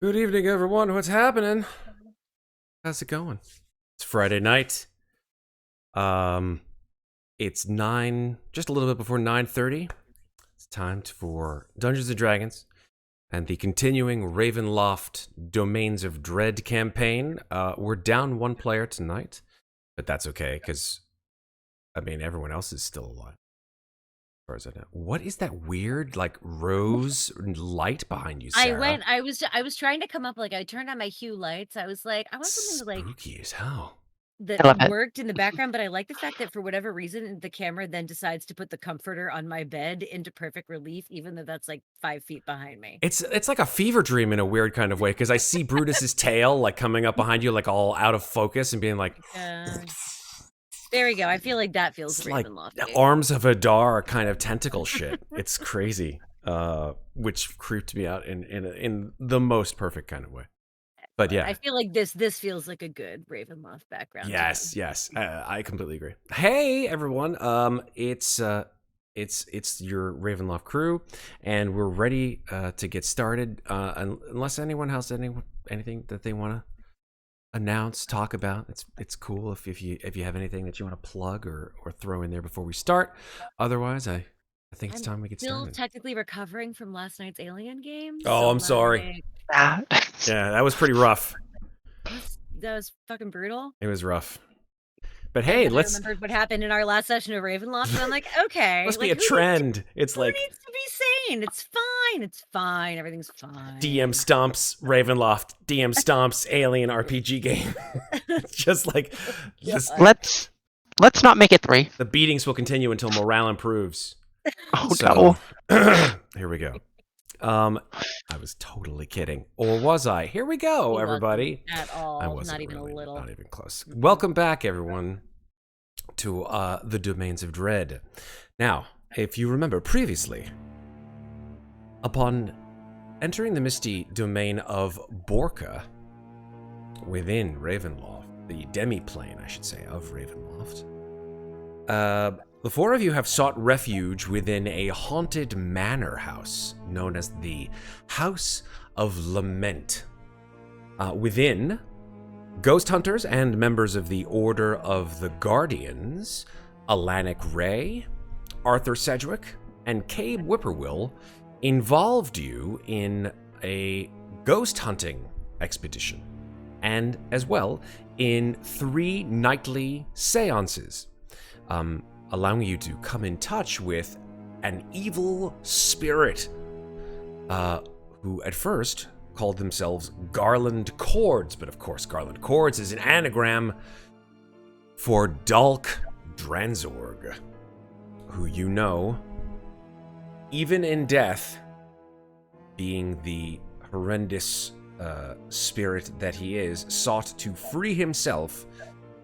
Good evening, everyone. What's happening? How's it going? It's Friday night. Um, it's just a little bit before 9:30. It's time for Dungeons and Dragons and the continuing Ravenloft Domains of Dread campaign. We're down one player tonight, but that's okay because everyone else is still alive. As far as I know. What is that weird rose light behind you, Sarah? I was trying to come up, I turned on my hue lights. I was like, I want something to Spooky as hell. that I love it. worked in the background, but I like the fact that for whatever reason, the camera then decides to put the comforter on my bed into perfect relief, even though that's like 5 feet behind me. It's like a fever dream in a weird kind of way because I see Brutus's tail coming up behind you all out of focus and being like There we go. I feel like that feels it's like Ravenlofty. arms of Adar kind of tentacle shit. It's crazy, which creeped me out in the most perfect kind of way. But yeah, I feel like this feels like a good Ravenloft background. yes, I completely agree. Hey everyone, it's your Ravenloft crew, and we're ready to get started. Unless anyone has anything that they want to announce, talk about, it's cool if you have anything that you want to plug or throw in there before we start. Otherwise, I think it's time we get Still started. technically recovering from last night's Alien game. Oh, I'm sorry. That. Yeah, that was pretty rough. That was fucking brutal. It was rough. But hey, I let's remembered what happened in our last session of Ravenloft, and I'm like, okay, must be a trend. It's who like needs to be sane? It's fine. It's fine. Everything's fine. DM stomps Ravenloft, DM stomps Alien RPG game. just Let's not make it 3. the beatings will continue until morale improves. Oh So no. here we go. I was totally kidding, or was I? Here we go, He everybody. wasn't at all. I wasn't Not even really, a little. not even close. Welcome back, everyone, to the Domains of Dread. Now, if you remember previously, upon entering the misty domain of Borka within Ravenloft, the demi-plane, I should say, of Ravenloft, the four of you have sought refuge within a haunted manor house known as the House of Lament. Within, ghost hunters and members of the Order of the Guardians, Alanic Ray, Arthur Sedgwick, and Cabe Whippoorwill involved you in a ghost hunting expedition, and as well in 3 nightly seances, allowing you to come in touch with an evil spirit who at first called themselves Garland Cords, but of course Garland Cords is an anagram for Dalk Dranzorg, who you know, even in death, being the horrendous spirit that he is, sought to free himself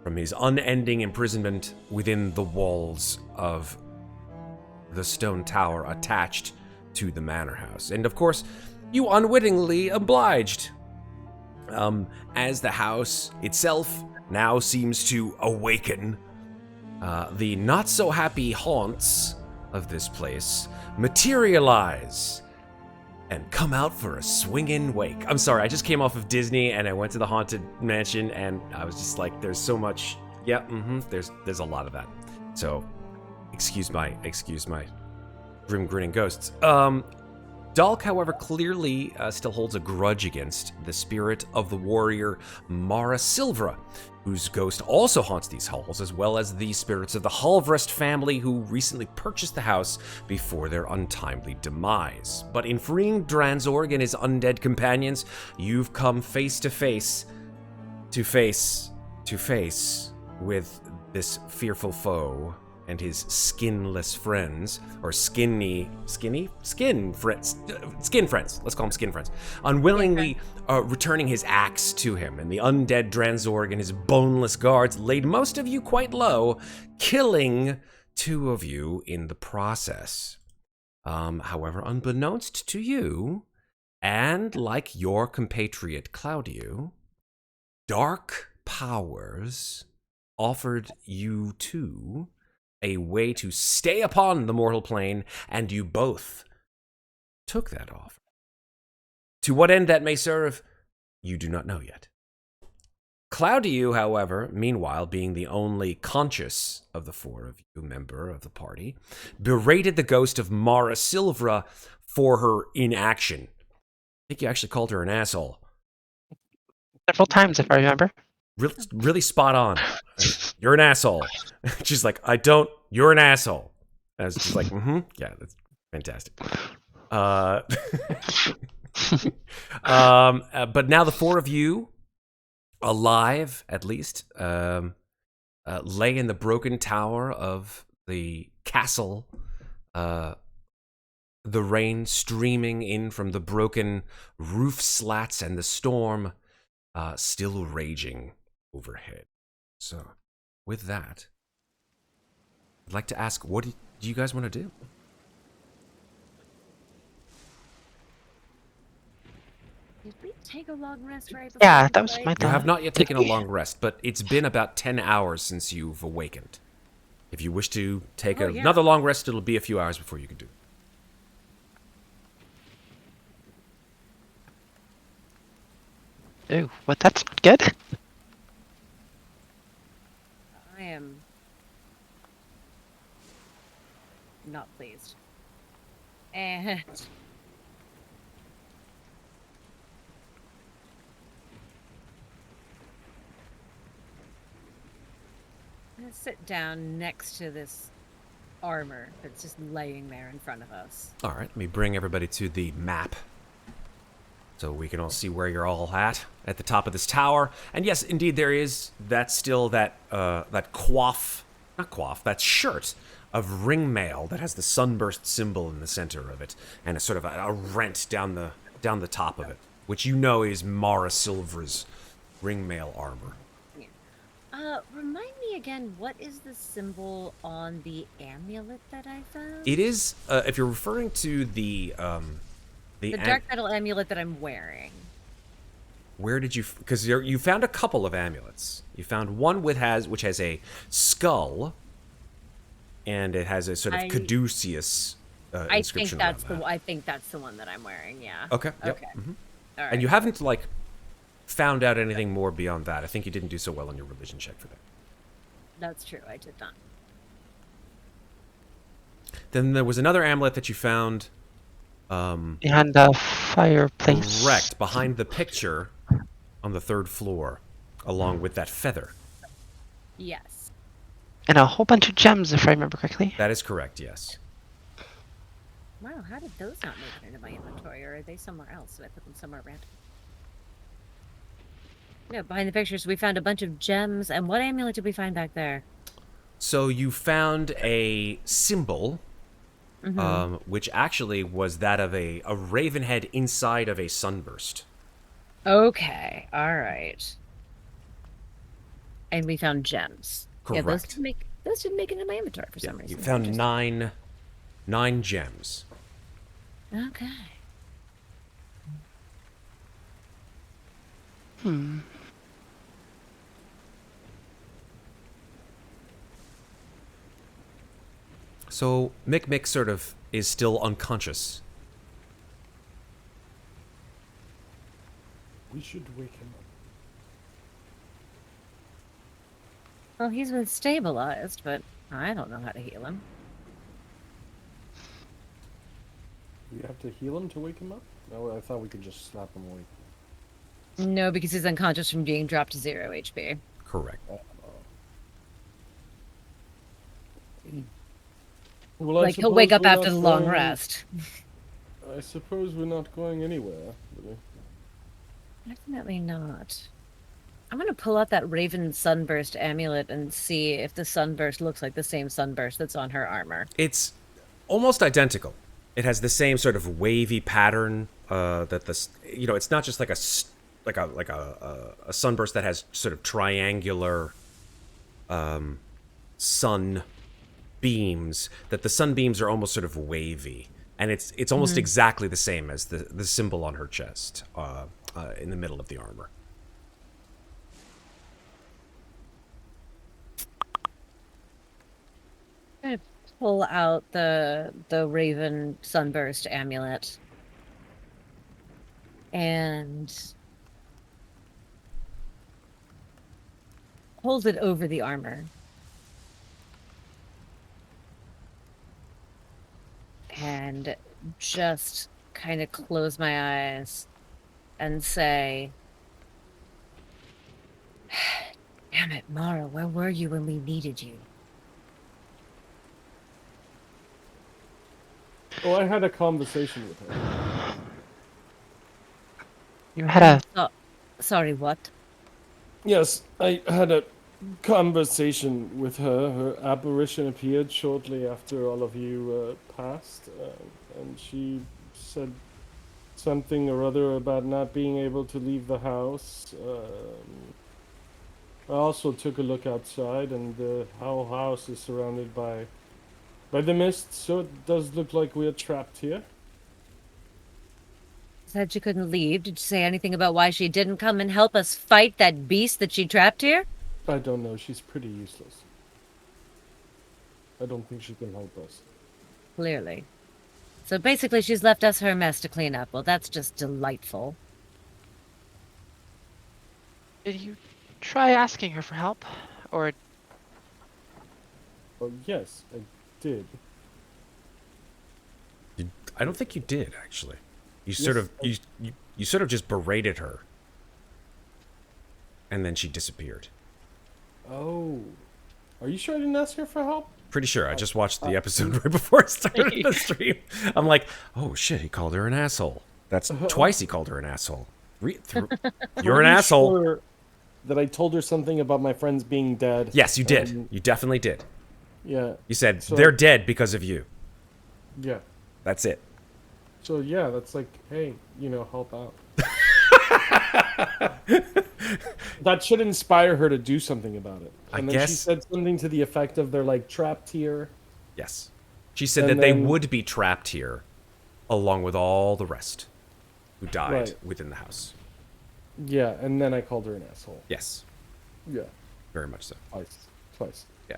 from his unending imprisonment within the walls of the stone tower attached to the manor house. And of course, you unwittingly obliged, as the house itself now seems to awaken. The not-so-happy haunts of this place materialize and come out for a swinging wake. I'm sorry, I just came off of Disney and I went to the Haunted Mansion and I was just like, there's so much, there's a lot of that. So, excuse my grim grinning ghosts. Dalk, however, clearly still holds a grudge against the spirit of the warrior Mara Silvra, whose ghost also haunts these halls, as well as the spirits of the Halvrest family who recently purchased the house before their untimely demise. But in freeing Dranzorg and his undead companions, you've come face to face with this fearful foe and his skinless friends, or skin friends. Let's call them skin friends. Unwillingly returning his axe to him, and the undead Dranzorg and his boneless guards laid most of you quite low, killing 2 of you in the process. However, unbeknownst to you, and like your compatriot Claudiu, dark powers offered you 2 a way to stay upon the mortal plane, and you both took that offer. To what end that may serve, you do not know yet. Claudiu, however, meanwhile, being the only conscious of the four of you member of the party, berated the ghost of Mara Silvra for her inaction. I think you actually called her an asshole. Several times, if I remember. Really spot on. You're an asshole. She's like, you're an asshole. I was just like, yeah, that's fantastic. But now the four of you, alive at least, lay in the broken tower of the castle, the rain streaming in from the broken roof slats and the storm still raging overhead. So, with that, I'd like to ask, what do you guys want to do? Did we take a long rest right before Yeah, the that was fight? my You thought. have not yet taken a long rest, but it's been about 10 hours since you've awakened. If you wish to take another long rest, it'll be a few hours before you can do it. Ooh, but that's not good. I am not pleased. And I'm gonna sit down next to this armor that's just laying there in front of us. All right, let me bring everybody to the map so we can all see where you're all at the top of this tower. And yes, indeed, there is that shirt of ringmail that has the sunburst symbol in the center of it, and a sort of a rent down the top of it, which you know is Mara Silvra's ringmail armor. Remind me again, what is the symbol on the amulet that I found? It is, if you're referring to the dark metal amulet that I'm wearing. Where did you? Because you found a couple of amulets. You found one which has a skull, and it has a sort of caduceus inscription. I think that's the one that I'm wearing. Yeah. Okay. Yep. Okay. Mm-hmm. All right. And you haven't found out anything more beyond that. I think you didn't do so well on your religion check for that. That's true. I did not. Then there was another amulet that you found. Behind the fireplace. Correct, behind the picture on the 3rd floor, along with that feather. Yes. And a whole bunch of gems, if I remember correctly. That is correct, yes. Wow, how did those not make it into my inventory? Or are they somewhere else? Did I put them somewhere random? No, behind the pictures, we found a bunch of gems. And what amulet did we find back there? So you found a symbol, which actually was that of a raven head inside of a sunburst. Okay, all right. And we found gems. Correct. Yeah, those didn't make it into my inventory for some reason. You found nine gems. Okay. So Mikmick sort of is still unconscious. We should wake him up. Well, he's been stabilized, but I don't know how to heal him. Do you have to heal him to wake him up? No, I thought we could just slap him awake. No, because he's unconscious from being dropped to 0 HP. Correct. Well, like, he'll wake up after the long rest. I suppose we're not going anywhere, really. Definitely not. I'm gonna pull out that Raven Sunburst amulet and see if the sunburst looks like the same sunburst that's on her armor. It's almost identical. It has the same sort of wavy pattern that this, it's not just like a sunburst that has sort of triangular sun beams. That the sunbeams are almost sort of wavy, and it's almost exactly the same as the symbol on her chest in the middle of the armor. I'm gonna pull out the Raven Sunburst amulet and hold it over the armor. And just kind of close my eyes and say, damn it, Mara, where were you when we needed you? Oh, I had a conversation with her. You had a. Oh, sorry, what? Yes, I had a conversation with her. Her apparition appeared shortly after all of you passed, and she said something or other about not being able to leave the house. I also took a look outside, and the whole house is surrounded by the mist, so it does look like we're trapped here. Said she couldn't leave. Did you say anything about why she didn't come and help us fight that beast that she trapped here? I don't know. She's pretty useless. I don't think she can help us. Clearly. So basically she's left us her mess to clean up. Well, that's just delightful. Did you try asking her for help, or Well, yes, I did. I don't think you did, actually. You Yes, sort of you sort of just berated her, and then she disappeared. Oh, are you sure I didn't ask her for help? Pretty sure. I just watched the episode right before I started the stream. I'm like, oh shit, he called her an asshole. That's twice he called her an asshole. You're an Pretty asshole. sure that I told her something about my friends being dead. Yes, you did. You definitely did. Yeah. You said So- they're dead because of you. Yeah. That's it. So yeah, that's like, hey, help out. That should inspire her to do something about it. And then she guess- said something to the effect of they're like trapped here. Yes. She said And that they then- would be trapped here, along with all the rest who died Right. within the house. Yeah, and then I called her an asshole. Yes, Yeah, very much so. twice. Yeah.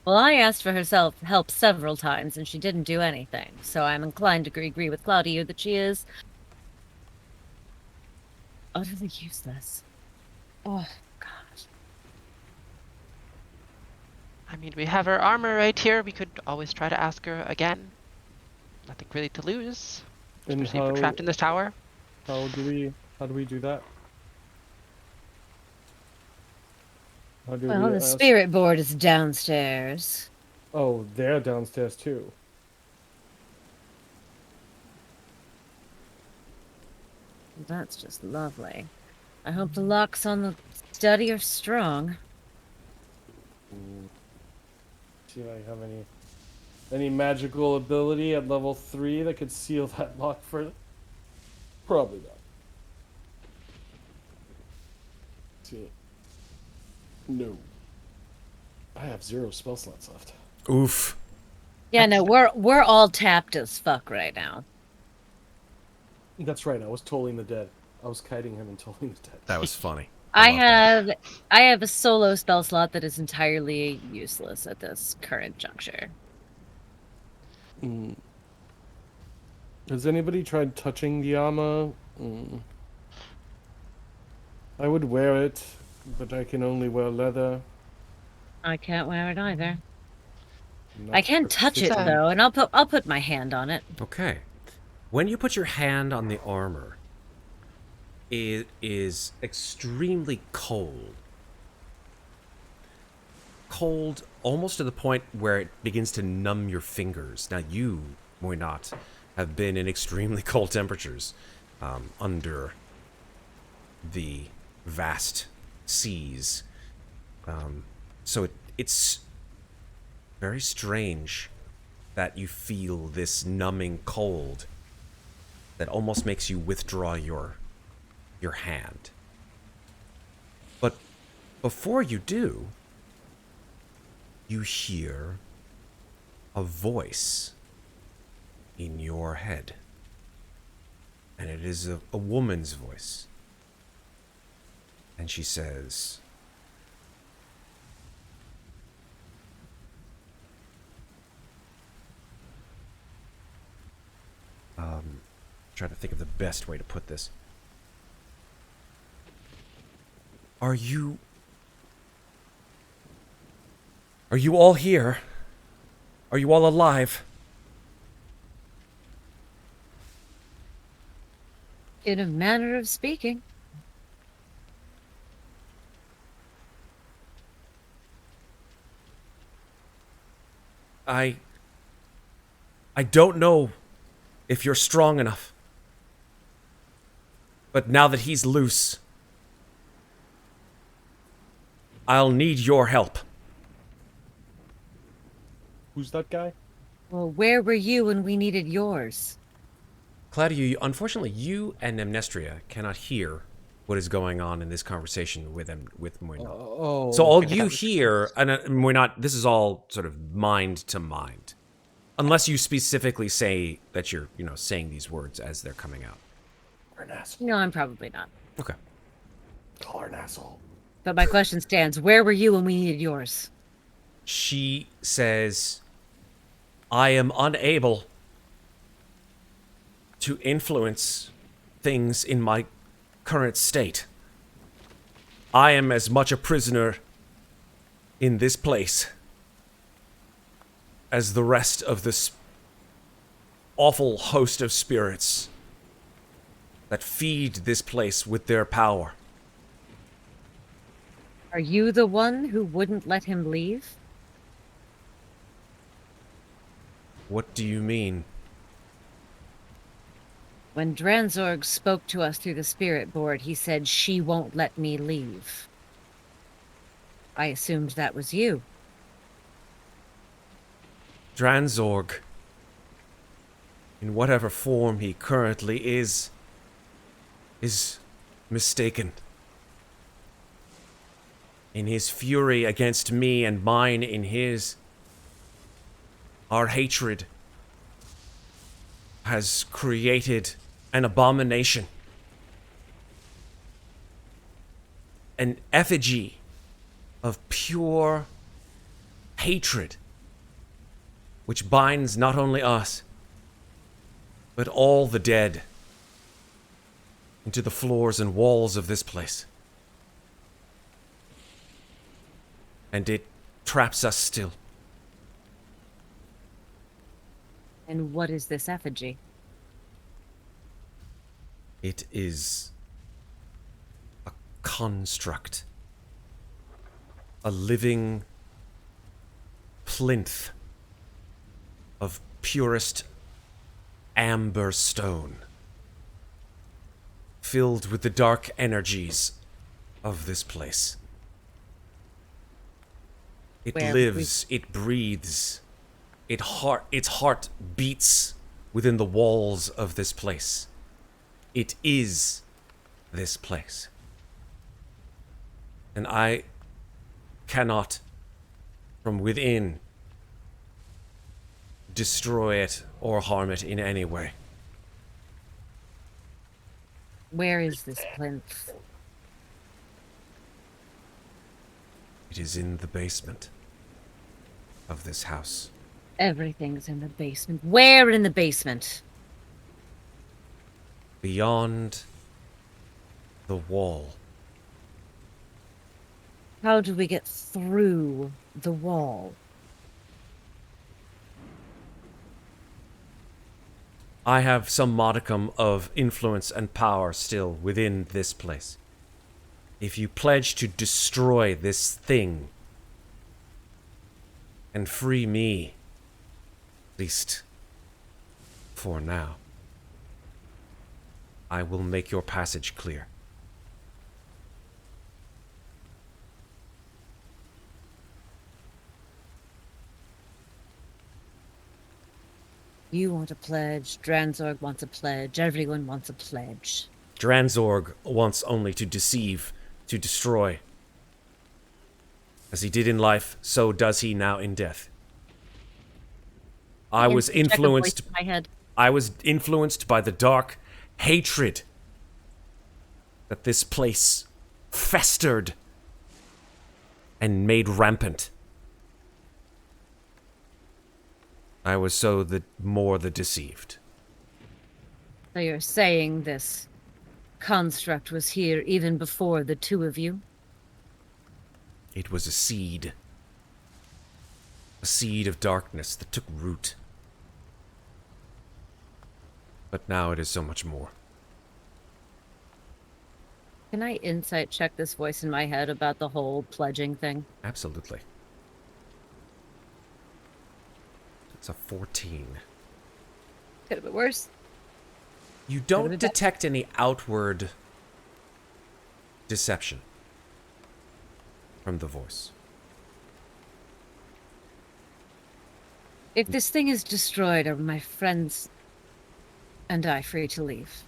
Well, I asked for herself help several times, and she didn't do anything. So I'm inclined to agree with Claudiu that she is utterly useless. Oh, God. I mean, we have her armor right here. We could always try to ask her again. Nothing really to lose. And Especially if we're trapped in this tower. how do we do that? How do Well, we the ask- spirit board is downstairs. Oh, they're downstairs too. That's just lovely. I hope the locks on the study are strong. See if I have any magical ability at level 3 that could seal that lock for. Probably not. See. No. I have 0 spell slots left. Oof. Yeah, no, we're all tapped as fuck right now. That's right. I was tolling the dead. I was kiting him and tolling the dead. That was funny. I love that. have a solo spell slot that is entirely useless at this current juncture. Has anybody tried touching the armor? I would wear it, but I can only wear leather. I can't wear it either. Not I can touch it proficient. though, and I'll put my hand on it. Okay. When you put your hand on the armor, it is extremely cold. Cold almost to the point where it begins to numb your fingers. Now you, Muadnhait, have been in extremely cold temperatures under the vast seas. So it's very strange that you feel this numbing cold that almost makes you withdraw your hand. But before you do, you hear a voice in your head. And it is a woman's voice. And she says, trying to think of the best way to put this. Are you all here? Are you all alive? In a manner of speaking. I don't know if you're strong enough. But now that he's loose, I'll need your help. Who's that guy? Well, where were you when we needed yours? Claudiu, unfortunately, you and Amnestria cannot hear what is going on in this conversation with Muadnhait. Oh. So all okay. you hear, and we're not. This is all sort of mind to mind, unless you specifically say that you're, saying these words as they're coming out. You're an asshole. No, I'm probably not. Okay. Call her an asshole. But my question stands. Where were you when we needed yours? She says, "I am unable to influence things in my current state. I am as much a prisoner in this place as the rest of this awful host of spirits that feed this place with their power." Are you the one who wouldn't let him leave? What do you mean? When Dranzorg spoke to us through the spirit board, he said she won't let me leave. I assumed that was you. Dranzorg, in whatever form he currently is mistaken. In his fury against me and mine in his, our hatred has created an abomination. An effigy of pure hatred, which binds not only us, but all the dead into the floors and walls of this place. And it traps us still. And what is this effigy? It is a construct. A living plinth of purest amber stone, filled with the dark energies of this place. It lives, it breathes, its heart beats within the walls of this place. It is this place. And I cannot, from within, destroy it or harm it in any way. Where is this plinth? It is in the basement of this house. Everything's in the basement. Where in the basement? Beyond the wall. How do we get through the wall? I have some modicum of influence and power still within this place. If you pledge to destroy this thing and free me, at least for now, I will make your passage clear. You want a pledge, Dranzorg wants a pledge, everyone wants a pledge. Dranzorg wants only to deceive, to destroy. As he did in life, so does he now in death. I was influenced by the dark hatred that this place festered and made rampant. I was so the more the deceived. So you're saying this construct was here even before the two of you? It was a seed. A seed of darkness that took root. But now it is so much more. Can I insight check this voice in my head about the whole pledging thing? Absolutely. It's a 14. Could have been worse. You been don't better. detect any outward deception from the voice. If this thing is destroyed, are my friends and I free to leave?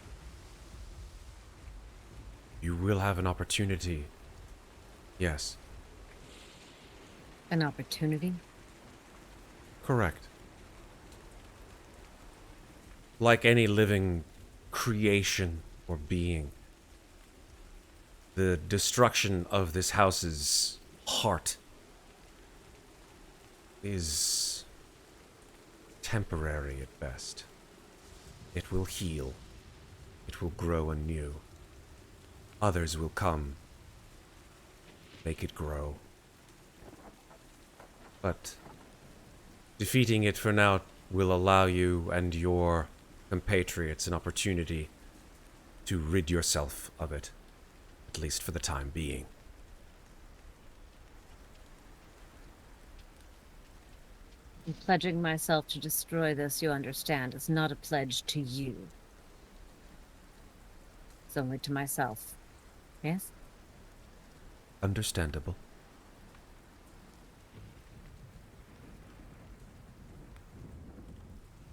You will have an opportunity. Yes, An opportunity? correct. Like any living creation or being, the destruction of this house's heart is temporary at best. It will heal. It will grow anew. Others will come, make it grow. But defeating it for now will allow you and your compatriots an opportunity to rid yourself of it, at least for the time being. I'm pledging myself to destroy this, you understand, is not a pledge to you. It's only to myself. Yes? Understandable.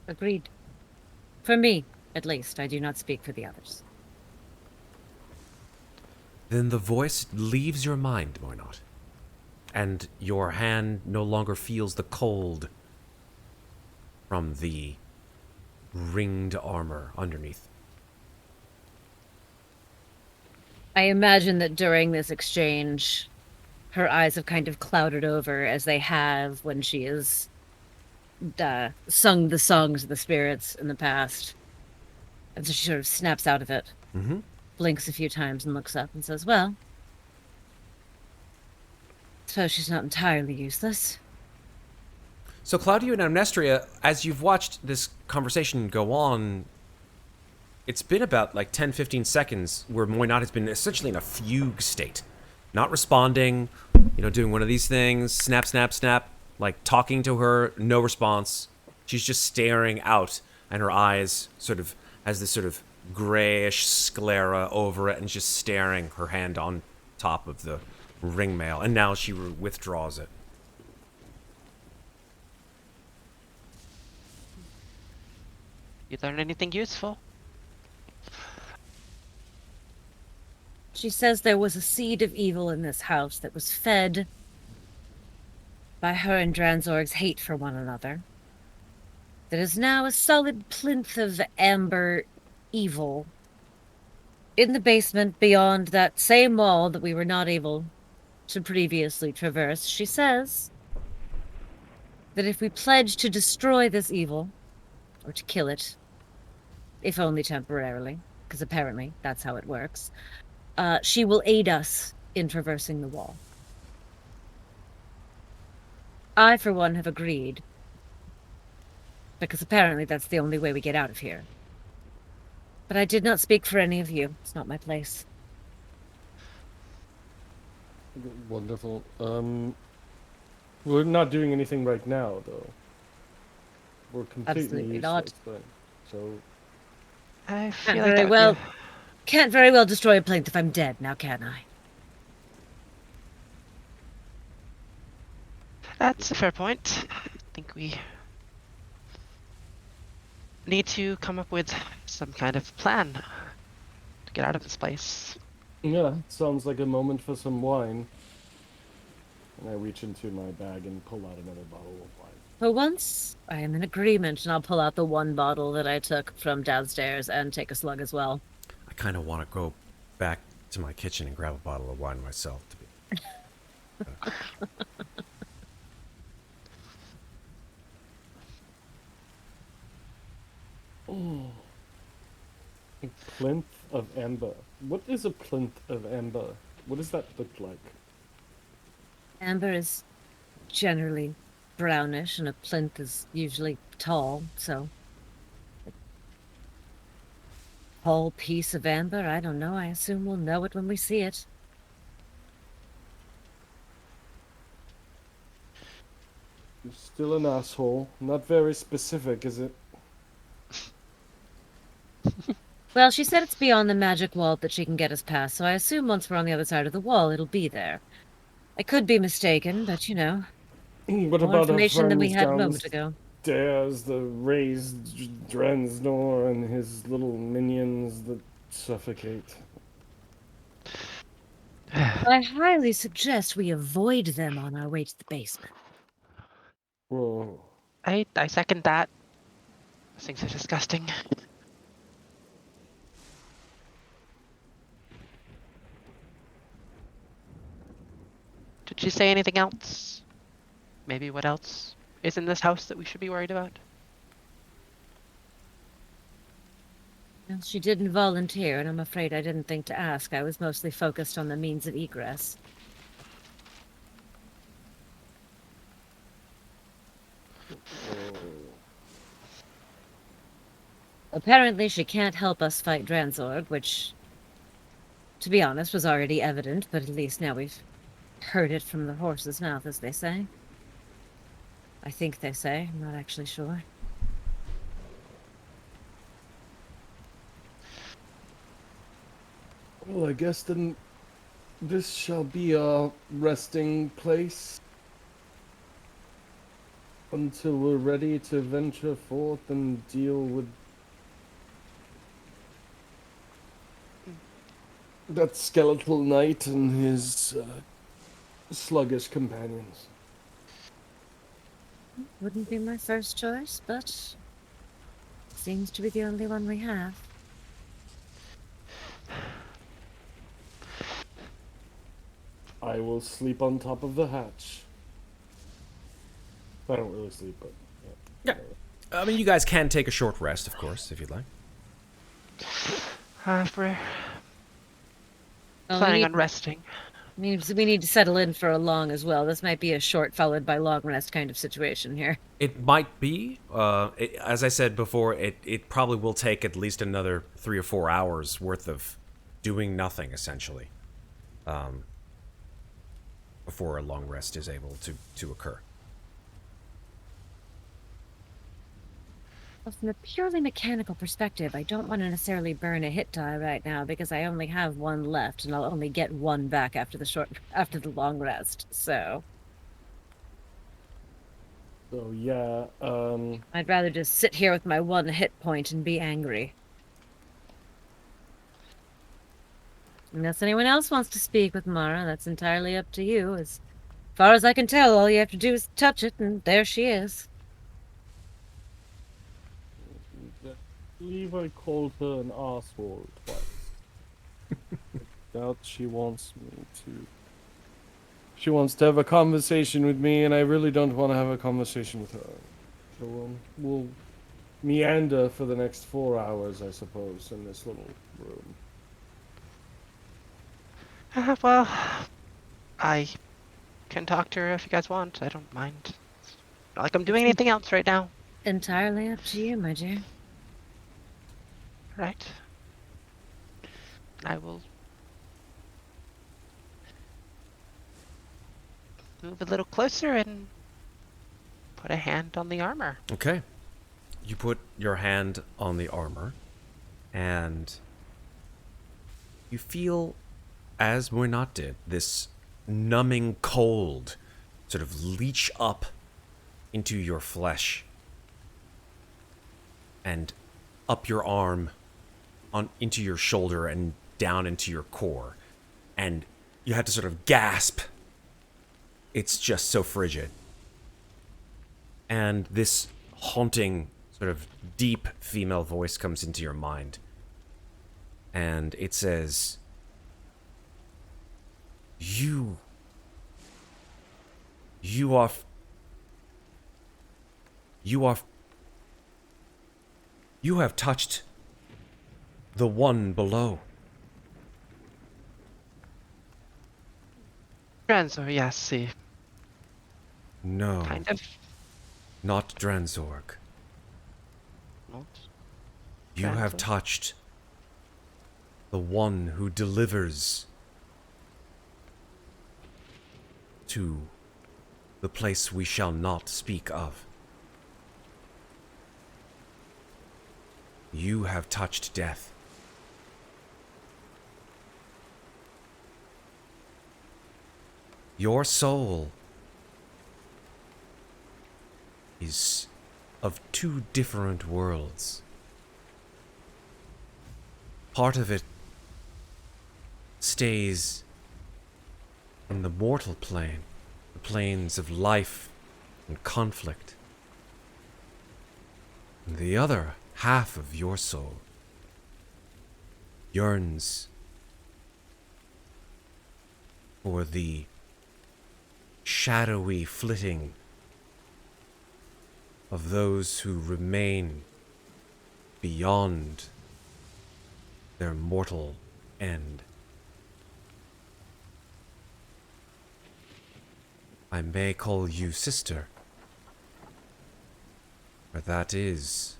Agreed. For me, at least. I do not speak for the others. Then the voice leaves your mind, Moynot, and your hand no longer feels the cold from the ringed armor underneath. I imagine that during this exchange, her eyes have kind of clouded over as they have when she has sung the songs of the spirits in the past. And so she sort of snaps out of it, Mm-hmm. blinks a few times and looks up and says, well, suppose she's not entirely useless. So, Claudiu and Amnestria, as you've watched this conversation go on, it's been about like 10, 15 seconds where Moynot has been essentially in a fugue state. Not responding, doing one of these things, snap, snap, snap, like talking to her, no response. She's just staring out, and her eyes sort of has this sort of grayish sclera over it, and just staring, her hand on top of the ring mail. And now she withdraws it. You learn anything useful? She says there was a seed of evil in this house that was fed by her and Dranzorg's hate for one another. That is now a solid plinth of amber evil in the basement beyond that same wall that we were not able to previously traverse. She says that if we pledge to destroy this evil, or to kill it, if only temporarily, because apparently that's how it works, she will aid us in traversing the wall. I, for one, have agreed, because apparently that's the only way we get out of here. But I did not speak for any of you. It's not my place. Wonderful. We're not doing anything right now, though. We're completely Absolutely useless not. then. So, I feel Can't like very that well. would be... Can't very well destroy a plinth if I'm dead, now can I? That's a fair point. I think we need to come up with some kind of plan to get out of this place. yeah, sounds like a moment for some wine. And I reach into my bag and pull out another bottle of wine. For once, I am in agreement, and I'll pull out the one bottle that I took from downstairs and take a slug as well. I kind of want to go back to my kitchen and grab a bottle of wine myself. To be. A plinth of amber. What is a plinth of amber? What does that look like? Amber is generally brownish, and a plinth is usually tall, so a whole piece of amber, I don't know. I assume we'll know it when we see it. You're still an asshole. Not very specific, is it? Well, she said it's beyond the magic wall that she can get us past, so I assume once we're on the other side of the wall, it'll be there. I could be mistaken, but you know, What more about our information than we friends had a moment ago. downstairs, the raised Drensnor and his little minions that suffocate? I highly suggest we avoid them on our way to the basement. Whoa. I second that. Those things are disgusting. Did she say anything else? Maybe what else is in this house that we should be worried about? Well, she didn't volunteer, and I'm afraid I didn't think to ask. I was mostly focused on the means of egress. Apparently, she can't help us fight Dranzorg, which, to be honest, was already evident, but at least now we've heard it from the horse's mouth, as they say. I think they say. I'm not actually sure. Well, I guess then this shall be our resting place until we're ready to venture forth and deal with that skeletal knight and his sluggish companions. Wouldn't be my first choice, but seems to be the only one we have. I will sleep on top of the hatch. I don't really sleep, but Yeah. I mean, you guys can take a short rest, of course, if you'd like. If we're Well, planning on resting. we need to settle in for a long as well. This might be a short followed by long rest kind of situation here. It might be. As I said before, it probably will take at least another 3 or 4 hours worth of doing nothing, essentially, before a long rest is able to occur. Well, from a purely mechanical perspective, I don't want to necessarily burn a hit die right now because I only have one left, and I'll only get one back after the long rest. So yeah, I'd rather just sit here with my one hit point and be angry. Unless anyone else wants to speak with Mara, that's entirely up to you. As far as I can tell, all you have to do is touch it, and there she is. I believe I called her an arsehole twice. I doubt she wants me to. She wants to have a conversation with me, and I really don't want to have a conversation with her. So we'll meander for the next 4 hours, I suppose, in this little room. Well, I can talk to her if you guys want. I don't mind. Not like I'm doing anything else right now. Entirely up to you, my dear. Right. I will move a little closer and put a hand on the armor. Okay. You put your hand on the armor, and you feel, as Muadnhait did, this numbing cold sort of leach up into your flesh and up your arm, into your shoulder and down into your core. And you had to sort of gasp. It's just so frigid. And this haunting, sort of deep female voice comes into your mind. And it says, You have touched the one below. Dranzor, yes, No, Kind of. not Dranzorg. Not. You have Dranzorg? touched the one who delivers to the place we shall not speak of. You have touched death. Your soul is of two different worlds. Part of it stays in the mortal plane, the planes of life and conflict. And the other half of your soul yearns for the shadowy flitting of those who remain beyond their mortal end. I may call you sister, for that is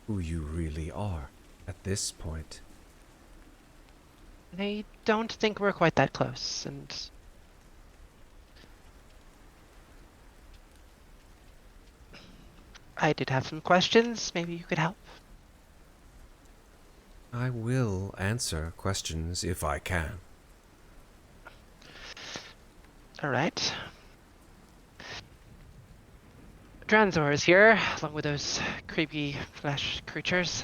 who you really are at this point. I don't think we're quite that close, and I did have some questions. Maybe you could help. I will answer questions if I can. All right. Dranzor is here, along with those creepy flesh creatures.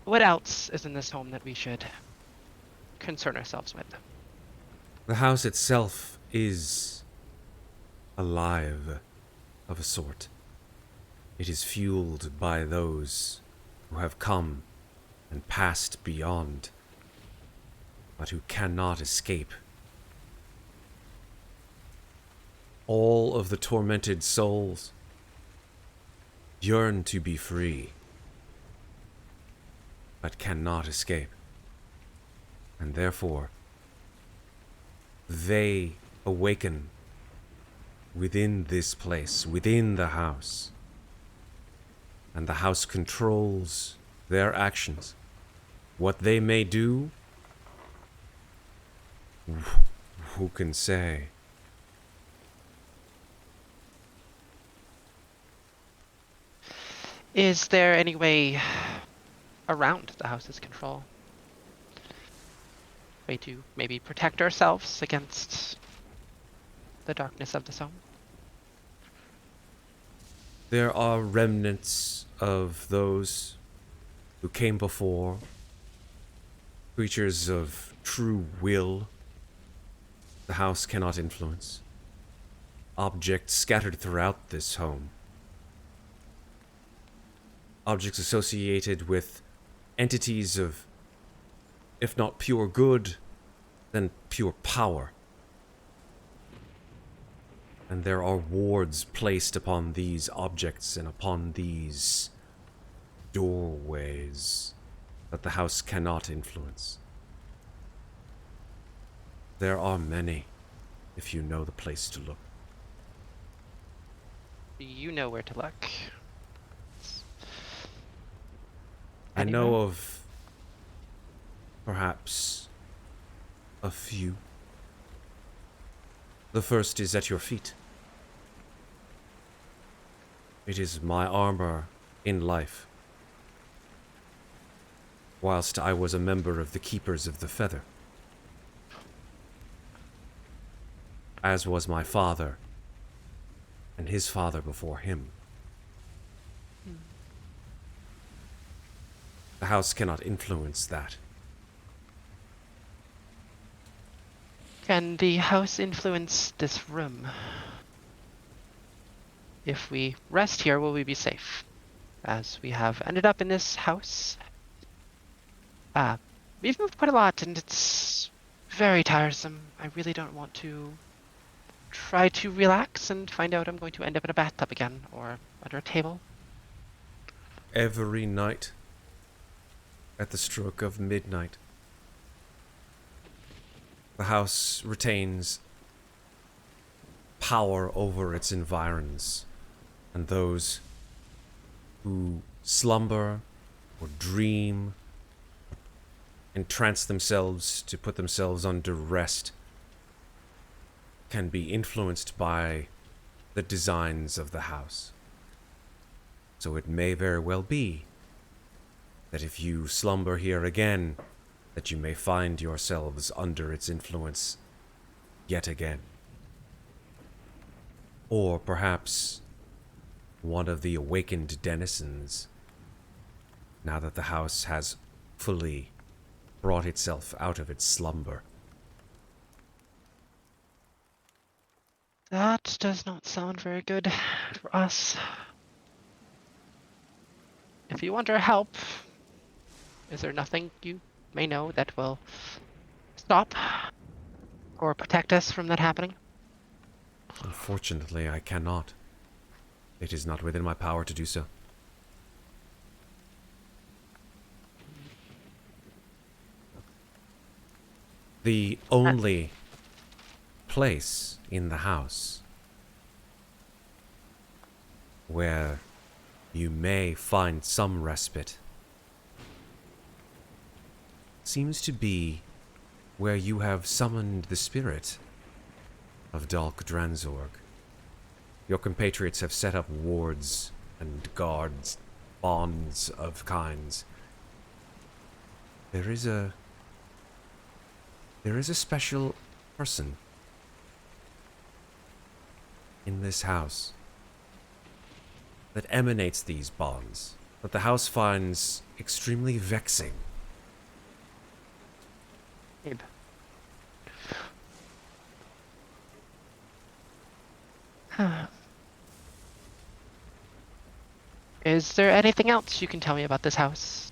What else is in this home that we should concern ourselves with? The house itself is alive of a sort. It is fueled by those who have come and passed beyond, but who cannot escape. All of the tormented souls yearn to be free, but cannot escape. And therefore, they awaken within this place, within the house. And the house controls their actions. What they may do, who can say? Is there any way around the house's control? Way to maybe protect ourselves against the darkness of this home? There are remnants of those who came before, creatures of true will. The house cannot influence. Objects scattered throughout this home. Objects associated with entities of, if not pure good, then pure power. And there are wards placed upon these objects and upon these doorways that the house cannot influence. There are many, if you know the place to look. You know where to look. I know of perhaps a few. The first is at your feet. It is my armor in life, whilst I was a member of the Keepers of the Feather, as was my father and his father before him. The house cannot influence that. Can the house influence this room? If we rest here, will we be safe? As we have ended up in this house. We've moved quite a lot, and it's very tiresome. I really don't want to try to relax and find out I'm going to end up in a bathtub again, or under a table. Every night, at the stroke of midnight, the house retains power over its environs, and those who slumber or dream, entrance themselves to put themselves under rest, can be influenced by the designs of the house. So it may very well be that if you slumber here again, that you may find yourselves under its influence yet again. Or perhaps one of the awakened denizens, now that the house has fully brought itself out of its slumber. That does not sound very good for us. If you want our help, is there nothing you may know that will stop or protect us from that happening? Unfortunately, I cannot. It is not within my power to do so. The only place in the house where you may find some respite seems to be where you have summoned the spirit of Dalk Dranzorg. Your compatriots have set up wards and guards, bonds of kinds. There is a special person in this house that emanates these bonds, that the house finds extremely vexing. Abe. Is there anything else you can tell me about this house?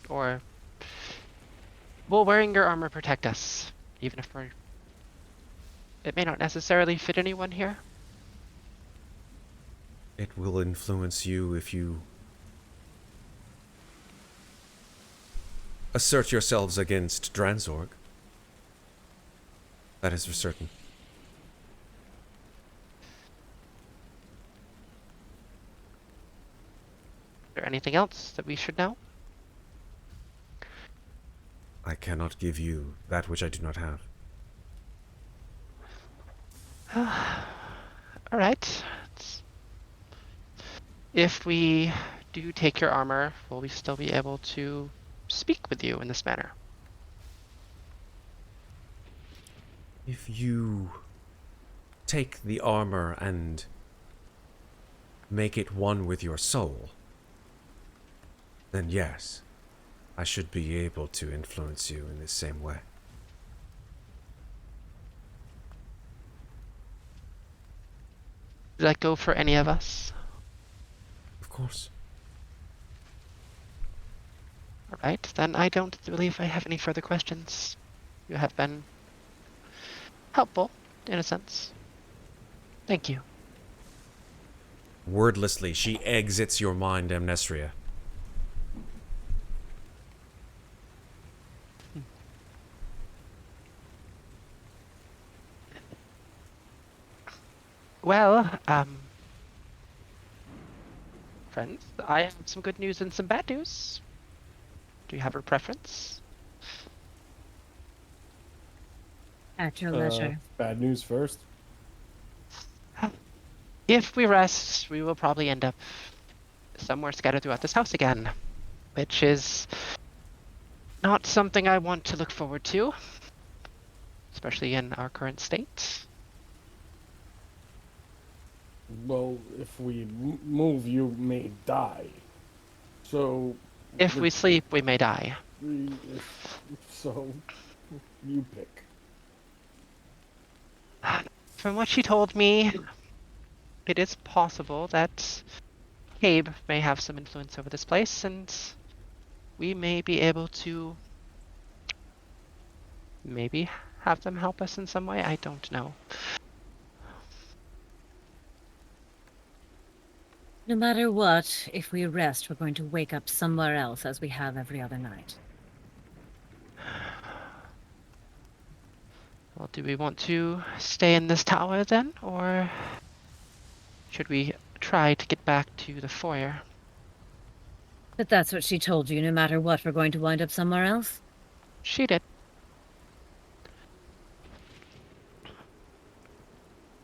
Or will wearing your armor protect us, even if it may not necessarily fit anyone here? It will influence you if you assert yourselves against Dranzorg. That is for certain. Is there anything else that we should know? I cannot give you that which I do not have. All right. If we do take your armor, will we still be able to speak with you in this manner? If you take the armor and make it one with your soul, then yes, I should be able to influence you in the same way. Did that go for any of us? Of course. All right, then I don't believe I have any further questions. You have been helpful, in a sense. Thank you. Wordlessly, she exits your mind, Amnestria. Well, friends, I have some good news and some bad news. Do you have a preference? At your leisure. Bad news first. If we rest, we will probably end up somewhere scattered throughout this house again, which is not something I want to look forward to, especially in our current state. Well, if we move, you may die. So... If we sleep, we may die. So, you pick. From what she told me, it is possible that Cabe may have some influence over this place, and we may be able to maybe have them help us in some way. I don't know. No matter what, if we rest, we're going to wake up somewhere else as we have every other night. Well, do we want to stay in this tower then, or should we try to get back to the foyer? But that's what she told you. No matter what, we're going to wind up somewhere else. She did.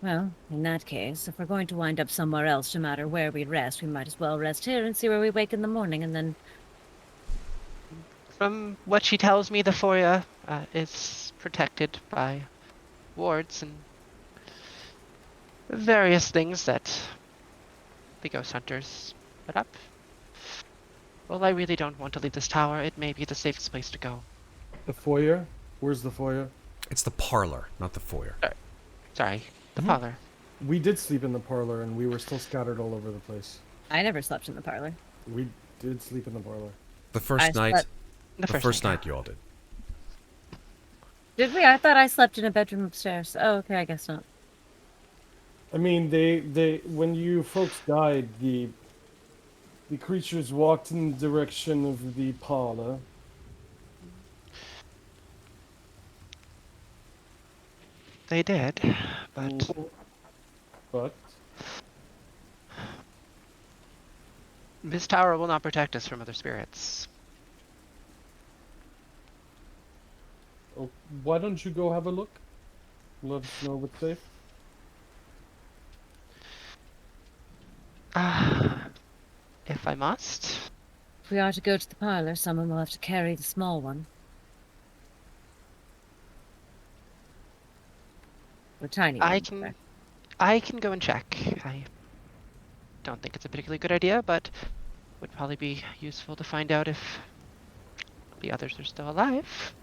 Well, in that case, if we're going to wind up somewhere else, no matter where we rest, we might as well rest here and see where we wake in the morning, and then... From what she tells me, the foyer is protected by wards and various things that the ghost hunters put up. Well, I really don't want to leave this tower. It may be the safest place to go. The foyer? Where's the foyer? It's the parlor, not the foyer. Sorry, the Mhm. parlor. We did sleep in the parlor, and we were still scattered all over the place. I never slept in the parlor. We did sleep in the parlor. The first I night, slept- The first night. night you all did. Did we? I thought I slept in a bedroom upstairs. Oh, okay, I guess not. I mean, they when you folks died, the creatures walked in the direction of the parlor. They did, but But this tower will not protect us from other spirits. oh, why don't you go have a look? Let us know what's safe. If I must. If we are to go to the parlor, someone will have to carry the small one. The tiny I one. can correct? I can go and check. I don't think it's a particularly good idea, but would probably be useful to find out if the others are still alive.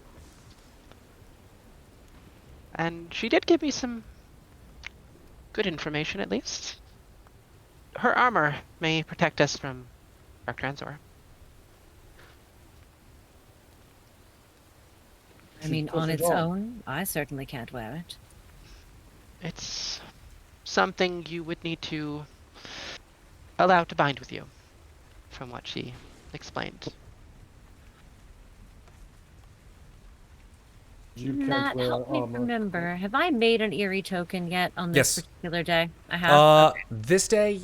And she did give me some good information, at least. Her armor may protect us from Dark Transor. I mean, She put on it its on. own, I certainly can't wear it. It's something you would need to allow to bind with you, from what she explained. You can't Matt, wear help me armor. remember. Have I made an eerie token yet on this Yes. particular day? I have. This day,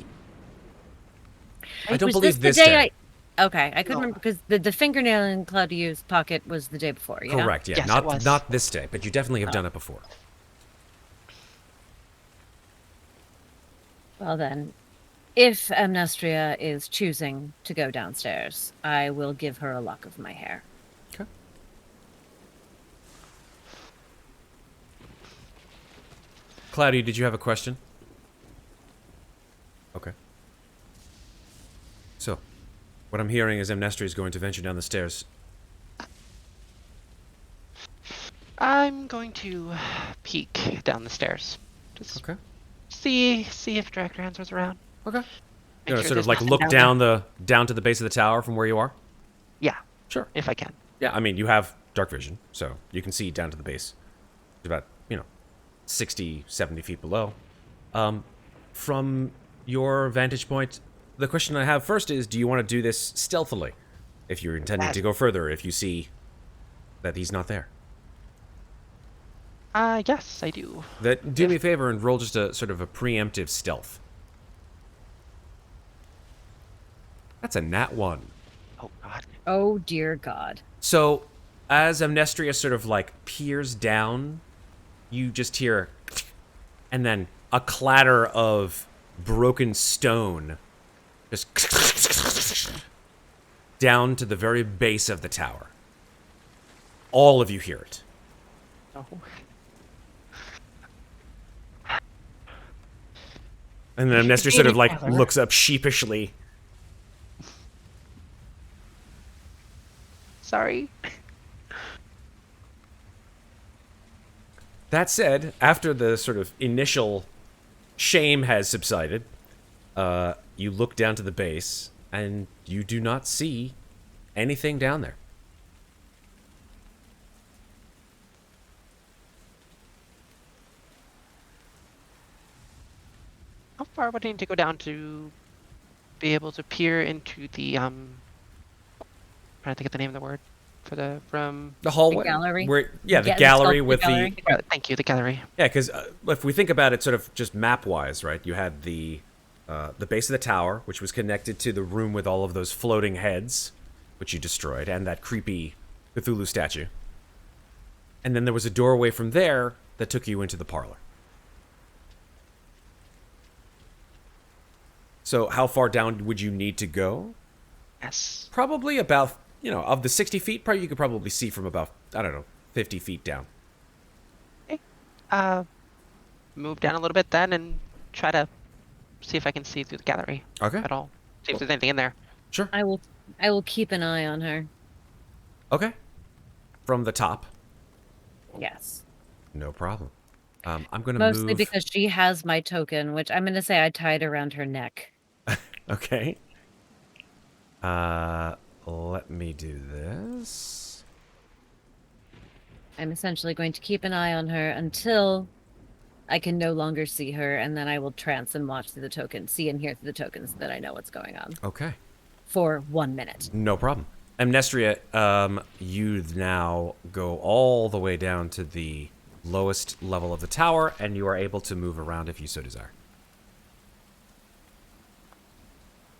I don't Was believe this this the day. Okay, I couldn't No. remember because the fingernail in Claudiu's pocket was the day before. Yeah. Correct, yeah. Yes, it not was. not this day, but you definitely have Oh. done it before. Well then, if Amnestria is choosing to go downstairs, I will give her a lock of my hair. Okay. Claudiu, did you have a question? Okay. So, what I'm hearing is Amnestria is going to venture down the stairs. I'm going to peek down the stairs. Just Okay. see if Dark Transor's around. Okay. Make You're gonna sure sort of there's like nothing look down there. down to the base of the tower from where you are. Yeah, Sure. if I can. Yeah, I mean you have dark vision, so you can see down to the base. It's about 60, 70 feet below. From your vantage point, the question I have first is: do you want to do this stealthily? If you're intending to go further, if you see that he's not there. Yes, I do. Do me a favor and roll just a sort of a preemptive stealth. That's a nat 1. Oh God. Oh dear God. So, as Amnestria sort of like peers down, you just hear, and then a clatter of broken stone, just down to the very base of the tower. All of you hear it. No. And then Amnestria sort of like Tyler. looks up sheepishly. Sorry. That said, after the sort of initial shame has subsided, you look down to the base, and you do not see anything down there. How far would I need to go down to be able to peer into the trying to think of the name of the word. from The hallway? gallery? The Yeah, gallery the with gallery. the... Thank you, the gallery. Yeah, because if we think about it sort of just map-wise, right, you had the base of the tower, which was connected to the room with all of those floating heads, which you destroyed, and that creepy Cthulhu statue. And then there was a doorway from there that took you into the parlor. So how far down would you need to go? Yes. Probably about, of the 60 feet, probably you could probably see from about, 50 feet down. Okay. Move down a little bit then and try to see if I can see through the gallery. Okay. At all. See if there's anything in there. Sure. I will keep an eye on her. Okay. From the top. Yes. No problem. I'm going to move... Mostly because she has my token, which I'm going to say I tied around her neck. Okay. Let me do this. I'm essentially going to keep an eye on her until I can no longer see her, and then I will trance and watch through the token, see and hear through the tokens so that I know what's going on. Okay. For 1 minute. No problem. Amnestria, you now go all the way down to the lowest level of the tower, and you are able to move around if you so desire.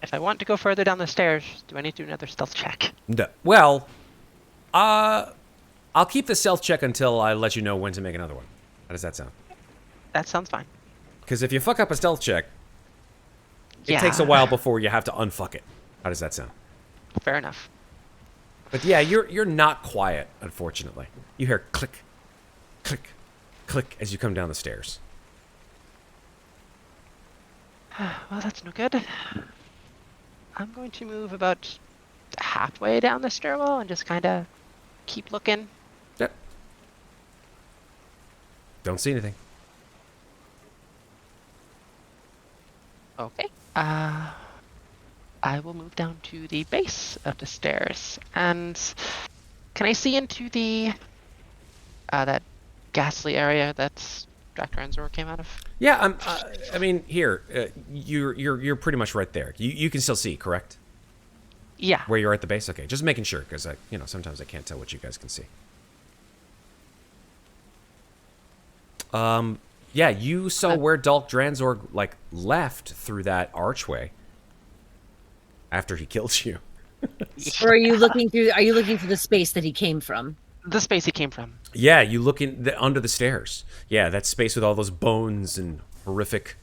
If I want to go further down the stairs, do I need to do another stealth check? No. Well, I'll keep the stealth check until I let you know when to make another one. How does that sound? That sounds fine. Because if you fuck up a stealth check, it takes a while before you have to unfuck it. How does that sound? Fair enough. But yeah, you're not quiet, unfortunately. You hear click, click, click as you come down the stairs. Well, that's no good. I'm going to move about halfway down the stairwell and just kind of keep looking. Yep. Don't see anything. Okay. I will move down to the base of the stairs. And can I see into the that ghastly area that Dr. Enzor came out of? Yeah, I mean, here, you're pretty much right there. You can still see, correct? Yeah. Where you're at the base? Okay, just making sure, because sometimes I can't tell what you guys can see. Yeah, you saw where Dalk Dranzor, left through that archway after he killed you. Or are you looking for the space that he came from? The space he came from. Yeah, you look under the stairs. Yeah, that space with all those bones and horrific...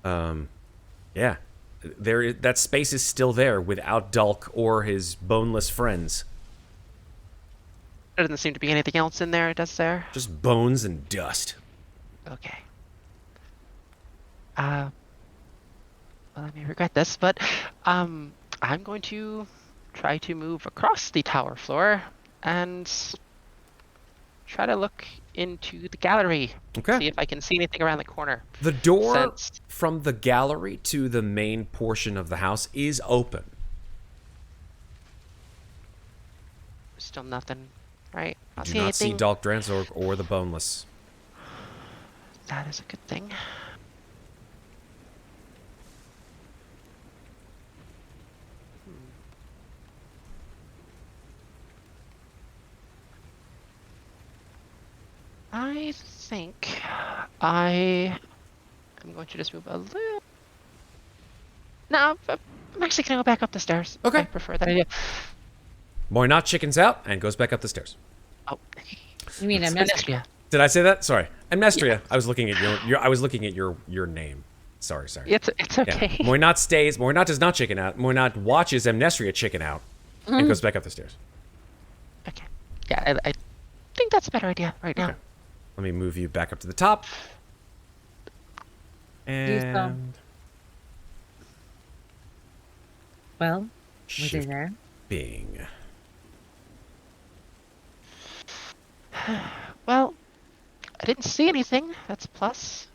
yeah. That space is still there without Dalk or his boneless friends. There doesn't seem to be anything else in there, does there? Just bones and dust. Okay. Well, I may regret this, but I'm going to try to move across the tower floor and try to look into the gallery. Okay. See if I can see anything around the corner. The door from the gallery to the main portion of the house is open. Still nothing, right? Do not see Dalk Dranzor or the boneless. That is a good thing. I think I am going to just move a little... No, I'm actually going to go back up the stairs. Okay. I prefer that idea. Moynat chickens out and goes back up the stairs. Oh. You mean Amnestria. Did I say that? Sorry. Amnestria. Yeah. I was looking at I was looking at your name. Sorry. It's okay. Yeah. Moynat stays. Moynat does not chicken out. Moynat watches Amnestria chicken out and goes back up the stairs. Okay. Yeah, I think that's a better idea right now. Okay. Let me move you back up to the top. And... Well, were they there? Bing. Well, I didn't see anything. That's a plus.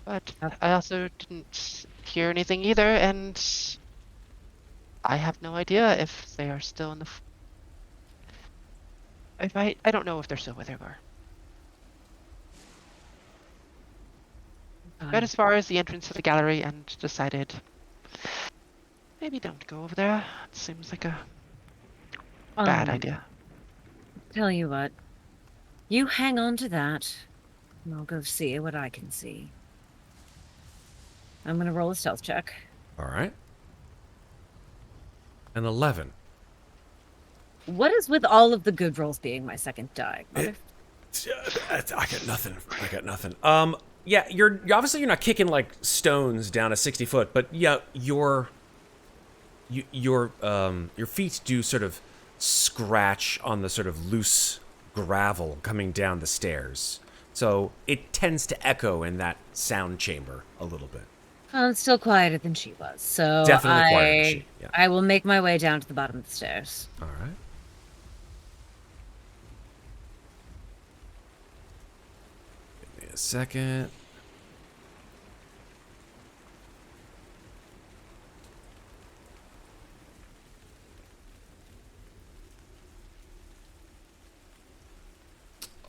But I also didn't hear anything either, and I have no idea if they are still in the... I don't know if they're still where they were. Got as far as the entrance to the gallery and decided maybe don't go over there. It seems like a bad idea. Tell you what. You hang on to that, and I'll go see what I can see. I'm gonna roll a stealth check. All right. An 11. What is with all of the good rolls being my second die? I got nothing. Yeah, you're obviously you're not kicking like stones down a 60-foot, but yeah, your feet do sort of scratch on the sort of loose gravel coming down the stairs. So it tends to echo in that sound chamber a little bit. Well, it's still quieter than she was, so Definitely quieter than she. Yeah. I will make my way down to the bottom of the stairs. All right. Give me a second.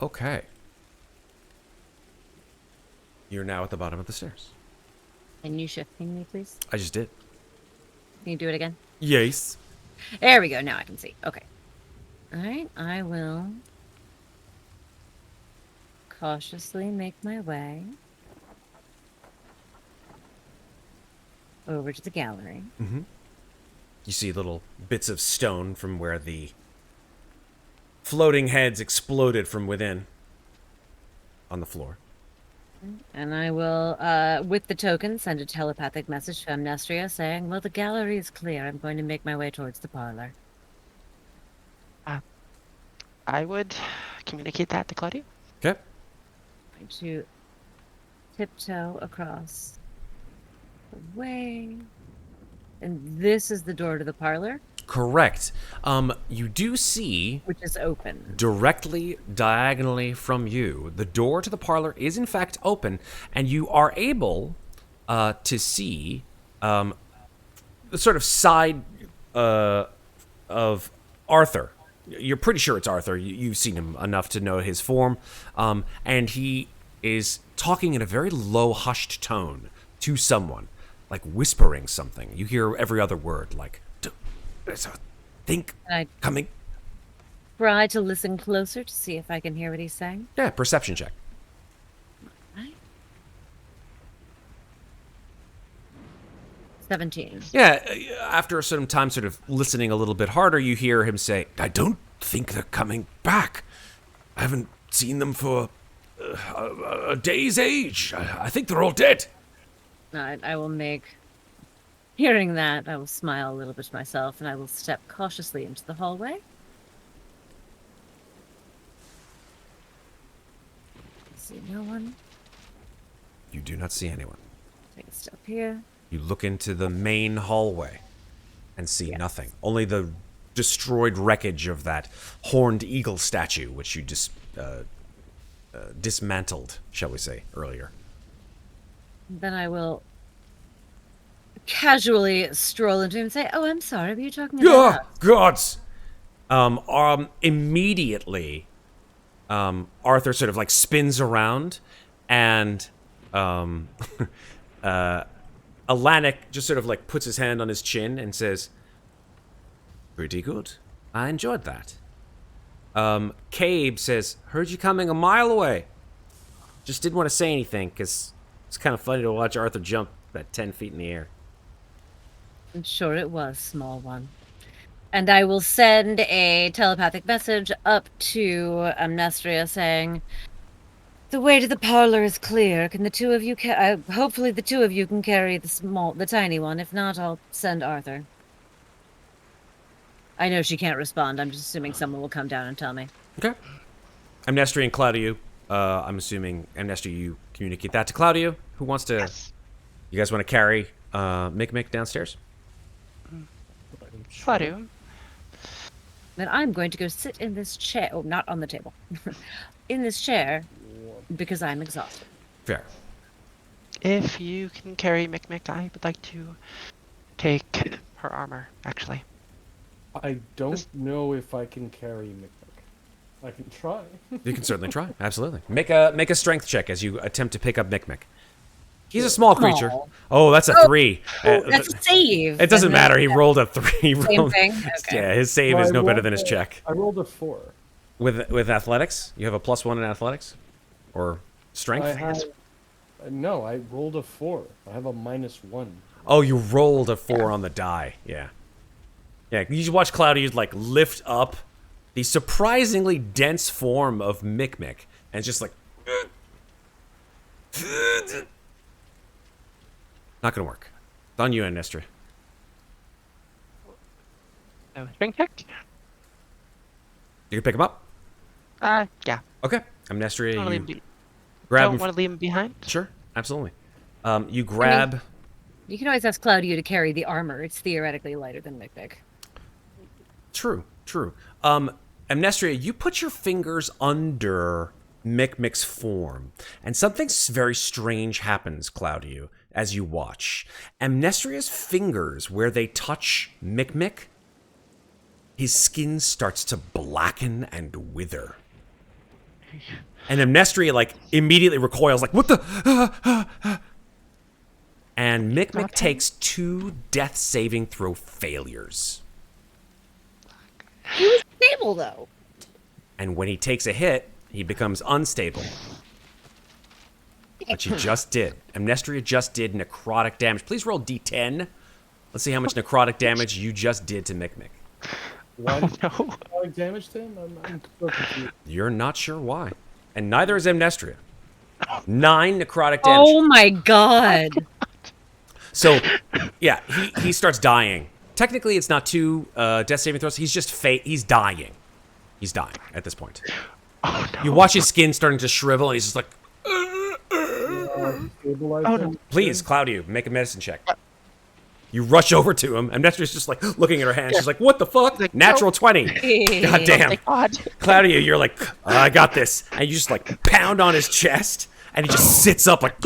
Okay. You're now at the bottom of the stairs. Can you shifting me, please? I just did. Can you do it again? Yes. There we go. Now I can see. Okay. All right. I will cautiously make my way over to the gallery. Mm-hmm. You see little bits of stone from where the floating heads exploded from within on the floor. And I will, with the token, send a telepathic message to Amnestria saying, well, the gallery is clear. I'm going to make my way towards the parlor. I would communicate that to Claudiu. Okay. Going to tiptoe across the way. And this is the door to the parlor, Correct. You do see which is open. directly diagonally from you, the door to the parlor is in fact open, and you are able to see the sort of side of Arthur. You're pretty sure it's Arthur. You've seen him enough to know his form, and he is talking in a very low, hushed tone to someone, like whispering something. You hear every other word, like, there's a think I coming. try to listen closer to see if I can hear what he's saying. Yeah, perception check. Right. 17. Yeah, after some time sort of listening a little bit harder, you hear him say, I don't think they're coming back. I haven't seen them for a day's age. I think they're all dead. I will make... Hearing that, I will smile a little bit to myself, and I will step cautiously into the hallway. See no one. You do not see anyone. Take a step here. You look into the main hallway and see nothing. Only the destroyed wreckage of that horned eagle statue, which you dismantled, shall we say, earlier. Then I will casually stroll into him and say, "Oh, I'm sorry, were you talking about us?" Gods! Immediately, Arthur sort of like spins around, and Alanik just sort of like puts his hand on his chin and says, pretty good. I enjoyed that. Cabe says, heard you coming a mile away. Just didn't want to say anything, because it's kind of funny to watch Arthur jump at 10 feet in the air. I'm sure it was, small one. And I will send a telepathic message up to Amnestria saying, the way to the parlor is clear. Can the two of you hopefully the two of you can carry the tiny one. If not, I'll send Arthur. I know she can't respond. I'm just assuming someone will come down and tell me. Okay. Amnestria and Claudiu. I'm assuming, Amnestria, you communicate that to Claudiu. Who wants to... Yes. You guys want to carry Mikmick downstairs? Claudiu. Then I'm going to go sit in this chair. Oh, not on the table. In this chair, because I'm exhausted. Fair. If you can carry Mikmick, I would like to take her armor, actually. I don't know if I can carry Mikmick. I can try. You can certainly try. Absolutely. Make a strength check as you attempt to pick up Mikmick. He's a small creature. Small. Oh, that's a 3. That's a save. It doesn't and matter. He then- rolled a 3. He Same rolled- thing. Okay. Yeah, his save Well, is I no better rolled than his a- check. I rolled a 4. With athletics, you have a +1 in athletics, or strength. I have. No, I rolled a 4. I have a -1. Oh, you rolled a 4 on the die. Yeah. Yeah, you should watch Claudiu like lift up the surprisingly dense form of Mikmick, and it's just like not gonna work. It's on you, Amnestria. No string check? You can pick him up. Yeah. Okay. Amnestria, Don't wanna you leave him grab don't him. want to leave him behind. Sure, absolutely. You grab. You can always ask Claudiu to carry the armor. It's theoretically lighter than Mikmick. True. Amnestria, you put your fingers under Mikmick's form, and something very strange happens, Claudiu, as you watch. Amnestria's fingers, where they touch Mikmick, his skin starts to blacken and wither. And Amnestria, like, immediately recoils, like, what the? And Mikmick takes 2 death saving throw failures. He was stable though. And when he takes a hit, he becomes unstable. But you just did. Amnestria just did necrotic damage. Please roll d10. Let's see how much necrotic damage you just did to Mikmick. Why Oh did no. I damage to him? I'm so confused. You're not sure why. And neither is Amnestria. 9 necrotic damage. Oh my god. So, yeah, he starts dying. Technically, it's not 2 death saving throws. He's just he's dying. He's dying at this point. Oh no. You watch his skin starting to shrivel, and he's just like, Stabilize Oh, him. no. please, Claudiu, make a medicine check. You rush over to him, and Amnestria's just like looking at her hand. She's like, what the fuck? Like, Natural 20. God damn. Thank God. Claudiu, you're like, I got this. And you just like pound on his chest, and he just sits up like,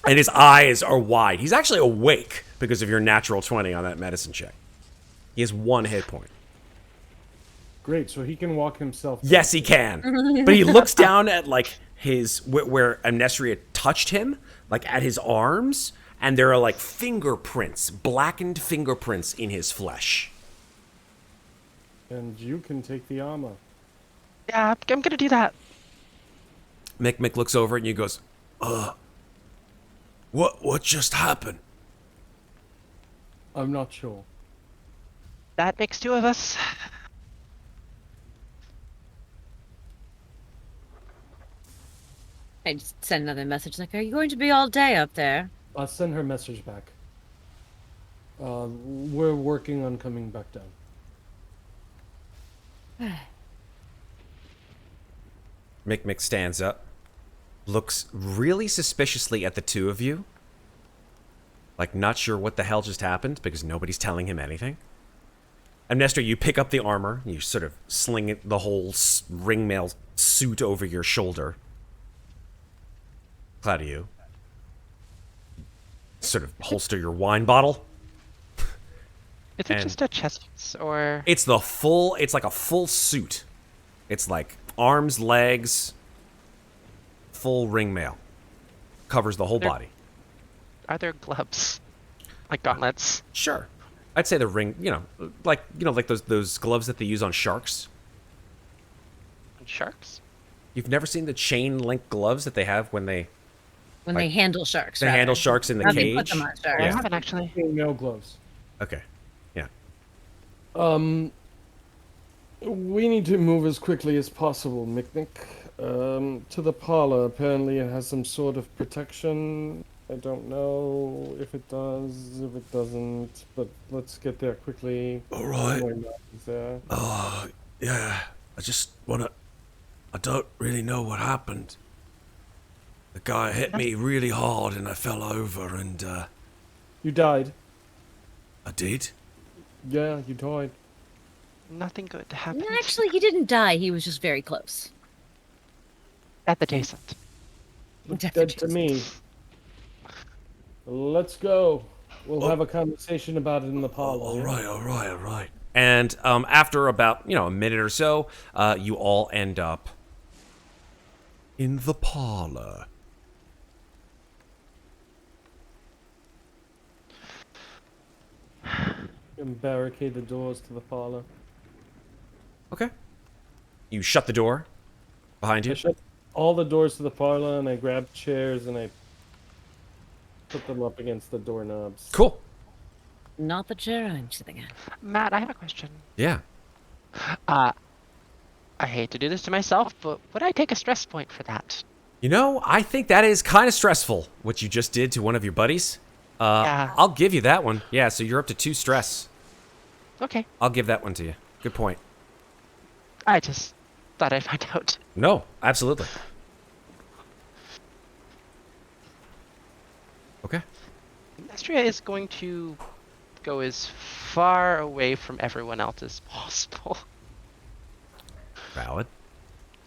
and his eyes are wide. He's actually awake because of your natural 20 on that medicine check. He has 1 hit point. Great, so he can walk himself. Yes, he can. But he looks down at like his where Amnestria touched him, like at his arms, and there are like fingerprints, blackened fingerprints in his flesh. And you can take the armor. Yeah, I'm gonna do that. Mikmick looks over and he goes, what just happened? I'm not sure. That makes 2 of us. I just send another message like, are you going to be all day up there? I'll send her message back. We're working on coming back down. Mikmick stands up, looks really suspiciously at the 2 of you, like not sure what the hell just happened because nobody's telling him anything. Amnestria, you pick up the armor, you sort of sling it, the whole ringmail suit over your shoulder. Claudiu, sort of holster your wine bottle. Is it And- just a chest piece or It's like a full suit. It's like arms, legs, full ringmail. Covers the whole They're- body. are there gloves? Like gauntlets? Sure. I'd say the ring, like those gloves that they use on sharks. And sharks? You've never seen the chain link gloves that they have when they When they handle sharks. they rather. handle sharks in the How they put cage? them on sharks. I Yeah. haven't actually. No gloves. Okay. Yeah. We need to move as quickly as possible, Mikmick. To the parlor. Apparently it has some sort of protection. I don't know if it does, if it doesn't, but let's get there quickly. All right. Why not? Is there? Yeah. I don't really know what happened. The guy hit me really hard and I fell over and You died. I did. Yeah, you died. Nothing good happened. No, actually, he didn't die. He was just very close. At the decent. Look Death dead to adjacent. me. Let's go. We'll have a conversation about it in the parlor. yeah? All right. And after about a minute or so, you all end up in the parlor. And barricade the doors to the parlor. Okay. You shut the door behind you. I shut all the doors to the parlor, and I grab chairs and I put them up against the doorknobs. Cool. Not the chair I'm sitting in. Matt, I have a question. Yeah. I hate to do this to myself, but would I take a stress point for that? You know, I think that is kind of stressful, what you just did to one of your buddies. Yeah. I'll give you that one. Yeah, so you're up to 2 stress. Okay. I'll give that one to you. Good point. I just thought I'd find out. No, absolutely. Okay. Amnestria is going to go as far away from everyone else as possible. Valid.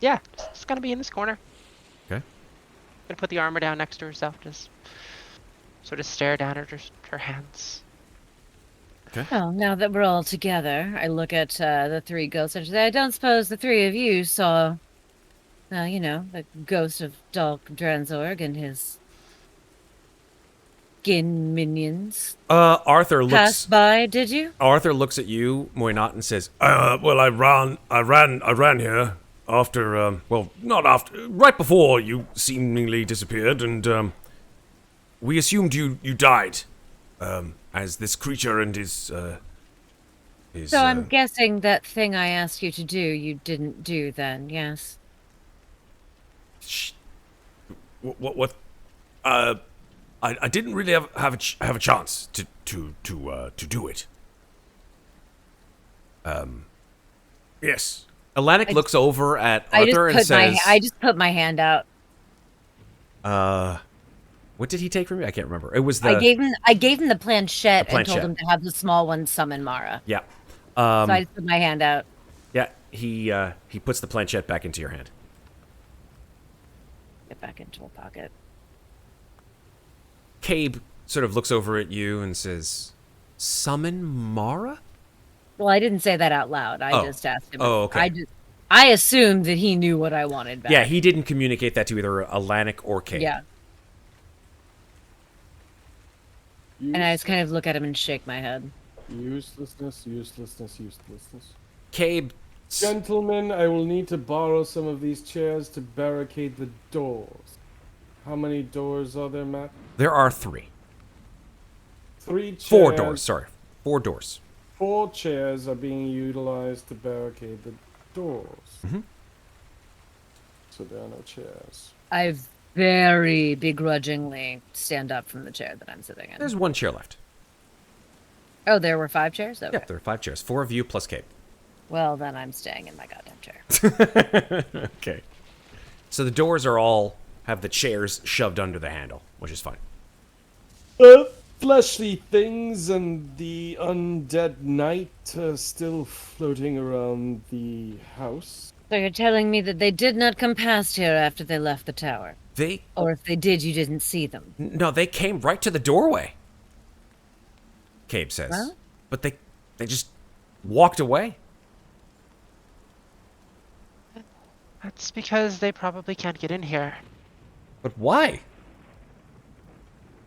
Yeah, just gonna be in this corner. Okay. Gonna put the armor down next to herself, just sort of stare down at her hands. Well, now that we're all together, I look at the 3 ghosts and say, I don't suppose the 3 of you saw, the ghost of Dalk Dranzorg and his skin minions Arthur looks pass by, did you? Arthur looks at you, Moynat, and says, well, I ran here after, not after, right before you seemingly disappeared, and, we assumed you died, as this creature and his So I'm guessing that thing I asked you to do, you didn't do then, yes? what, I didn't really have a chance to do it. Yes. Atlantic looks over at Arthur and says, I just put my hand out. what did he take from me? I can't remember. It was the... I gave him the planchette, and told planchette. him to have the small one summon Mara. Yeah. So I just put my hand out. Yeah, he puts the planchette back into your hand. Get back into a pocket. Cabe sort of looks over at you and says, summon Mara? Well, I didn't say that out loud. I just asked him. Oh, okay. I assumed that he knew what I wanted back. Yeah, he didn't communicate that to either Atlantic or Cabe. Yeah. And I just kind of look at him and shake my head. Uselessness. Cabe... Gentlemen, I will need to borrow some of these chairs to barricade the doors. How many doors are there, Matt? There are 3. 3 chairs. 4 doors, sorry. 4 doors. 4 chairs are being utilized to barricade the doors. Mm-hmm. So there are no chairs. I very begrudgingly stand up from the chair that I'm sitting in. There's 1 chair left. Oh, there were 5 chairs? Okay. Yeah, there are 5 chairs. 4 of you plus Cabe. Well, then I'm staying in my goddamn chair. Okay. So the doors are all... have the chairs shoved under the handle, which is fine. Fleshly things and the undead knight still floating around the house. So you're telling me that they did not come past here after they left the tower? They... Or if they did, you didn't see them? No, they came right to the doorway, Cabe says. Well? But they just walked away. That's because they probably can't get in here. But why?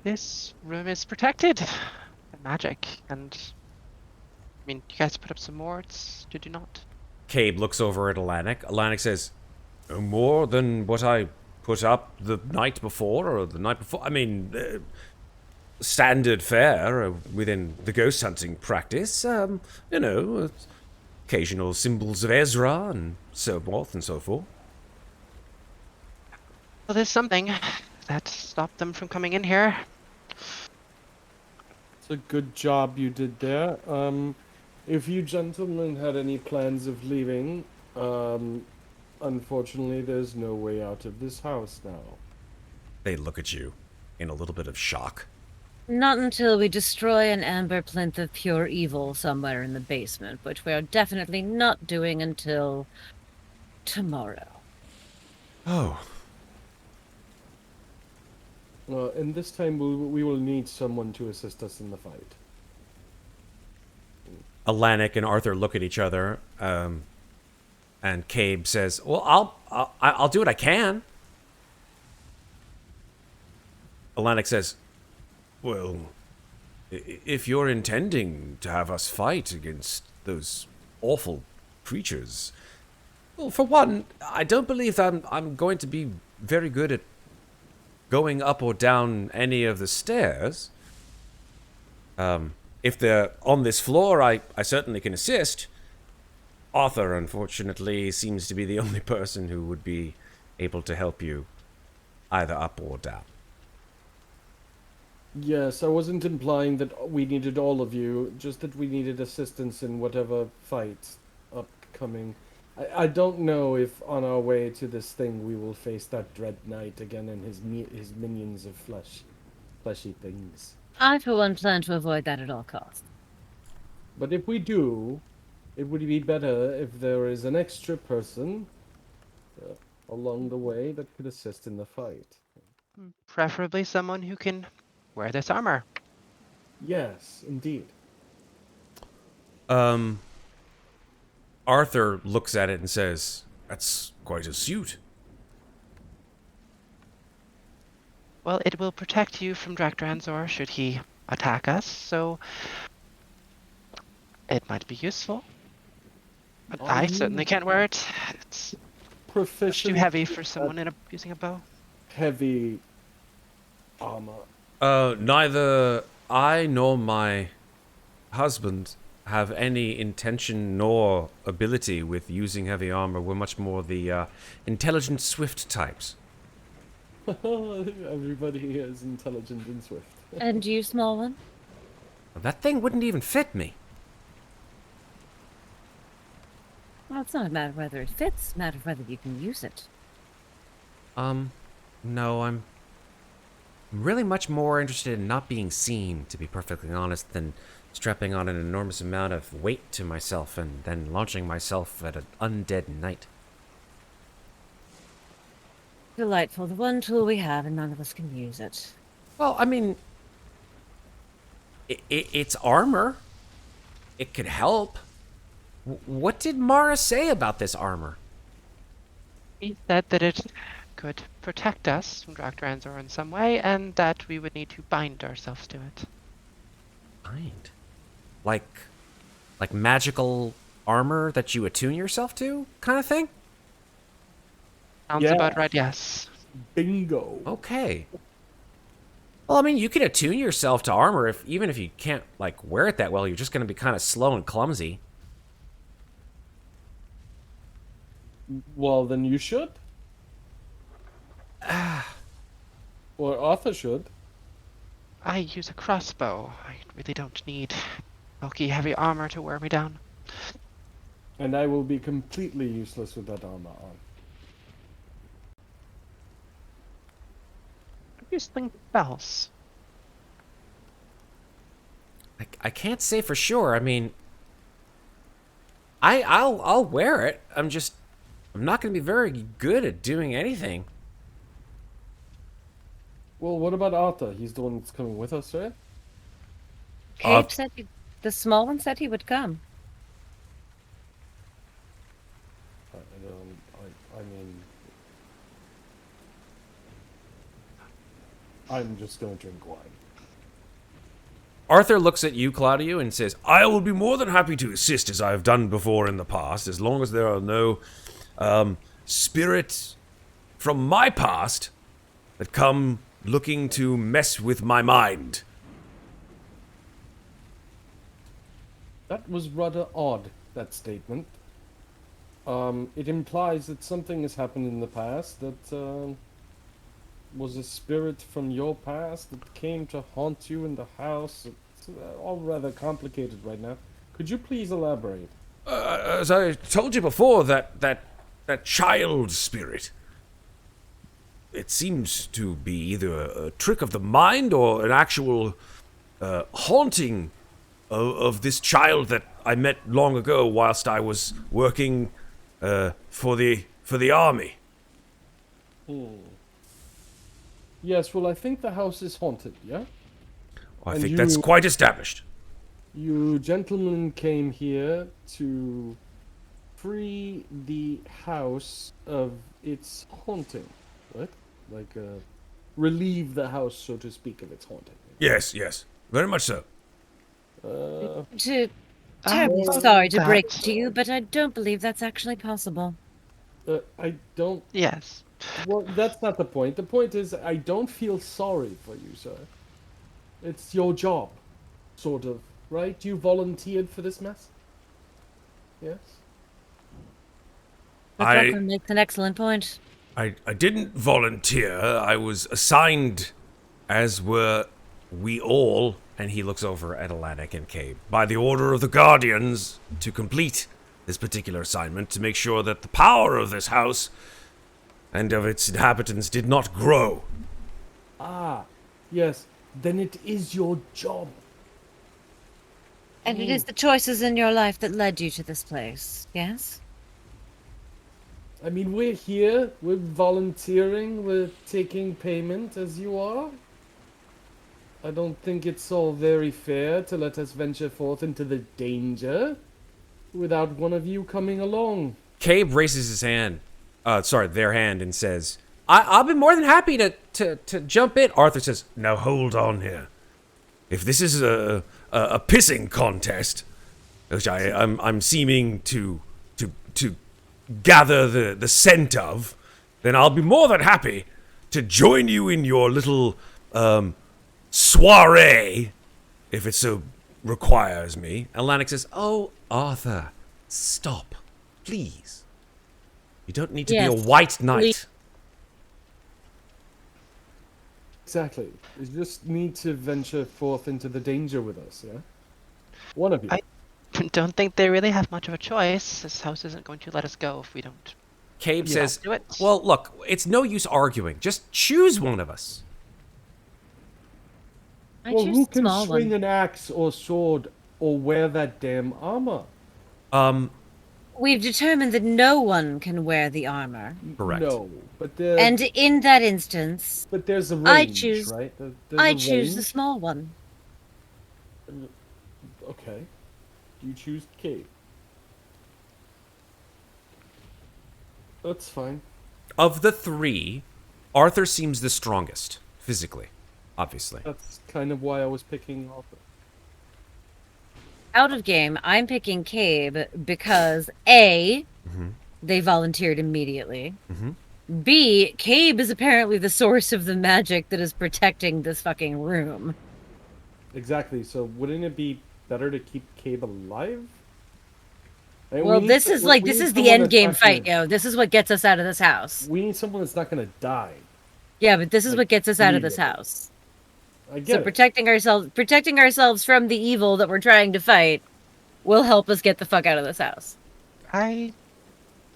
This room is protected by magic, and I mean, you guys put up some wards, did you not? Cabe looks over at Atlantic. Atlantic says, more than what I put up the night before, or the night before. I mean, standard fare within the ghost hunting practice. Occasional symbols of Ezra and so forth and so forth. Well, there's something that stopped them from coming in here. It's a good job you did there. If you gentlemen had any plans of leaving, unfortunately there's no way out of this house now. They look at you in a little bit of shock. Not until we destroy an amber plinth of pure evil somewhere in the basement, which we are definitely not doing until tomorrow. Oh. And this time we will need someone to assist us in the fight. Atlantic and Arthur look at each other, and Cabe says, well, I'll do what I can. Alanik says, well, if you're intending to have us fight against those awful creatures, well, for one, I don't believe that I'm going to be very good at going up or down any of the stairs. If they're on this floor, I certainly can assist. Arthur, unfortunately, seems to be the only person who would be able to help you either up or down. Yes, I wasn't implying that we needed all of you, just that we needed assistance in whatever fight upcoming. I don't know if on our way to this thing we will face that Dread Knight again and his minions of fleshy things. I, for one, plan to avoid that at all costs. But if we do, it would be better if there is an extra person along the way that could assist in the fight. Preferably someone who can wear this armor. Yes, indeed. Arthur looks at it and says, that's quite a suit. Well, it will protect you from Drakdranzor should he attack us, so it might be useful. But I certainly can't wear it. It's Proficient too heavy for someone using a bow. heavy armor. Neither I nor my husband have any intention nor ability with using heavy armor. We're much more the intelligent, swift types. Everybody here is intelligent and swift. And you, small one? That thing wouldn't even fit me. Well, it's not a matter of whether it fits, it's a matter of whether you can use it. No, I'm really much more interested in not being seen, to be perfectly honest, than strapping on an enormous amount of weight to myself and then launching myself at an undead knight. Delightful. The one tool we have, and none of us can use it. Well, I mean, it's armor. It could help. What did Mara say about this armor? He said that it could protect us from Drakdranzor in some way, and that we would need to bind ourselves to it. Bind? Like magical armor that you attune yourself to, kind of thing? Sounds Yeah. about right, yes. Bingo. Okay. Well, I mean, you can attune yourself to armor even if you can't wear it that well. You're just going to be kind of slow and clumsy. Well, then you should. Or Arthur should. I use a crossbow. I really don't need bulky, heavy armor to wear me down. And I will be completely useless with that armor on. You sling bells. I can't say for sure. I mean, I'll wear it. I'm not going to be very good at doing anything. Well, what about Arthur? He's the one that's coming with us, right? Cave said the small one said he would come. I mean, I'm just gonna drink wine. Arthur looks at you, Claudiu, and says, I will be more than happy to assist as I have done before in the past, as long as there are no spirits from my past that come looking to mess with my mind. That was rather odd, that statement. It implies that something has happened in the past that was a spirit from your past that came to haunt you in the house. It's all rather complicated right now. Could you please elaborate? As I told you before, that child spirit, it seems to be either a trick of the mind or an actual haunting of this child that I met long ago whilst I was working for the army. Yes, well, I think the house is haunted, yeah? I And think that's you- quite established. You gentlemen came here to free the house of its haunting, right? relieve the house, so to speak, of its haunting. Yes, yes. Very much so. Terribly Well, sorry to break that's- it to you, but I don't believe that's actually possible. I don't. Yes. Well, that's not the point. The point is, I don't feel sorry for you, sir. It's your job, sort of, right? You volunteered for this mess. Yes. Lachlan makes an excellent point. I didn't volunteer. I was assigned, as were we all, and he looks over at Atlantic and Cabe, by the order of the Guardians, to complete this particular assignment, to make sure that the power of this house and of its inhabitants did not grow. Ah, yes. Then it is your job. And it is the choices in your life that led you to this place, yes? I mean, we're here, we're volunteering, we're taking payment as you are. I don't think it's all very fair to let us venture forth into the danger without one of you coming along. Cabe raises his hand, their hand, and says, I'll be more than happy to jump in. Arthur says, now hold on here. If this is a pissing contest, which I'm seeming to gather the scent of, then I'll be more than happy to join you in your little soiree, if it so requires me. Atlantic says, oh, Arthur, stop, please. You don't need to be a white knight. please. Exactly. You just need to venture forth into the danger with us, yeah? One of you. I don't think they really have much of a choice. This house isn't going to let us go if we don't. Cabe says, do it. well, look, it's no use arguing. Just choose one of us. I Well, choose who the can small swing one. an axe or sword or wear that damn armor? We've determined that no one can wear the armor. Correct. No, but there, And in that instance, but there's a range, I choose- right? There's I a choose the range. small one. Okay. You choose Kate. That's fine. Of the three, Arthur seems the strongest, physically, obviously. That's kind of why I was picking Arthur. Out of game, I'm picking Cabe because A, they volunteered immediately. B, Cabe is apparently the source of the magic that is protecting this fucking room. Exactly. So wouldn't it be better to keep Cabe alive? I mean, Well, we this need is we like, need this is the someone end that's game not fight, gonna- yo. This is what gets us out of this house. We need someone that's not gonna die. Yeah, but this is Like, what gets us out of this immediately. house. I get So it. protecting ourselves from the evil that we're trying to fight will help us get the fuck out of this house. I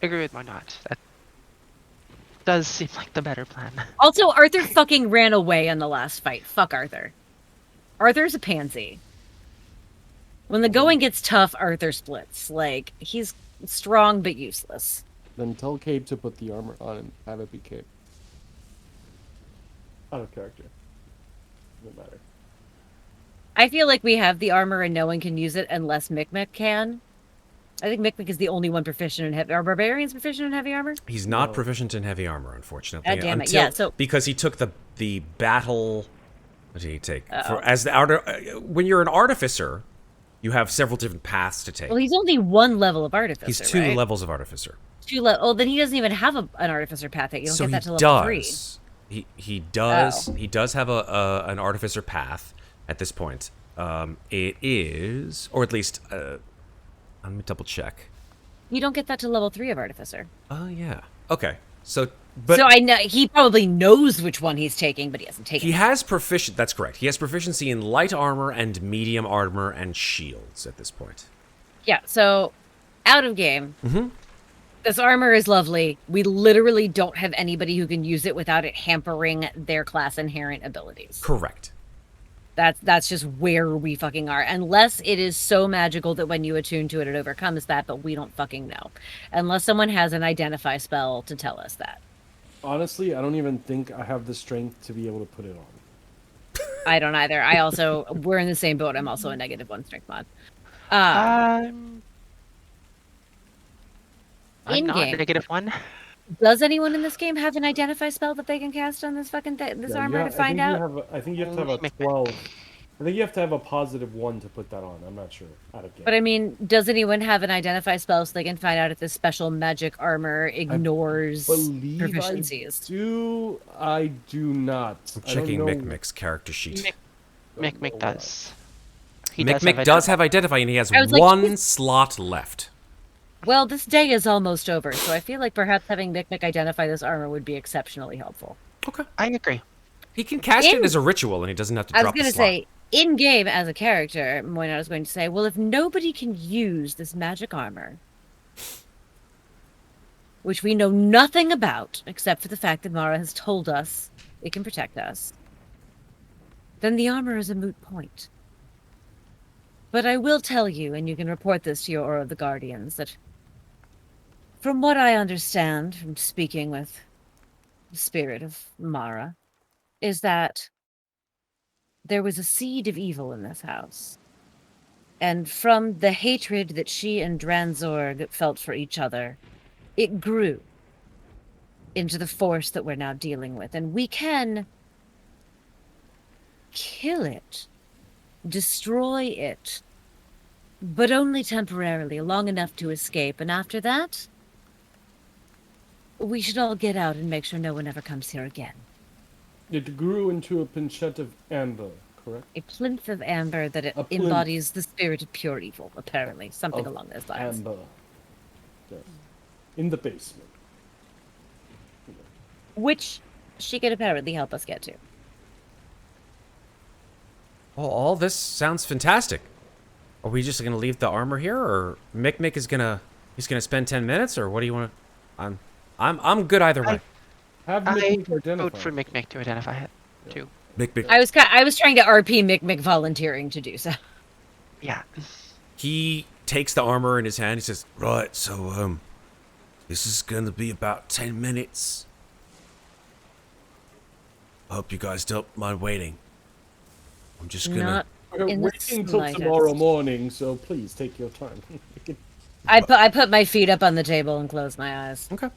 agree with Marnot. That does seem like the better plan. Also, Arthur fucking ran away in the last fight. Fuck Arthur. Arthur's a pansy. When the going gets tough, Arthur splits. Like, he's strong but useless. Then tell Cabe to put the armor on and have it be Cabe. Out of character. Doesn't matter. I feel like we have the armor and no one can use it unless Mikmick can. I think Mikmick is the only one proficient in heavy. Are barbarians proficient in heavy armor? He's not No. proficient in heavy armor, unfortunately. God damn it, yeah, so- because he took the battle. What did he take? Uh-oh. When you're an artificer, you have several different paths to take. Well, he's only one level of artificer. He's two right? levels of artificer. Oh, then he doesn't even have an artificer path yet. You don't So get he that till level 3. does. He does. Oh. He does have an artificer path at this point. It is, or at least, let me double check. You don't get that till level 3 of artificer. Oh yeah. Okay. So, but So I know he probably knows which one he's taking, but he hasn't taken he it. has proficient. That's correct. He has proficiency in light armor and medium armor and shields at this point. Yeah, so out of game. Mhm. This armor is lovely. We literally don't have anybody who can use it without it hampering their class inherent abilities. Correct. That's just where we fucking are. Unless it is so magical that when you attune to it, it overcomes that, but we don't fucking know. Unless someone has an identify spell to tell us that. Honestly, I don't even think I have the strength to be able to put it on. I don't either. We're in the same boat. I'm also a -1 strength mod. I'm not In-game. -1. Does anyone in this game have an identify spell that they can cast on this fucking this Yeah, armor to find out? I think you have to have a Mikmick. 12. I think you have to have a +1 to put that on. I'm not sure. Out of game. But I mean, does anyone have an identify spell so they can find out if this special magic armor ignores believe proficiencies? I do not. I'm I don't checking know. Mikmick's character sheet. Mikmick know does. Mikmick does have identify, and he has I was like, one slot left. Well, this day is almost over, so I feel like perhaps having Mikmick identify this armor would be exceptionally helpful. Okay. I agree. He can cast it as a ritual, and he doesn't have to I was drop the going to slot. say, in game as a character, Moynihan was going to say, well, if nobody can use this magic armor, which we know nothing about, except for the fact that Mara has told us it can protect us, then the armor is a moot point. But I will tell you, and you can report this to your Aura of the Guardians, that from what I understand from speaking with the spirit of Mara, is that there was a seed of evil in this house. And from the hatred that she and Dranzorg felt for each other, it grew into the force that we're now dealing with. And we can kill it, destroy it, but only temporarily, long enough to escape. And after that, we should all get out and make sure no one ever comes here again. It grew into a pinchet of amber, correct? A plinth of amber that it A plinth. embodies the spirit of pure evil, apparently. Something Of along those lines. Amber. Yes. In the basement. Which she could apparently help us get to. Well, all this sounds fantastic. Are we just gonna leave the armor here, or Mikmick is he's gonna spend 10 minutes, or what do you want to? I'm good either way. Have I Mikmick identify. vote for Mikmick to identify it, too. Mikmick. I was trying to RP Mikmick volunteering to do so. Yeah. He takes the armor in his hand. He says, "Right, so this is gonna be about 10 minutes. I hope you guys don't mind waiting. I'm just gonna." Not We're in the waiting till slightest. tomorrow morning, so please take your time. I put my feet up on the table and close my eyes. Okay.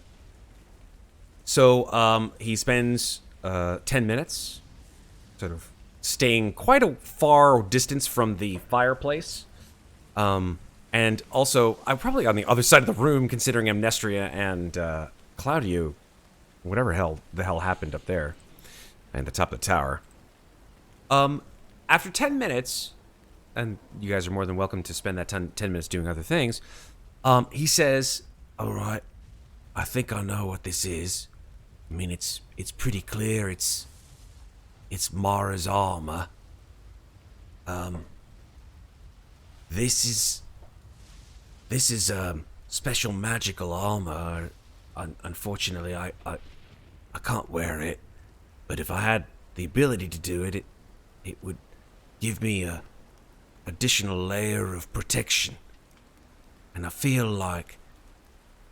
So he spends 10 minutes sort of staying quite a far distance from the fireplace. And also, I'm probably on the other side of the room, considering Amnestria and Claudiu, whatever the hell happened up there, and the top of the tower. After 10 minutes, and you guys are more than welcome to spend that 10 minutes doing other things, he says, "All right, I think I know what this is. I mean, it's pretty clear. It's Mara's armor. This is special magical armor. Unfortunately, I can't wear it. But if I had the ability to do it, it would give me a additional layer of protection. And I feel like,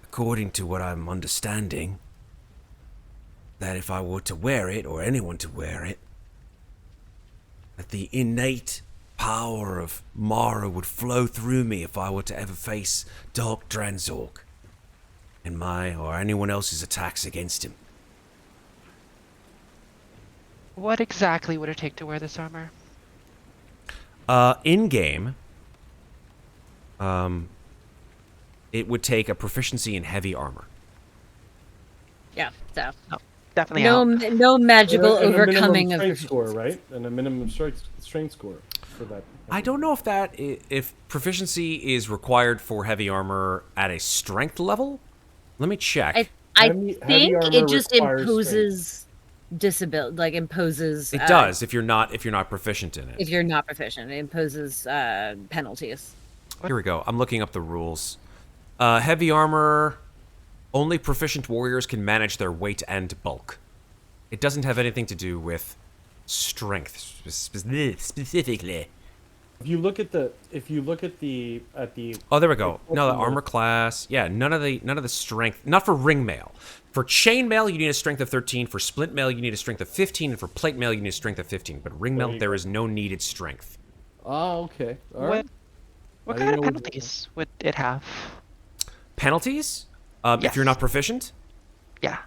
according to what I'm understanding, that if I were to wear it, or anyone to wear it, that the innate power of Mara would flow through me if I were to ever face Dark Dranzorg and my or anyone else's attacks against him." What exactly would it take to wear this armor? In game, it would take a proficiency in heavy armor. Yeah, so Definitely no out. no magical And overcoming a of minimum strength score, right? And a minimum strength score for that. I don't know if proficiency is required for heavy armor at a strength level. Let me check. I Heavy think armor it just requires imposes disability, like imposes. It does if you're not proficient in it. If you're not proficient, it imposes penalties. Here we go. I'm looking up the rules. Heavy armor. Only proficient warriors can manage their weight and bulk. It doesn't have anything to do with strength specifically. If you look at the Oh, there we go. No, the armor class. Yeah, none of the strength. Not for ring mail. For chain mail, you need a strength of 13. For splint mail, you need a strength of 15. And for plate mail, you need a strength of 15. But ring mail, there is no needed strength. Oh, okay. All right. What I kind of didn't know penalties would it have? Penalties? Yes. If you're not proficient? Yeah.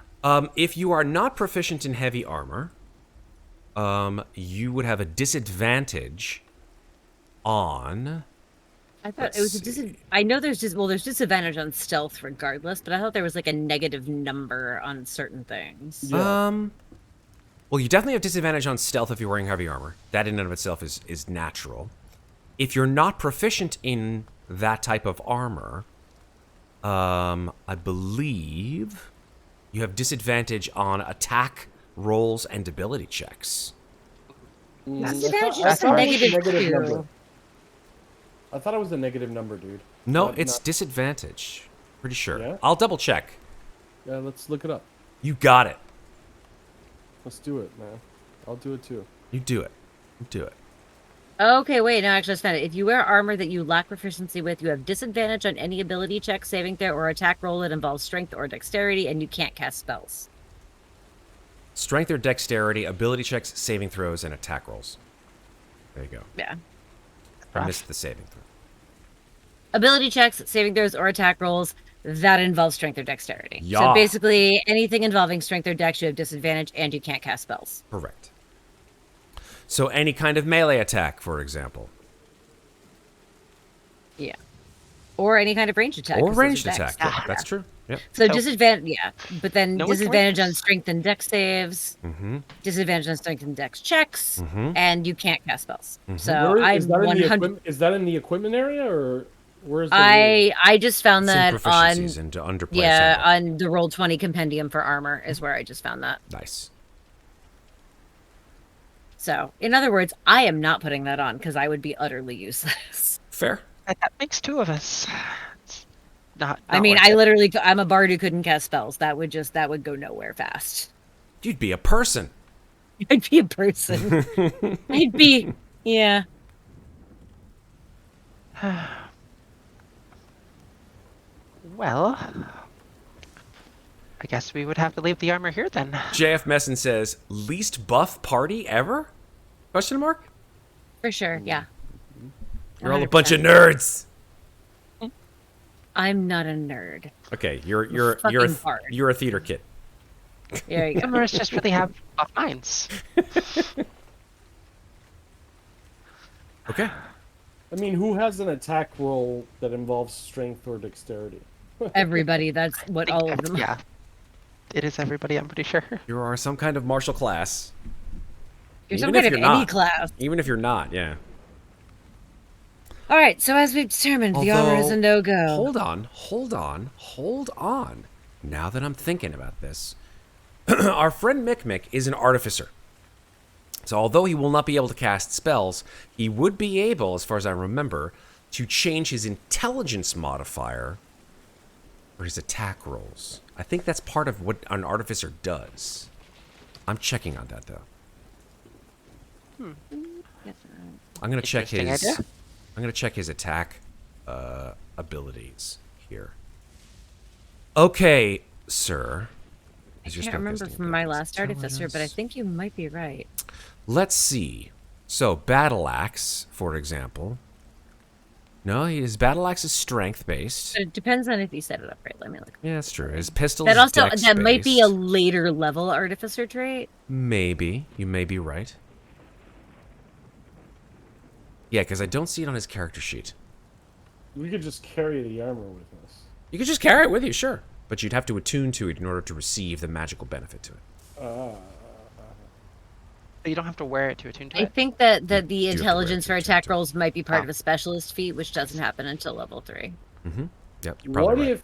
If you are not proficient in heavy armor, you would have a disadvantage on. I thought it was a disadvantage. I know there's there's disadvantage on stealth regardless, but I thought there was like a negative number on certain things. Yeah. Well, you definitely have disadvantage on stealth if you're wearing heavy armor. That in and of itself is natural. If you're not proficient in that type of armor, I believe you have disadvantage on attack rolls and ability checks. Disadvantage I is thought a it was a negative negative 2. number. I thought it was a negative number, dude. No, Not- it's not- disadvantage. Pretty sure. Yeah? I'll double check. Yeah, let's look it up. You got it. Let's do it, man. I'll do it too. You do it. You do it. Okay, wait, no, actually, I just found it. If you wear armor that you lack proficiency with, you have disadvantage on any ability check, saving throw, or attack roll that involves strength or dexterity, and you can't cast spells. Strength or dexterity, ability checks, saving throws, and attack rolls. There you go. Yeah. I missed the saving throw. Ability checks, saving throws, or attack rolls that involve strength or dexterity. Yeah. So basically, anything involving strength or dex, you have disadvantage, and you can't cast spells. Correct. So any kind of melee attack, for example. Yeah. Or any kind of ranged attack. Or 'cause those are ranged dex. attack. Yeah, that's true. Yep. So So- disadvantage, yeah. But then No one can disadvantage win. on strength and dex saves, Mm-hmm. disadvantage on strength and dex checks, Mhm. and you can't cast spells. So Where, I'm is that in the 100. equipment? Is that in the equipment area or where's the? I just found Some that on proficiencies and underplay. yeah some on the Roll20 compendium for armor is where I just found that. nice. So in other words, I am not putting that on because I would be utterly useless. Fair. That makes 2 of us. It's not I mean, worth I it. literally I'm a bard who couldn't cast spells. That would go nowhere fast. You'd be a person. I'd be a person. I'd be yeah. Well, I guess we would have to leave the armor here then. JF Messon says, least buff party ever? Question mark? For sure, yeah. You're all a bunch of 100%. nerds. I'm not a nerd. Okay, you're fucking a bard. you're a theater kid. There you Some go. of us just really have buff minds. Okay. I mean, who has an attack roll that involves strength or dexterity? Everybody, that's what all of them. Yeah. It is everybody, I'm pretty sure. You are some kind of martial class. You're some Even if kind of you're any not. class. Even if you're not, yeah. All right, so as we've determined, the armor is a no-go. Hold on. Now that I'm thinking about this, our friend Mikmick is an artificer. So although he will not be able to cast spells, he would be able, as far as I remember, to change his intelligence modifier or his attack rolls. I think that's part of what an artificer does. I'm checking on that, though. I'm gonna check Interesting his. idea. I'm gonna check his attack abilities here. Okay, sir. I Is your can't remember spellcasting from my abilities last artificer, but I intelligence? think you might be right. Let's see. So battle axe, for example. No, his battle axe is strength based. But it depends on if you set it up right. Let me look. Yeah, that's true. His pistol That is also dex that might be a based. later level artificer trait. Maybe. You may be right. Yeah, because I don't see it on his character sheet. We could just carry the armor with us. You could just carry it with you, sure. But you'd have to attune to it in order to receive the magical benefit to it. You don't have to wear it to attune to I it. think that the have to wear intelligence it for to attack check. rolls might be part Ah. of a specialist feat, which doesn't happen until level 3. Mm-hmm. Yep, you're probably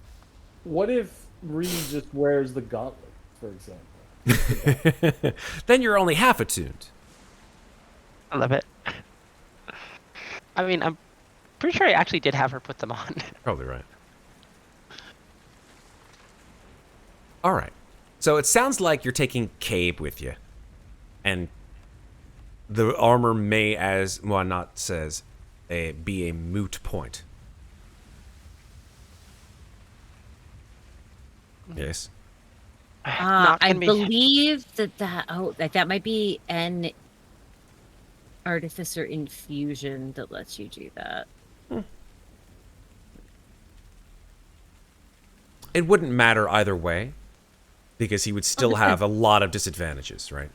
What if Reed just wears the gauntlet, for example? right. Then you're only half attuned. I love it. I mean, I'm pretty sure I actually did have her put them on. Probably right. All right. So it sounds like you're taking Cabe with you. And the armor may, as Muadnhait says, be a moot point. Yes. Not I gonna be- believe that might be an artificer infusion that lets you do that. It wouldn't matter either way. Because he would still have a lot of disadvantages, right?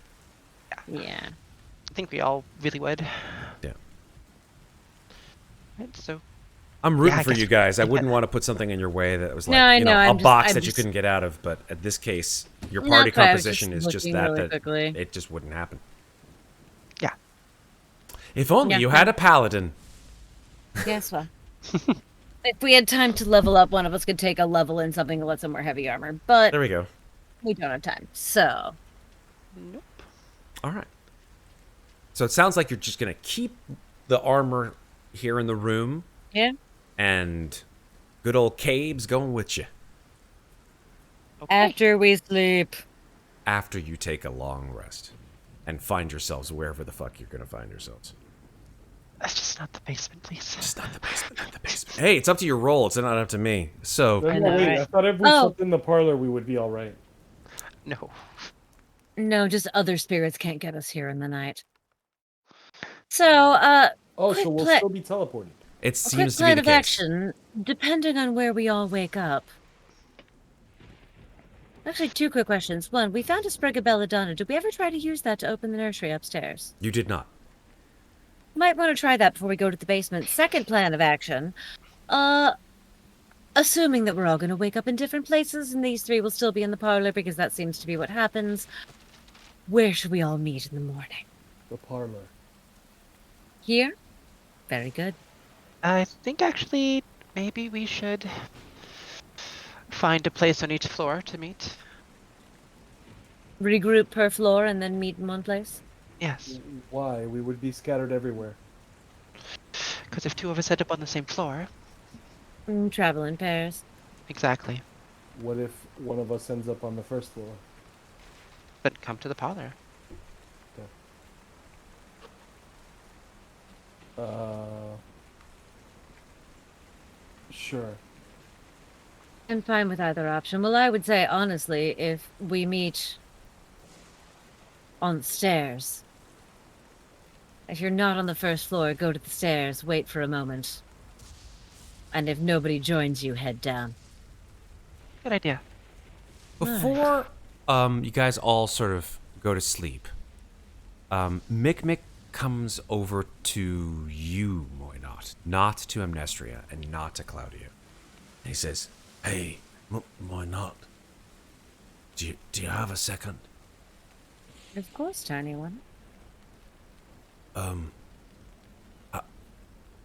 Yeah. I think we all really would. Yeah. Right, so I'm rooting I for guess you guys. I wouldn't want to put something in your way that was like, No, I know, a I'm box that you just- couldn't get out of. But at this case, your No, party but I was composition just is just looking that really quickly. it just wouldn't happen. yeah. If only Yeah. you had a paladin. Guess what? If we had time to level up, one of us could take a level in something that lets them wear heavy armor, but There we go. we don't have time. So, Nope. All right. So it sounds like you're just gonna keep the armor here in the room, yeah. and good old Cabe's going with you Okay. After we sleep. after you take a long rest and find yourselves wherever the fuck you're gonna find yourselves. That's just not the basement, please. It's not the basement. Not the basement. Hey, it's up to your roll. It's not up to me. So No, I no, know, wait, right? I thought if we Oh. slept in the parlor, we would be all right. No. No, just other spirits can't get us here in the night. So, Oh, Quick so we'll play- still be teleported. it a quick seems to be plan the of case. action, depending on where we all wake up. Actually, two quick questions. One, we found a sprig of belladonna. Did we ever try to use that to open the nursery upstairs? You did not. Might want to try that before we go to the basement. Second plan of action, assuming that we're all going to wake up in different places and these three will still be in the parlor because that seems to be what happens, where should we all meet in the morning? The parlor. Here? Very good. I think actually maybe we should find a place on each floor to meet. Regroup per floor and then meet in one place? Yes. Why? We would be scattered everywhere. Because if two of us end up on the same floor, Travel in pairs. exactly. What if one of us ends up on the first floor? Then come to the parlor. Sure. I'm fine with either option. Well, I would say, honestly, if we meet on the stairs, if you're not on the first floor, go to the stairs, wait for a moment. And if nobody joins you, head down. Good idea. Before you guys all sort of go to sleep, Mikmick comes over to you, Moynot, not to Amnestria and not to Claudiu. And he says, "Hey, Moynot, do you have a second? Of course, tiny one. I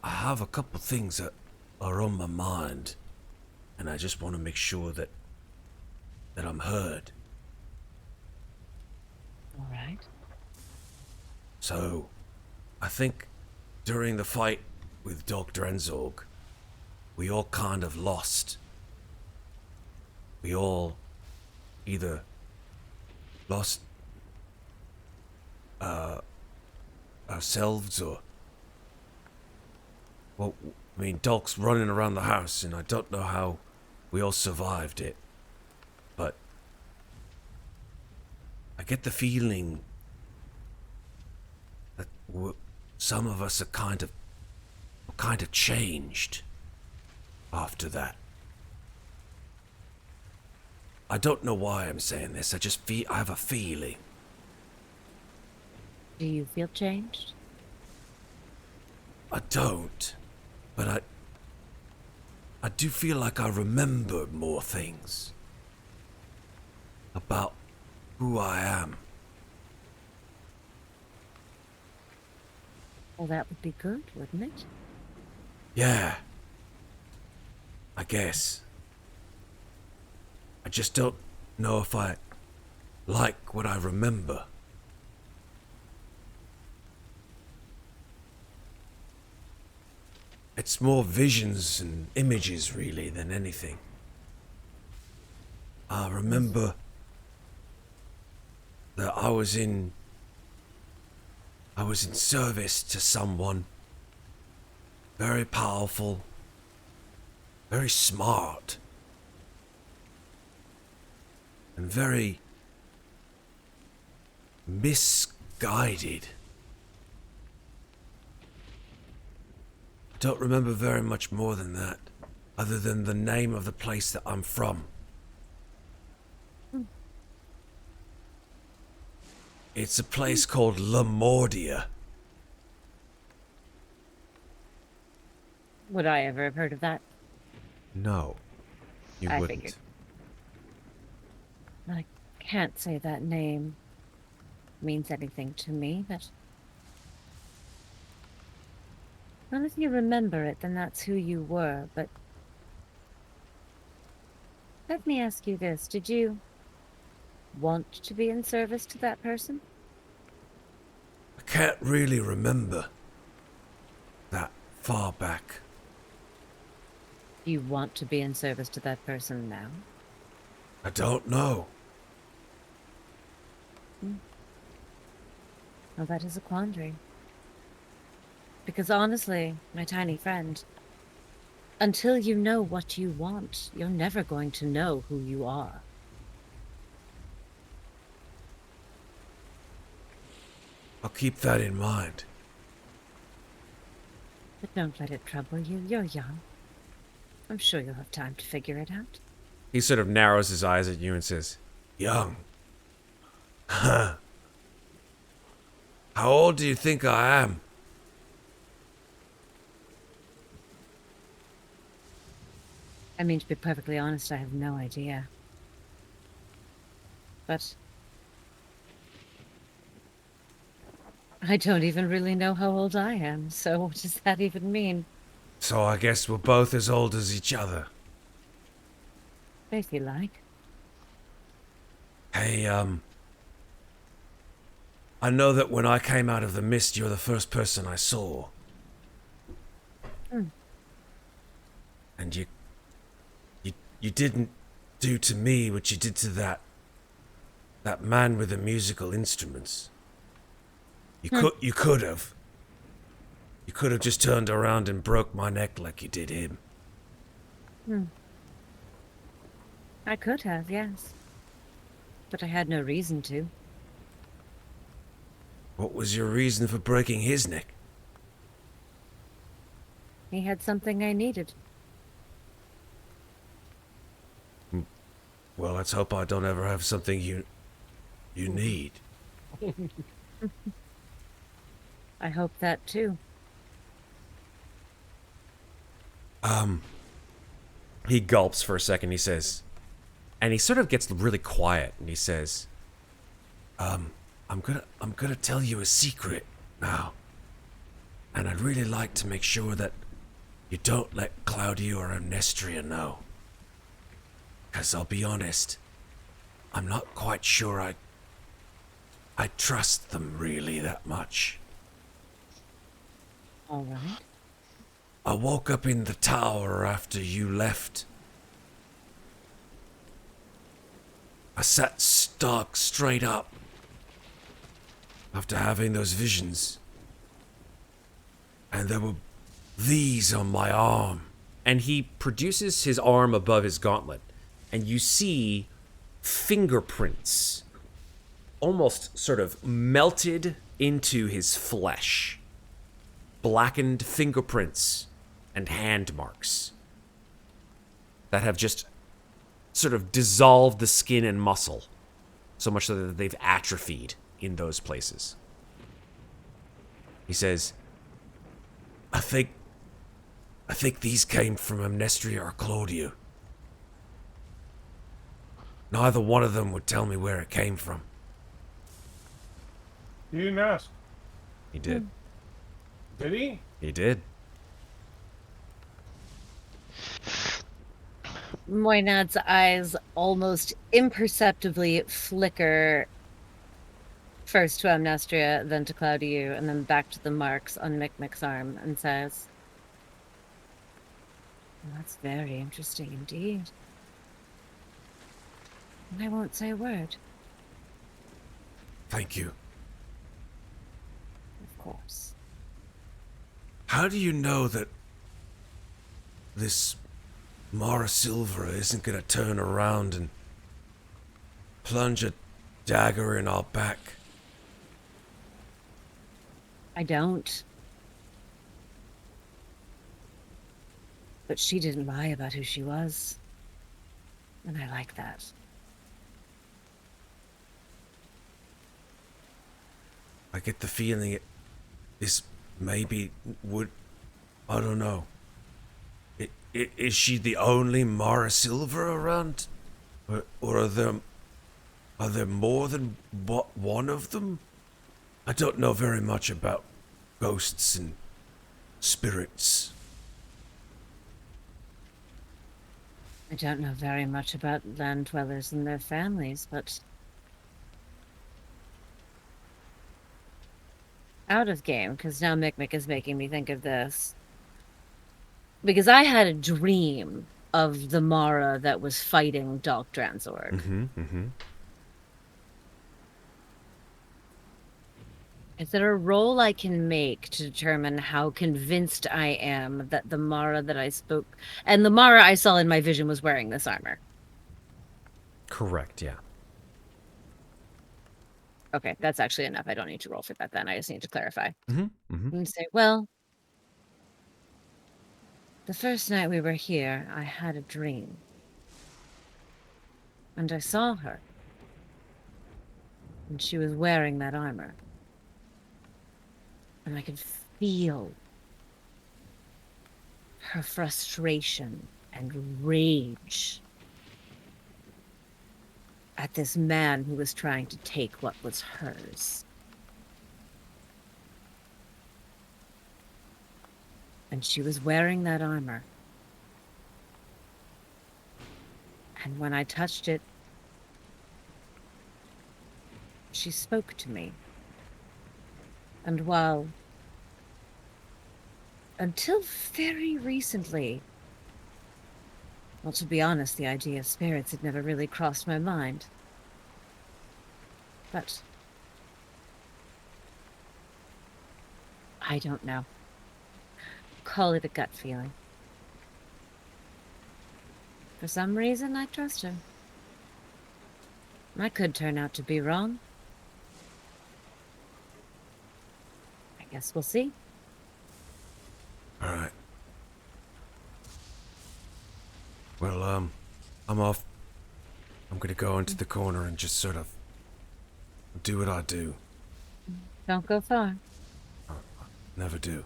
have a couple things that are on my mind, and I just want to make sure that I'm heard. All right. So, I think during the fight with Dog Drenzorg, we all kind of lost. We all either lost ourselves or... Well, I mean, Dog's running around the house, and I don't know how we all survived it. But I get the feeling that some of us are kind of changed after that. I don't know why I'm saying this. I have a feeling. Do you feel changed? I don't, but I do feel like I remember more things about who I am. Well, that would be good, wouldn't it? Yeah, I guess. I just don't know if I like what I remember. It's more visions and images, really, than anything. I remember that I was in service to someone very powerful, very smart, and very misguided. I don't remember very much more than that, other than the name of the place that I'm from. It's a place called Lamordia. Would I ever have heard of that? No, you I wouldn't. figured. I can't say that name means anything to me, but... Well, if you remember it, then that's who you were, but... Let me ask you this. Did you want to be in service to that person? I can't really remember that far back. Do you want to be in service to that person now? I don't know. Well, that is a quandary. Because honestly, my tiny friend, until you know what you want, you're never going to know who you are. I'll keep that in mind. But don't let it trouble you. You're young. I'm sure you'll have time to figure it out. He sort of narrows his eyes at you and says, Young? Huh? How old do you think I am? I mean, to be perfectly honest, I have no idea. But... I don't even really know how old I am, so what does that even mean? So I guess we're both as old as each other. If you like. Hey, I know that when I came out of the mist, you're the first person I saw. And you didn't do to me what you did to that man with the musical instruments. You could have. You could have just turned around and broke my neck like you did him. I could have, yes. But I had no reason to. What was your reason for breaking his neck? He had something I needed. Well, let's hope I don't ever have something you need. I hope that too. He gulps for a second, he says, and he sort of gets really quiet, and he says, I'm gonna tell you a secret now. And I'd really like to make sure that you don't let Claudiu or Amnestria know. 'Cause I'll be honest, I'm not quite sure I trust them really that much. All right. I woke up in the tower after you left. I sat stark straight up after having those visions. And there were these on my arm. And he produces his arm above his gauntlet. And you see fingerprints almost sort of melted into his flesh. Blackened fingerprints and hand marks that have just sort of dissolved the skin and muscle so much so that they've atrophied in those places. He says, I think these came from Amnestria or Claudiu. Neither one of them would tell me where it came from. You didn't ask. He did. Did he? He did. Moynad's eyes almost imperceptibly flicker first to Amnestria, then to Claudiu, and then back to the marks on Mikmick's arm, and says, well, that's very interesting indeed. And I won't say a word. Thank you. Of course. How do you know that this Mara Silvera isn't gonna turn around and plunge a dagger in our back? I don't. But she didn't lie about who she was. And I like that. I get the feeling this maybe would... I don't know. Is she the only Mara Silver around? Or are there more than one of them? I don't know very much about ghosts and spirits. I don't know very much about land dwellers and their families, but out of game, because now Mikmick is making me think of this. Because I had a dream of the Mara that was fighting Dalk Dranzorg. Mm-hmm. Is there a roll I can make to determine how convinced I am that the Mara that I spoke... And the Mara I saw in my vision was wearing this armor. Correct, yeah. Okay, that's actually enough. I don't need to roll for that then. I just need to clarify. Mm-hmm. And say, well, the first night we were here, I had a dream. And I saw her. And she was wearing that armor. And I could feel her frustration and rage at this man who was trying to take what was hers. And she was wearing that armor. And when I touched it, she spoke to me. And while, until very recently, well, to be honest, the idea of spirits had never really crossed my mind. But I don't know. Call it a gut feeling. For some reason, I trust her. I could turn out to be wrong. I guess we'll see. All right. Well, I'm off. I'm gonna go into the corner and just sort of do what I do. Don't go far. Never do.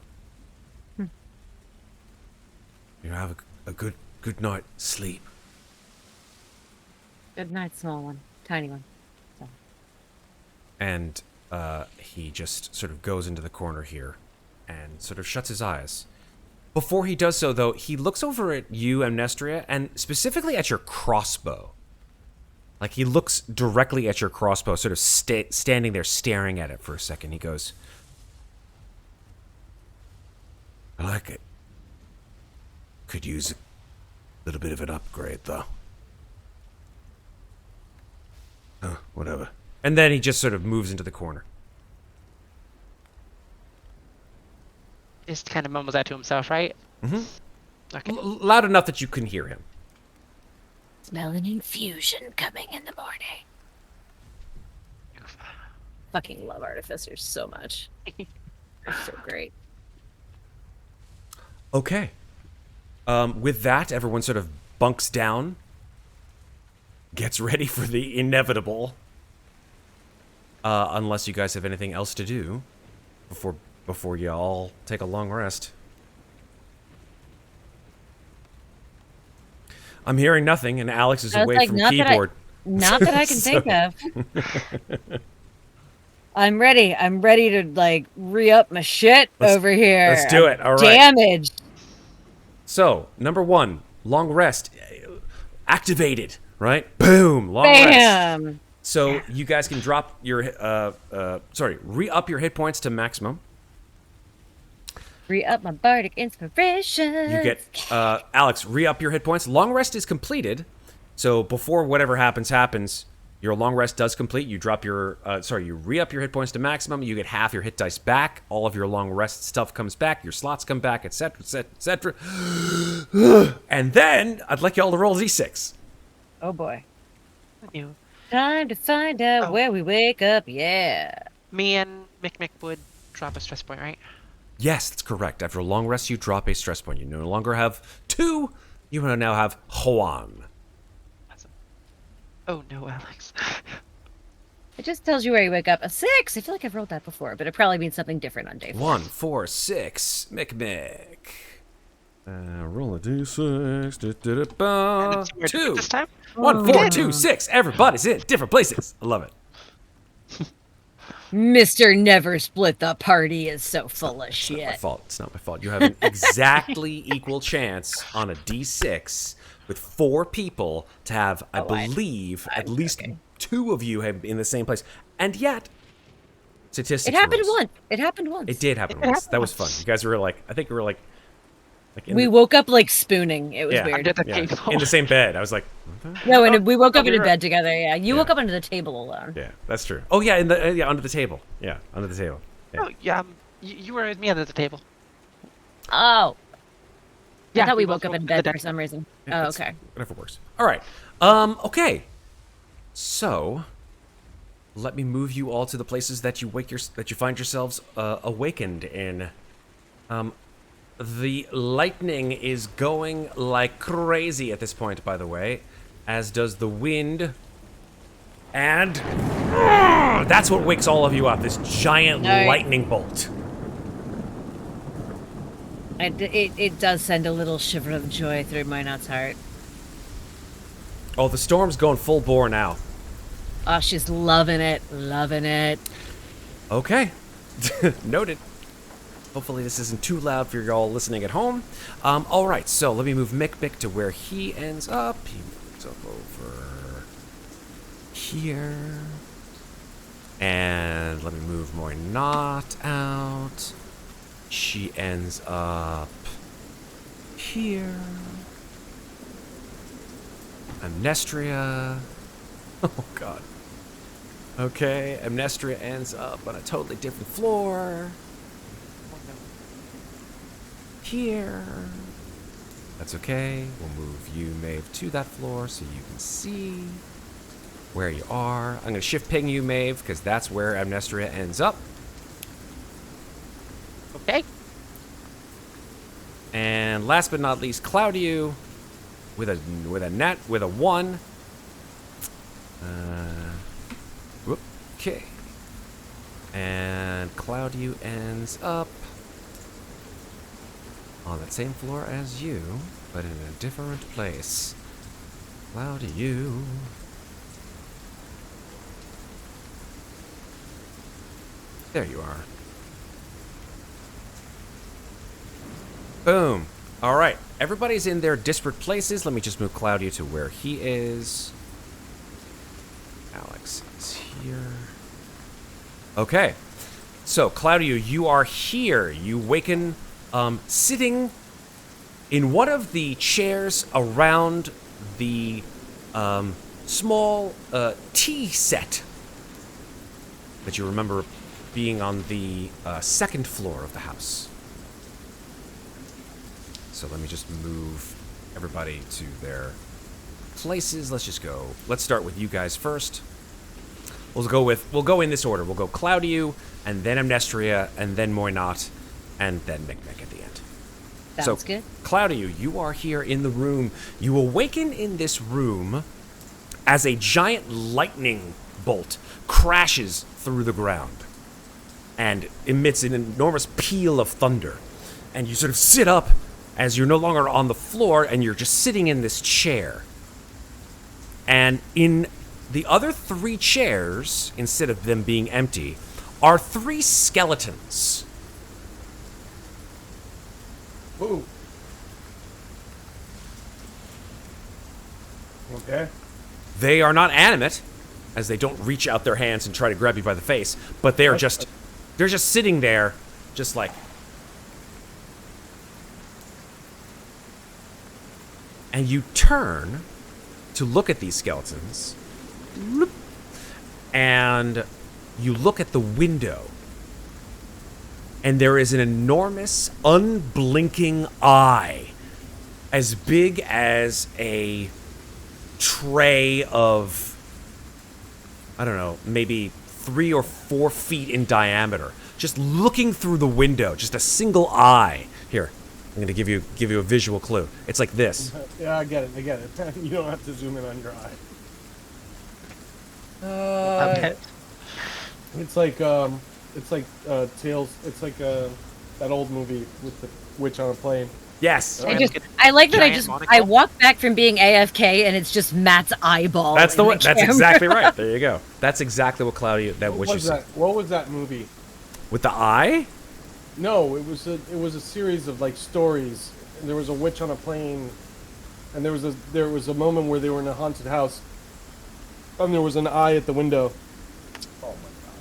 You have a good night sleep. Good night, small one. Tiny one. So. And he just sort of goes into the corner here and sort of shuts his eyes. Before he does so, though, he looks over at you, Amnestria, and specifically at your crossbow. Like, he looks directly at your crossbow, sort of standing there staring at it for a second. He goes, I like it. Could use a little bit of an upgrade, though. Whatever. And then he just sort of moves into the corner. Just kind of mumbles that to himself, right? Mm-hmm. Okay. Loud enough that you can hear him. Smell an infusion coming in the morning. Fucking love artificers so much. They're so great. Okay. With that, everyone sort of bunks down, gets ready for the inevitable. Unless you guys have anything else to do before you all take a long rest. I'm hearing nothing, and Alex is away from keyboard. Not that I can think of. I'm ready. I'm ready to, like, re-up my shit over here. Let's do it. All right. Damage. So, number 1, long rest. Activated, right? Boom! Long rest. So, you guys can drop your, re-up your hit points to maximum. Re-up my bardic inspiration. You get, Alex, re-up your hit points. Long rest is completed. So, before whatever happens, your long rest does complete. You drop your, you re-up your hit points to maximum. You get half your hit dice back. All of your long rest stuff comes back. Your slots come back, etc., etc., etc. And then, I'd like y'all to roll Z6. Oh, boy. You. Time to find out where we wake up, yeah. Me and Mikmick would drop a stress point, right? Yes, that's correct. After a long rest, you drop a stress point. You no longer have 2. You now have Juan. Oh no, Alex. It just tells you where you wake up. A 6! I feel like I've rolled that before, but it probably means something different on day 4. 1, 4, 6. Mikmick. Roll a d6. Two. This time? 1, 4, 2, 6. Everybody's in different places. I love it. Mr. Never Split the Party is so full of It's not my shit. fault. It's not my fault. You have an exactly equal chance on a d6 with 4 people to have, I believe, at least 2 of you have in the same place. And yet, statistics. It happened rules. once. It happened once. It did happen once. That was fun. You guys were like, I think we were like We woke up like spooning. It was Yeah. weird. Under the yeah, table. in the same bed. I was like, what the? No, and we woke up in a you're bed together. Yeah, you Yeah. woke up under the table alone. Yeah, that's true. Oh yeah, in the under the table. Yeah, under the table. Yeah. Oh, yeah. You were with me under the table. Oh, Yeah, I thought we both woke up woke in up bed the for deck. some reason. Yeah, Oh, it's- okay. Whatever works. All right. Okay. So, let me move you all to the places that you find yourselves awakened in. The lightning is going like crazy at this point, by the way, as does the wind. And that's what wakes all of you up, this giant Nice. lightning bolt. It does send a little shiver of joy through Muadnhait's heart. Oh, the storm's going full bore now. Oh, she's loving it. Loving it. Okay. Noted. Hopefully this isn't too loud for y'all listening at home. All right, so let me move Mikmick to where he ends up. He moves up over here. And let me move Muadnhait out. She ends up here. Amnestria. Oh, God. Okay, Amnestria ends up on a totally different floor. Here. That's okay. We'll move you, Maeve, to that floor so you can see where you are. I'm going to shift ping you, Maeve, because that's where Amnestria ends up. Okay. And last but not least, Claudiu with a 1. Okay. And Claudiu ends up on that same floor as you, but in a different place. Claudiu. There you are. Boom. All right. Everybody's in their disparate places. Let me just move Claudiu to where he is. Alex is here. Okay. So, Claudiu, you are here. You waken sitting in one of the chairs around the small tea set that you remember being on the second floor of the house. So let me just move everybody to their places. Let's just go. Let's start with you guys first. We'll go in this order. We'll go Claudiu, and then Amnestria, and then Muadnhait, and then Mikmick at the end. Sounds good. Claudiu, you are here in the room. You awaken in this room as a giant lightning bolt crashes through the ground and emits an enormous peal of thunder. And you sort of sit up as you're no longer on the floor and you're just sitting in this chair. And in the other 3 chairs, instead of them being empty, are 3 skeletons. Whoa. Okay. They are not animate, as they don't reach out their hands and try to grab you by the face, but they're just sitting there, just like. And you turn to look at these skeletons, and you look at the window, and there is an enormous, unblinking eye, as big as a tray of, I don't know, maybe 3 or 4 feet in diameter, just looking through the window, just a single eye. Here, I'm gonna give you a visual clue. It's like this. Yeah, I get it. You don't have to zoom in on your eye. Okay. It's like Tales. It's like that old movie with the witch on a plane. Yes. I like that Giant I monocle? walk back from being AFK and it's just Matt's eyeball. That's the in one. That's camera. exactly right. There you go. That's exactly what Claudiu. That What what you was said. that? What was that movie? With the eye. No, it was a series of like stories. And there was a witch on a plane, and there was a moment where they were in a haunted house, and there was an eye at the window.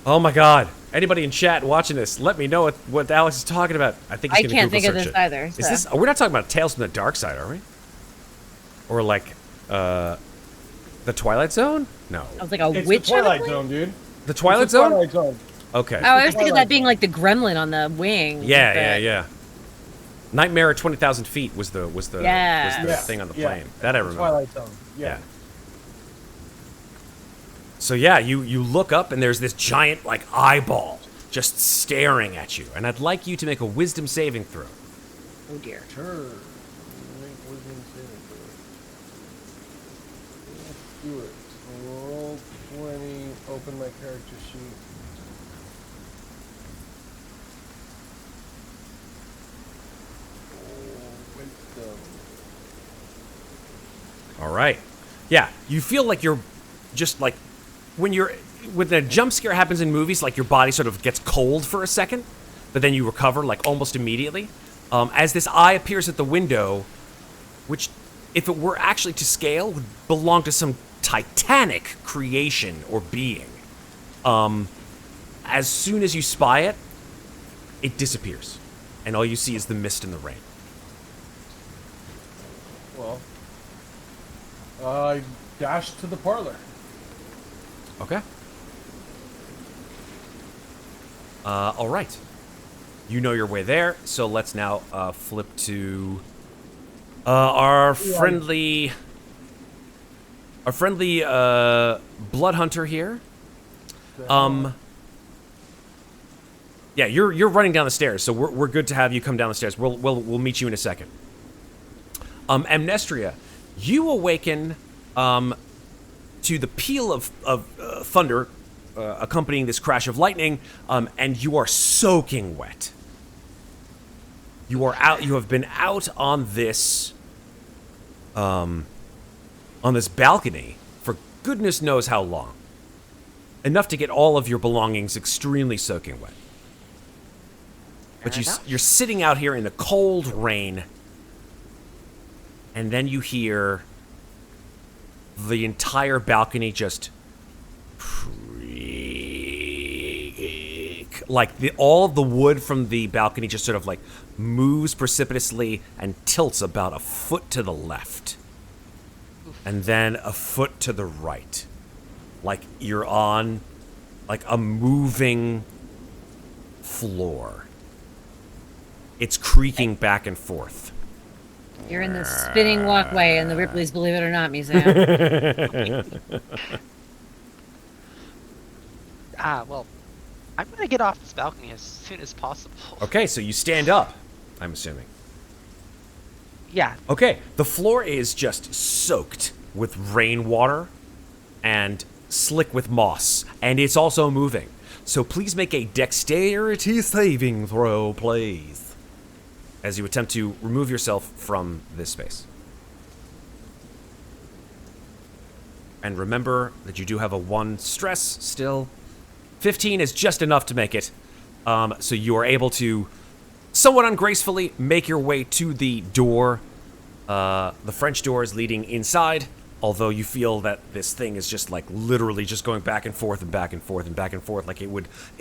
Oh my God! Anybody in chat watching this, let me know what Alex is talking about. I think he's I gonna can't Google think of search this it. either. Is so. this? We're not talking about Tales from the Dark Side, are we? Or like, the Twilight Zone? No. I was like a It's witch. the on a Twilight plane? Zone, dude. The Twilight It's the Zone? Twilight Zone. Okay. Oh, I was thinking Twilight that being Zone. like the gremlin on the wing. Yeah. Nightmare at 20,000 feet was the Yeah. thing on the Yeah. plane. That I The remember. Twilight Zone. Yeah. Yeah. So yeah, you look up and there's this giant like eyeball just staring at you, and I'd like you to make a wisdom saving throw. Oh dear. Sure. Make wisdom saving throw. Let's do it. Roll 20. Open my character sheet. Wisdom. All right. Yeah, you feel like you're just like when a jump scare happens in movies, like your body sort of gets cold for a second, but then you recover like almost immediately. As this eye appears at the window, which, if it were actually to scale, would belong to some titanic creation or being. As soon as you spy it, it disappears, and all you see is the mist and the rain. Well, I dashed to the parlor. Okay. All right. You know your way there, so let's now flip to our friendly blood hunter here. Yeah, you're running down the stairs, so we're good to have you come down the stairs. We'll meet you in a second. Amnestria, you awaken to the peal of thunder accompanying this crash of lightning, and you are soaking wet. You are out. You have been out on this balcony for goodness knows how long. Enough to get all of your belongings extremely soaking wet. But you're sitting out here in the cold rain, and then you hear the entire balcony just creak. Like all the wood from the balcony just sort of like moves precipitously and tilts about a foot to the left. And then a foot to the right. Like you're on like a moving floor. It's creaking back and forth. You're in the spinning walkway in the Ripley's Believe It or Not museum. Well, I'm gonna get off this balcony as soon as possible. Okay, so you stand up, I'm assuming. Yeah. Okay, the floor is just soaked with rainwater and slick with moss, and it's also moving. So please make a dexterity saving throw, please, as you attempt to remove yourself from this space. And remember that you do have a 1 stress still. 15 is just enough to make it. So you are able to somewhat ungracefully make your way to the door. The French door is leading inside, although you feel that this thing is just like literally just going back and forth and back and forth and back and forth, like it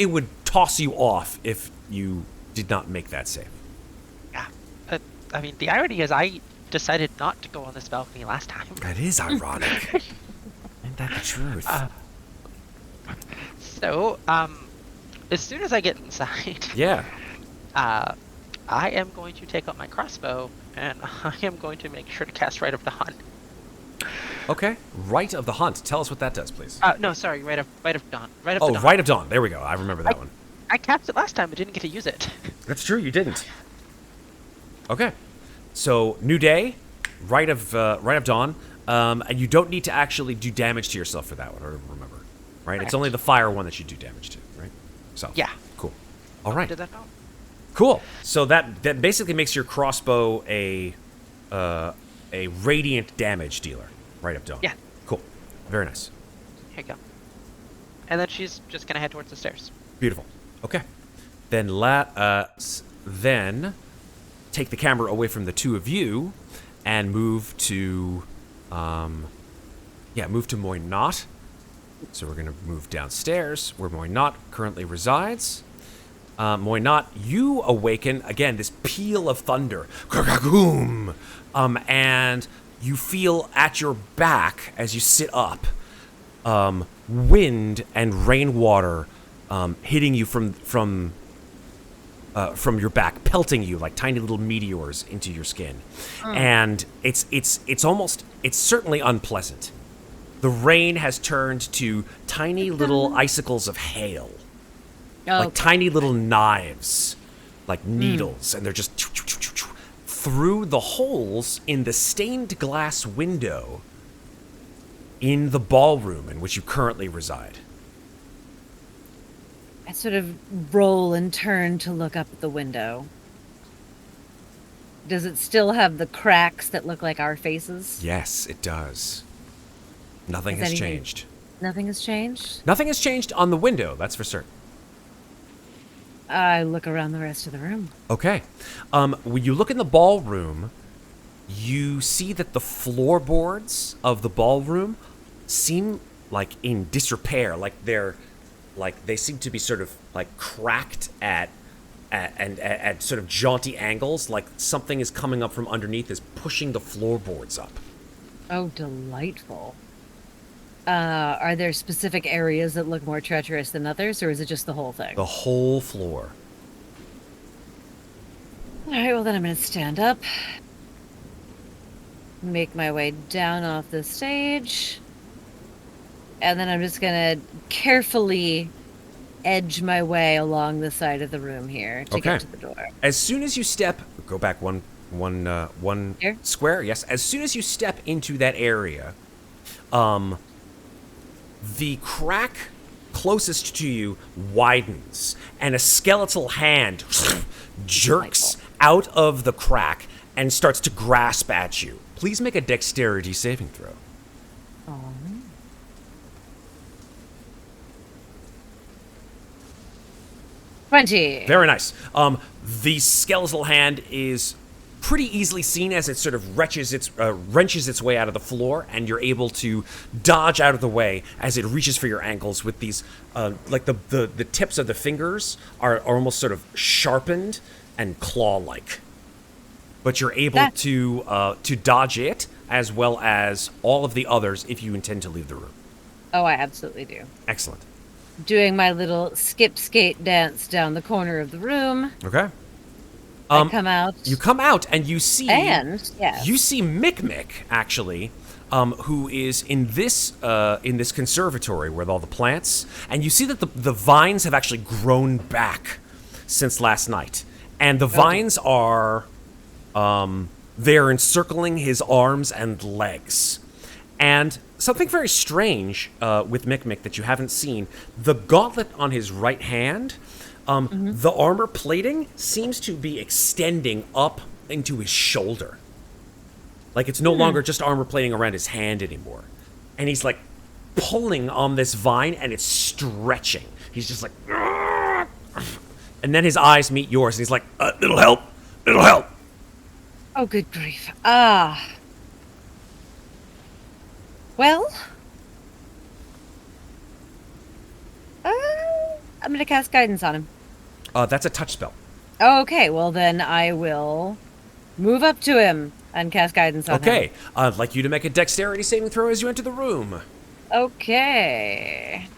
would toss you off if you did not make that save. Yeah. I mean, the irony is I decided not to go on this balcony last time. That is ironic. Ain't that the truth? So, as soon as I get inside, Yeah. I am going to take out my crossbow, and I am going to make sure to cast Rite of the Hunt. Okay. Rite of the Hunt. Tell us what that does, please. No, sorry, Rite of Dawn. Rite of Oh, the Dawn. Rite of Dawn. There we go. I remember that one. I cast it last time, but didn't get to use it. That's true. You didn't. Okay. So, new day, Rite of Dawn, and you don't need to actually do damage to yourself for that one, or remember. right? It's Correct. only the fire one that you do damage to, right? So Yeah. cool. All right, Did that know? cool. So that basically makes your crossbow a radiant damage dealer, right up, Dawn. Yeah. Cool. Very nice. Here you go. And then she's just gonna head towards the stairs. Beautiful. Okay. Then then take the camera away from the two of you and move to move to Muadnhait. So we're gonna move downstairs where Muadnhait currently resides. Muadnhait, you awaken again this peal of thunder. And you feel at your back as you sit up wind and rainwater hitting you from your back, pelting you like tiny little meteors into your skin. And it's certainly unpleasant. The rain has turned to tiny little icicles of hail, like tiny little knives, like needles, and they're just through the holes in the stained glass window in the ballroom in which you currently reside. I sort of roll and turn to look up at the window. Does it still have the cracks that look like our faces? Yes, it does. Nothing Has has anything- changed. Nothing has changed? Nothing has changed on the window, that's for certain. I look around the rest of the room. Okay. When you look in the ballroom, you see that the floorboards of the ballroom seem like in disrepair, like they seem to be sort of like cracked at sort of jaunty angles, like something is coming up from underneath is pushing the floorboards up. Oh, delightful. Are there specific areas that look more treacherous than others, or is it just the whole thing? The whole floor. All right, well then I'm going to stand up, make my way down off the stage, and then I'm just going to carefully edge my way along the side of the room here to get to the door. As soon as you go back one Here? square. Yes. As soon as you step into that area, the crack closest to you widens, and a skeletal hand jerks out of the crack and starts to grasp at you. Please make a dexterity saving throw. Oh. 20. Very nice. The skeletal hand is pretty easily seen as it sort of wrenches its way out of the floor, and you're able to dodge out of the way as it reaches for your ankles with these, like the tips of the fingers are almost sort of sharpened and claw-like. But you're able to dodge it as well as all of the others if you intend to leave the room. Oh, I absolutely do. Excellent. Doing my little skip skate dance down the corner of the room. Okay. I come out. You come out and you see yes. you see Mikmick actually, who is in this conservatory with all the plants, and you see that the vines have actually grown back since last night, and the vines are they're encircling his arms and legs. And something very strange with Mikmick that you haven't seen, the gauntlet on his right hand, the armor plating seems to be extending up into his shoulder. Like it's no longer just armor plating around his hand anymore. And he's like pulling on this vine and it's stretching. He's just like, "Argh!" And then his eyes meet yours and he's like, it'll help. It'll help. Oh, good grief. Well, I'm going to cast guidance on him. That's a touch spell. Okay, well then I will move up to him and cast guidance on him. Okay, I'd like you to make a dexterity saving throw as you enter the room. Okay.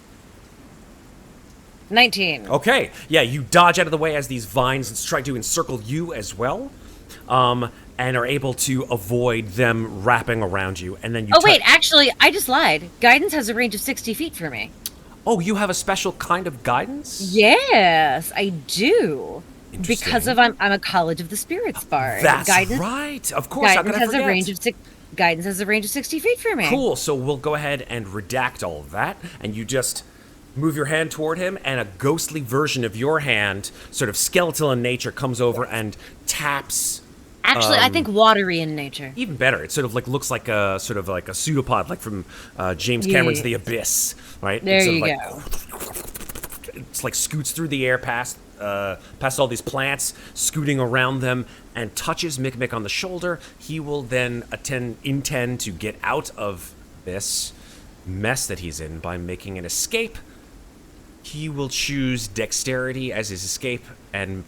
19. Okay, yeah, you dodge out of the way as these vines try to encircle you as well, and are able to avoid them wrapping around you, and then you... Oh, wait, actually, I just lied. Guidance has a range of 60 feet for me. Oh, you have a special kind of guidance? Yes, I do. Interesting. Because I'm a College of the Spirits bard. That's guidance, right. Of course, how guidance could I has forget? a range of guidance has a range of 60 feet for me. Cool, so we'll go ahead and redact all of that, and you just move your hand toward him, and a ghostly version of your hand, sort of skeletal in nature, comes over and taps. Actually, I think watery in nature. Even better. It sort of like looks like a sort of like a pseudopod, like from James Cameron's The Abyss, right? There you go. It's like scoots through the air past all these plants, scooting around them, and touches Mikmick on the shoulder. He will then intend to get out of this mess that he's in by making an escape. He will choose dexterity as his escape and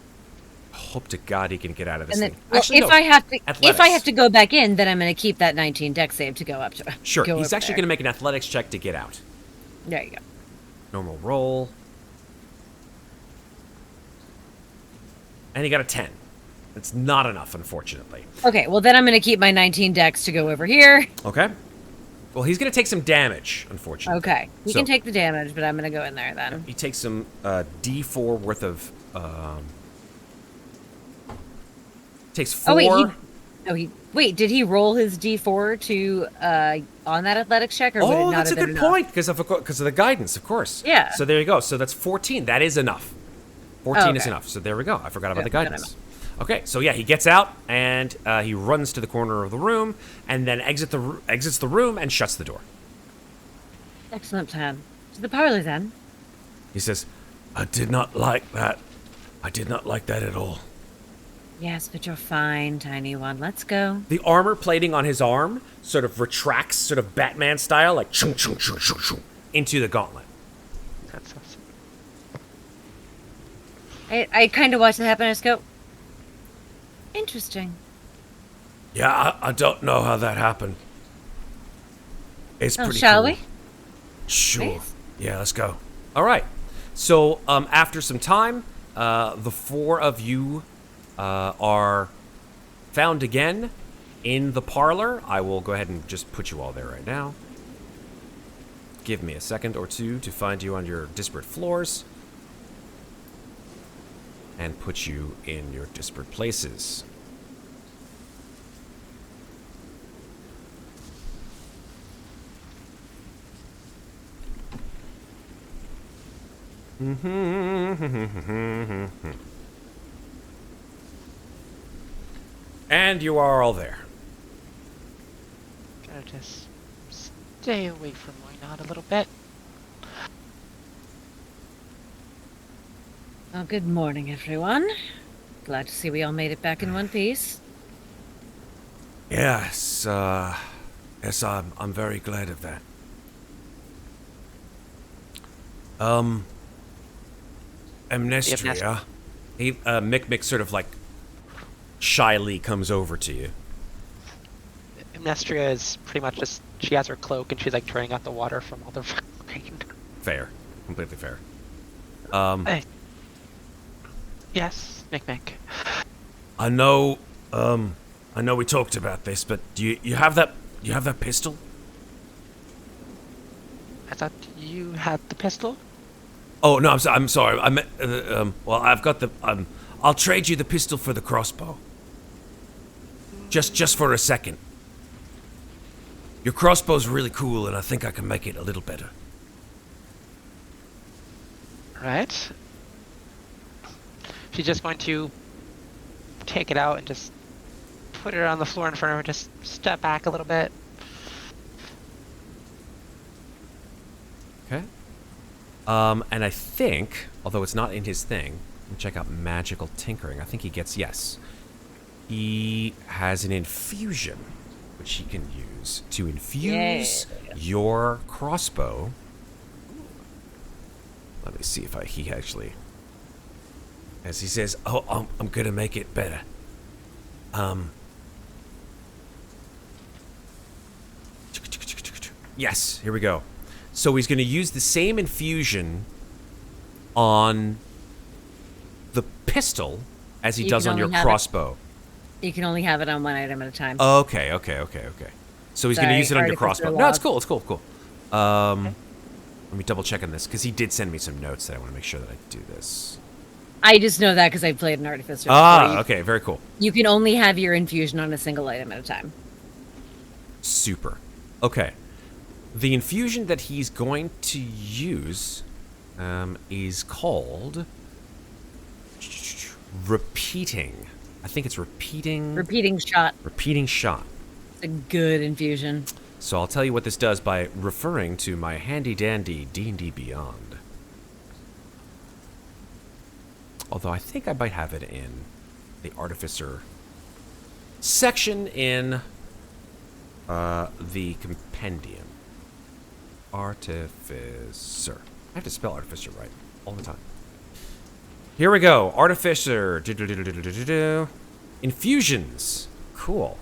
hope to God he can get out of this And then, thing. well, Actually, if no, I have to go back in, then I'm going to keep that 19 dex save to go up to. Sure, go he's over actually there. going to make an athletics check to get out. There you go. Normal roll. And he got a 10. It's not enough, unfortunately. Okay, well then I'm going to keep my 19 dex to go over here. Okay. Well, he's going to take some damage, unfortunately. Okay, he So- can take the damage, but I'm going to go in there then. He takes some D4 worth of... takes 4... Wait, did he roll his d4 to on that athletics check, or would it Oh, not that's a have been good enough? point, because of the guidance, of course. Yeah. So there you go. So that's 14. That is enough. 14 is Okay. enough. So there we go. I forgot about the Good guidance. Okay, so yeah, he gets out, and he runs to the corner of the room, and then exits the room and shuts the door. Excellent plan. To the parlor then. He says, I did not like that. I did not like that at all. Yes, but you're fine, tiny one. Let's go. The armor plating on his arm sort of retracts, sort of Batman style, like chung chung chung chung chung, into the gauntlet. That's awesome. I kind of watched it happen and I just go, interesting. Yeah, I don't know how that happened. It's Oh, pretty shall cool. we? Sure. Nice. Yeah, let's go. All right. So after some time, the four of you are found again in the parlor. I will go ahead and just put you all there right now. Give me a second or two to find you on your disparate floors and put you in your disparate places. And you are all there. Gotta just stay away from Moynard a little bit. Well, good morning, everyone. Glad to see we all made it back in one piece. Yes, yes, I'm very glad of that. Amnestria. Mikmick sort of like shyly comes over to you. Amnestria is pretty much just, she has her cloak and she's like turning out the water from all the rain. Fair. Completely fair. Hey. Yes, Mikmick. I know we talked about this, but do you have that pistol? I thought you had the pistol? Oh, no, I'm sorry. I meant, well, I've got the, I'll trade you the pistol for the crossbow. Just for a second. Your crossbow's really cool, and I think I can make it a little better. Right. She's just going to take it out and just put it on the floor in front of her, just step back a little bit. Okay. And I think, although it's not in his thing, let me check out magical tinkering. I think he gets yes. He has an infusion, which he can use to infuse your crossbow. Let me see if he actually, as he says, oh, I'm gonna make it better. Yes, here we go. So he's going to use the same infusion on the pistol as he You does can on your only have crossbow. You can only have it on one item at a time. Okay. So he's going to Sorry, use it on your artificer crossbow. No, log. it's cool. Let me double check on this because he did send me some notes that I want to make sure that I do this. I just know that because I played an artificer. Ah, okay, very cool. You can only have your infusion on a single item at a time. Super. Okay. The infusion that he's going to use is called Repeating. I think it's Repeating. Repeating shot. Repeating Shot. It's a good infusion. So I'll tell you what this does by referring to my handy-dandy D&D Beyond. Although I think I might have it in the Artificer section in the Compendium. Artificer. I have to spell Artificer right all the time. Here we go. Artificer. Infusions. Cool.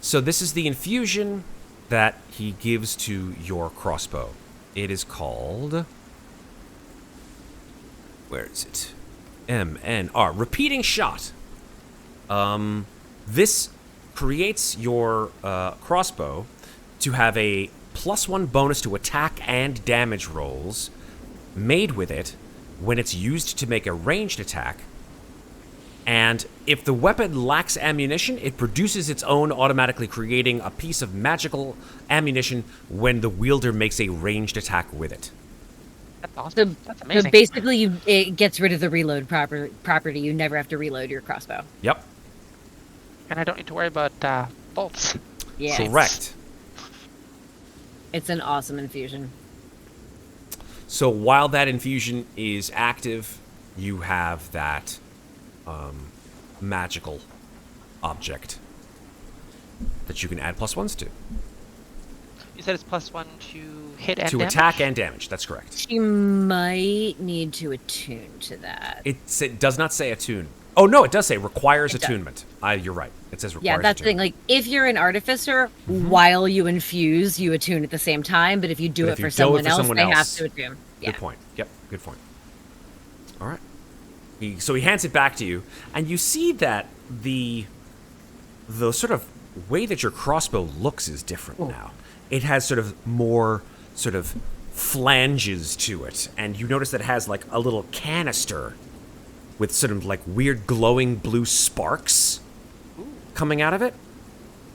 So this is the infusion that he gives to your crossbow. It is called... Where is it? MNR. Repeating Shot. This creates your crossbow to have a +1 bonus to attack and damage rolls made with it when it's used to make a ranged attack. And if the weapon lacks ammunition, it produces its own, automatically creating a piece of magical ammunition when the wielder makes a ranged attack with it. That's awesome. That's amazing. So basically, it gets rid of the reload property. You never have to reload your crossbow. Yep. And I don't need to worry about bolts. Yeah. Correct. It's an awesome infusion. So while that infusion is active, you have that magical object that you can add +1s to. You said it's +1 to hit and To damage? attack and damage, that's correct. She might need to attune to that. It does not say attune. Oh, no, it does say requires It does. attunement. You're right. It says requires Yeah, that's the thing. attunement. Like, if you're an artificer, while you infuse, you attune at the same time. But if you do But it if you for do it someone for else, someone they have else- to attune. Yeah. Good point. Yep, good point. All right. So he hands it back to you, and you see that the sort of way that your crossbow looks is different now. It has sort of more sort of flanges to it, and you notice that it has like a little canister with sort of like weird glowing blue sparks coming out of it.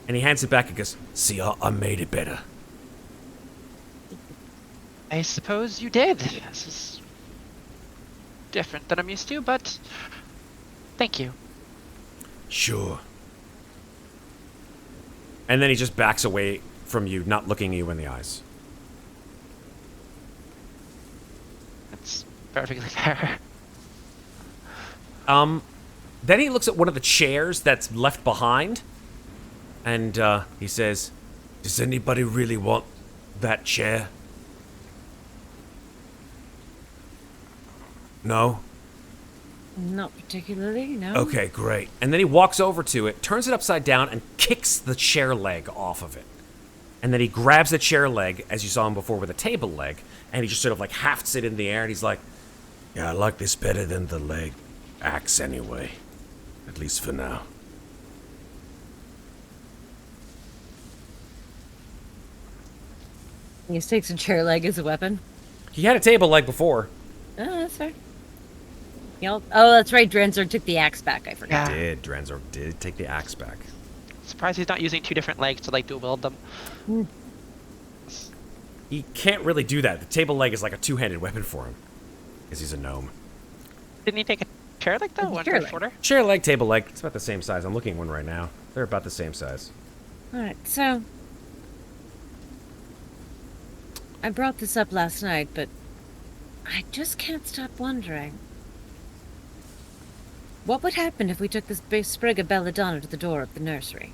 And he hands it back and goes, "See, I made it better." I suppose you did. This is different than I'm used to, but thank you. Sure. And then he just backs away from you, not looking you in the eyes. That's perfectly fair. Then he looks at one of the chairs that's left behind, and he says, "Does anybody really want that chair?" No? Not particularly, no. Okay, great. And then he walks over to it, turns it upside down, and kicks the chair leg off of it. And then he grabs the chair leg, as you saw him before with a table leg, and he just sort of like hafts it in the air, and he's like, "Yeah, I like this better than the leg axe anyway. At least for now." He takes a chair leg as a weapon. He had a table leg before. Oh, that's fair. Oh, that's right. Dranzor took the axe back. I forgot. Yeah. Dranzor did take the axe back. Surprised he's not using two different legs to like dual wield them. He can't really do that. The table leg is like a two-handed weapon for him, because he's a gnome. Didn't he take a chair leg though? It's a One chair that's leg. shorter? Chair leg, table leg, it's about the same size. I'm looking at one right now. They're about the same size. Alright, so I brought this up last night, but I just can't stop wondering. What would happen if we took this big sprig of belladonna to the door of the nursery?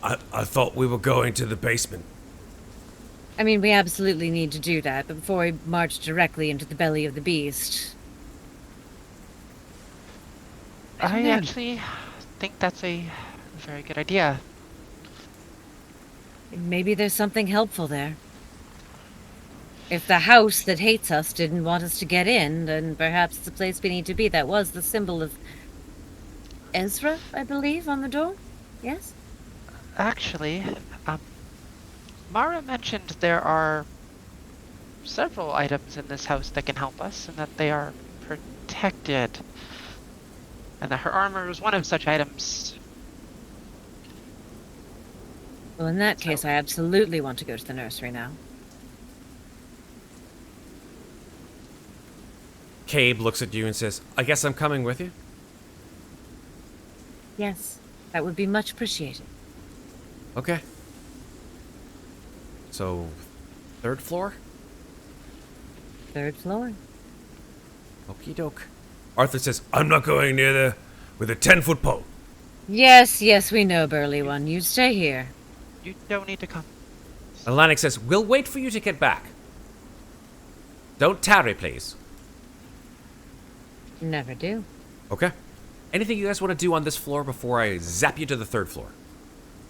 I thought we were going to the basement. I mean, we absolutely need to do that, but before we march directly into the belly of the beast. I Yeah. actually think that's a very good idea. Maybe there's something helpful there. If the house that hates us didn't want us to get in, then perhaps it's a place we need to be. That was the symbol of Ezra, I believe, on the door? Yes? Actually, Mara mentioned there are several items in this house that can help us and that they are protected. And that her armor is one of such items. Well, in that case, I absolutely want to go to the nursery now. Cabe looks at you and says, I guess I'm coming with you. Yes, that would be much appreciated. Okay. So, 3rd floor? 3rd floor. Okie doke. Arthur says, I'm not going near there with a 10-foot pole. Yes, we know, burly one. You stay here. You don't need to come. Atlantic says, we'll wait for you to get back. Don't tarry, please. Never do. Okay. Anything you guys want to do on this floor before I zap you to the 3rd floor?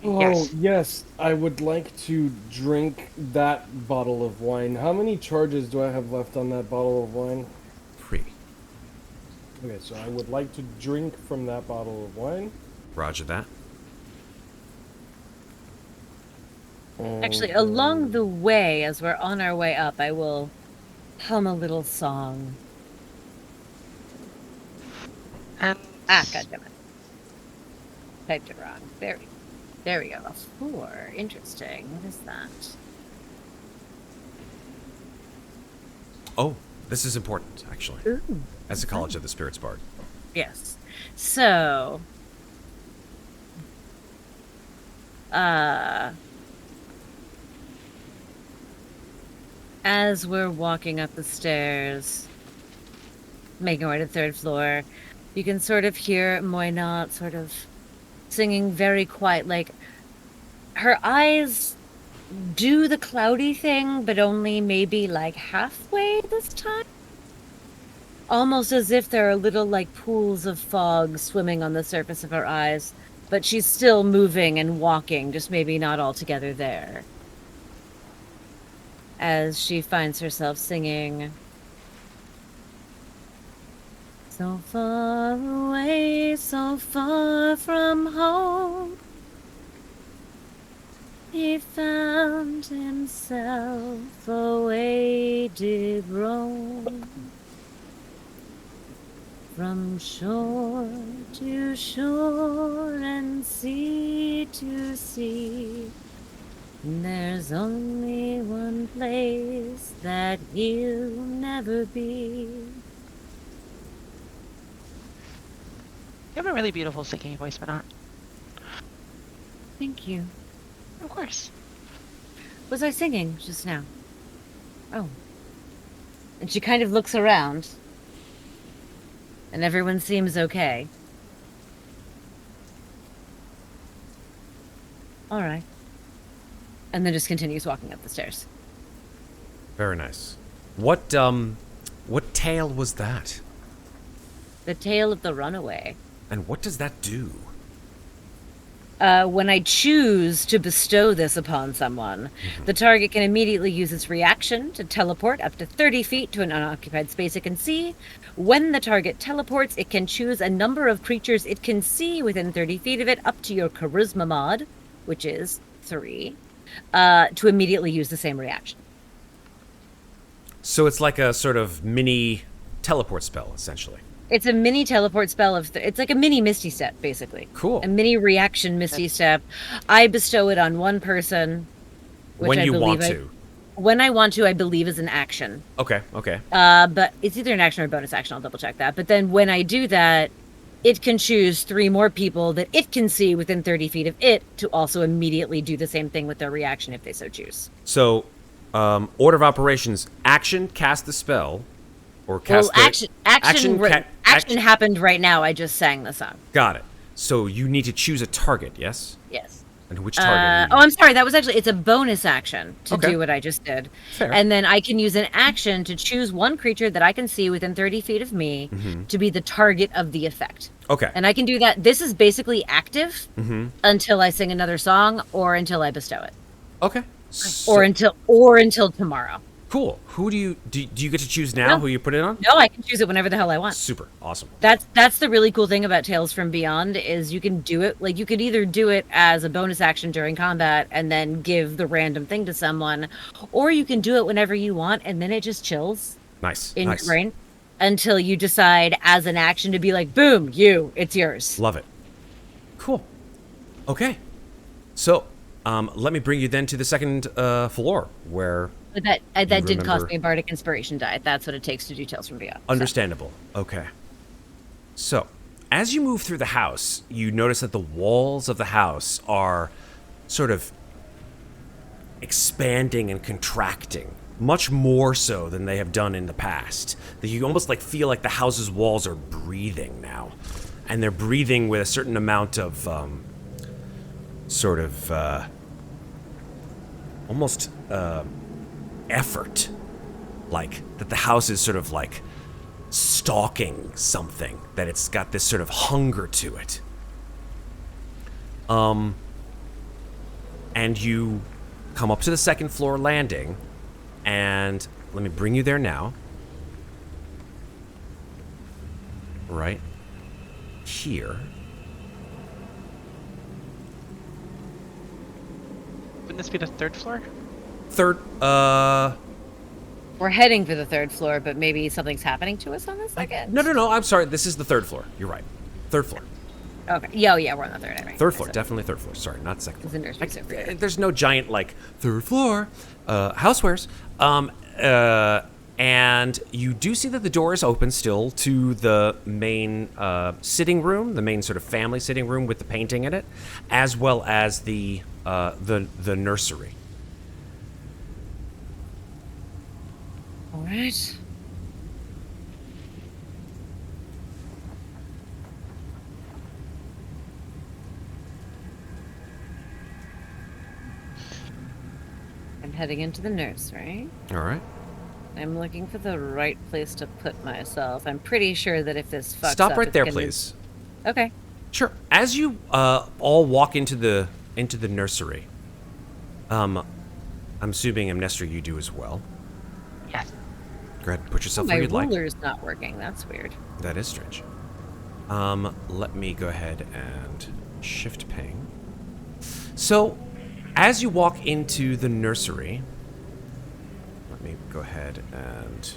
Oh, yes. I would like to drink that bottle of wine. How many charges do I have left on that bottle of wine? 3. Okay, so I would like to drink from that bottle of wine. Roger that. Actually, along the way, as we're on our way up, I will hum a little song. And Goddammit. Typed it wrong. There we go. A 4. Interesting. What is that? Oh, this is important, actually. Ooh. As a College of the Spirits Bard. Yes. So, as we're walking up the stairs, making our way to the 3rd floor, you can sort of hear Muadnhait sort of singing very quiet, like her eyes do the cloudy thing, but only maybe like halfway this time. Almost as if there are little like pools of fog swimming on the surface of her eyes, but she's still moving and walking, just maybe not altogether there. As she finds herself singing, so far away, so far from home, he found himself away did roam. From shore to shore and sea to sea, there's only one place that he'll never be. you have a really beautiful singing voice, Manon. Thank you. Of course. Was I singing just now? Oh. And she kind of looks around. And everyone seems okay. All right. And then just continues walking up the stairs. Very nice. What tale was that? The tale of the runaway. And what does that do? When I choose to bestow this upon someone, the target can immediately use its reaction to teleport up to 30 feet to an unoccupied space it can see. When the target teleports, it can choose a number of creatures it can see within 30 feet of it, up to your charisma mod, which is 3, to immediately use the same reaction. So it's like a sort of mini teleport spell, essentially. It's a mini teleport spell it's like a mini Misty Step, basically. Cool. A mini reaction Misty Step. I bestow it on one person. Which When I you believe want to. When I want to, I believe is an action. Okay. But it's either an action or a bonus action. I'll double check that. But then when I do that, it can choose 3 more people that it can see within 30 feet of it to also immediately do the same thing with their reaction if they so choose. So, order of operations: action, cast the spell, or cast the Action happened right now. I just sang the song. Got it. So you need to choose a target, yes? Yes. And which target? I'm sorry. That was it's a bonus action to Okay. do what I just did. Fair. And then I can use an action to choose one creature that I can see within 30 feet of me to be the target of the effect. Okay. And I can do that. This is basically active until I sing another song or until I bestow it. Okay. Or until tomorrow. Cool. Who do you get to choose now? No. Who you put it on? No, I can choose it whenever the hell I want. Super awesome. That's the really cool thing about Tales from Beyond is you can do it you could either do it as a bonus action during combat and then give the random thing to someone, or you can do it whenever you want and then it just chills Nice. in nice. your brain until you decide as an action to be like, boom, it's yours. Love it. Cool. Okay. So, let me bring you then to the 2nd floor where But that did cost remember- me a bardic inspiration die. That's what it takes to do Tales from Beyond. so. Understandable. Okay. So, as you move through the house, you notice that the walls of the house are sort of expanding and contracting, much more so than they have done in the past. That you almost like feel like the house's walls are breathing now, and they're breathing with a certain amount of almost effort, like that the house is sort of like stalking something, that it's got this sort of hunger to it. And you come up to the second floor landing, and let me bring you there now. Right here. Wouldn't this be the third floor? Third, We're heading for the third floor, but maybe something's happening to us on the second? no, I'm sorry, this is the third floor. You're right. Third floor. Okay. Yeah, we're on the third. Anyway. Third floor, definitely third floor. Sorry, not second floor. It's a nursery, so weird. There's no giant, like, third floor housewares. And you do see that the door is open still to the main sitting room, the main sort of family sitting room with the painting in it, as well as the nursery. All right. I'm heading into the nursery. All right. I'm looking for the right place to put myself. I'm pretty sure that if this fucks Stop up, right it's there, gonna- please. Okay. Sure. As you all walk into the nursery, I'm assuming Amnestria, you do as well. Yes. Go ahead and put yourself My where you'd like. ruler's not working. That's weird. That is strange. Let me go ahead and shift ping. So, as you walk into the nursery, let me go ahead and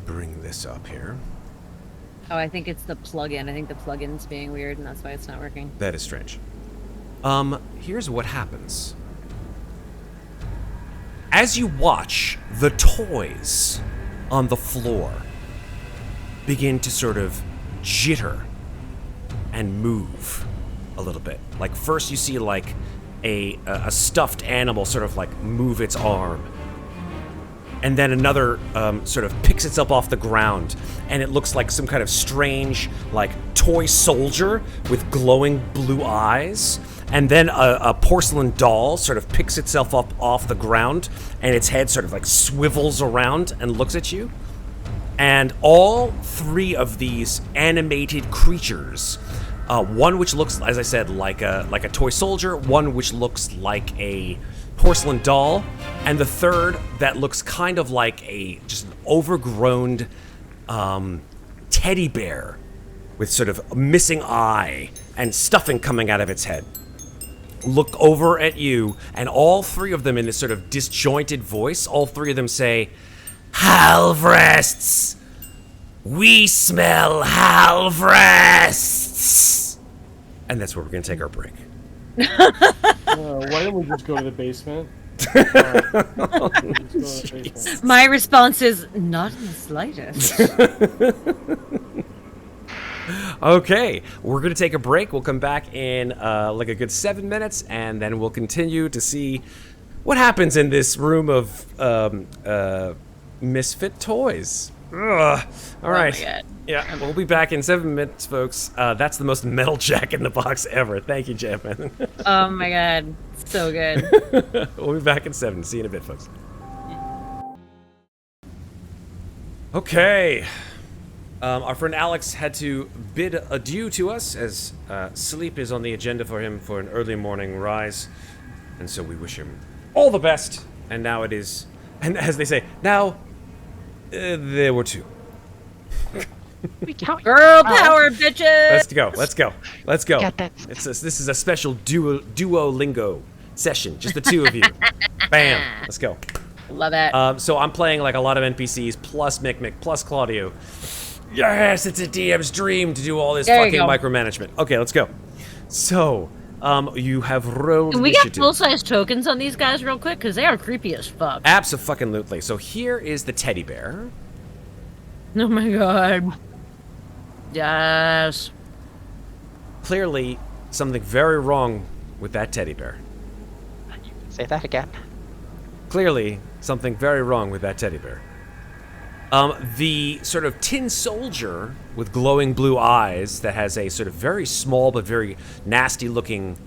bring this up here. Oh, I think it's the plug-in. I think the plug-in's being weird, and that's why it's not working. That is strange. Here's what happens. As you watch the toys on the floor begin to sort of jitter and move a little bit. Like first you see like a stuffed animal sort of like move its arm. And then another sort of picks itself off the ground, and it looks like some kind of strange, like, toy soldier with glowing blue eyes. And then a porcelain doll sort of picks itself up off the ground, and its head sort of like swivels around and looks at you. And all three of these animated creatures, one which looks, as I said, like a toy soldier, one which looks like a porcelain doll, and the third that looks kind of like just an overgrown teddy bear with sort of a missing eye and stuffing coming out of its head, look over at you, and all three of them in this sort of disjointed voice, all three of them say, "Halvrests! We smell halvrests!" And that's where we're going to take our break. Why don't we just go to the basement? Let's go to the basement. My response is, not in the slightest. Okay, we're going to take a break. We'll come back in like a good 7 minutes, and then we'll continue to see what happens in this room of misfit toys. Ugh. All right. my God. Yeah, we'll be back in 7 minutes, folks. That's the most metal Jack in the Box ever. Thank you, Chapman. Oh my god. So good. We'll be back in 7. See you in a bit, folks. Okay. Our friend Alex had to bid adieu to us, as sleep is on the agenda for him for an early morning rise. And so we wish him all the best. And now it is, and as they say, now there were two. We count Girl power, bitches! Let's go. Got that. This is a special Duolingo session, just the two of you. Bam. Let's go. Love it. So I'm playing like a lot of NPCs plus Mikmick plus Claudiu. Yes, it's a DM's dream to do all this There you fucking go. micromanagement. Okay, let's go. So, You have rolled Can we get initiative. full-size tokens on these guys real quick? Because they are creepy as fuck. Abso-fucking-lutely. So here is the teddy bear. Oh my god. Yes. Clearly, something very wrong with that teddy bear. You can say that again. Clearly, something very wrong with that teddy bear. The sort of tin soldier with glowing blue eyes that has a sort of very small but very nasty-looking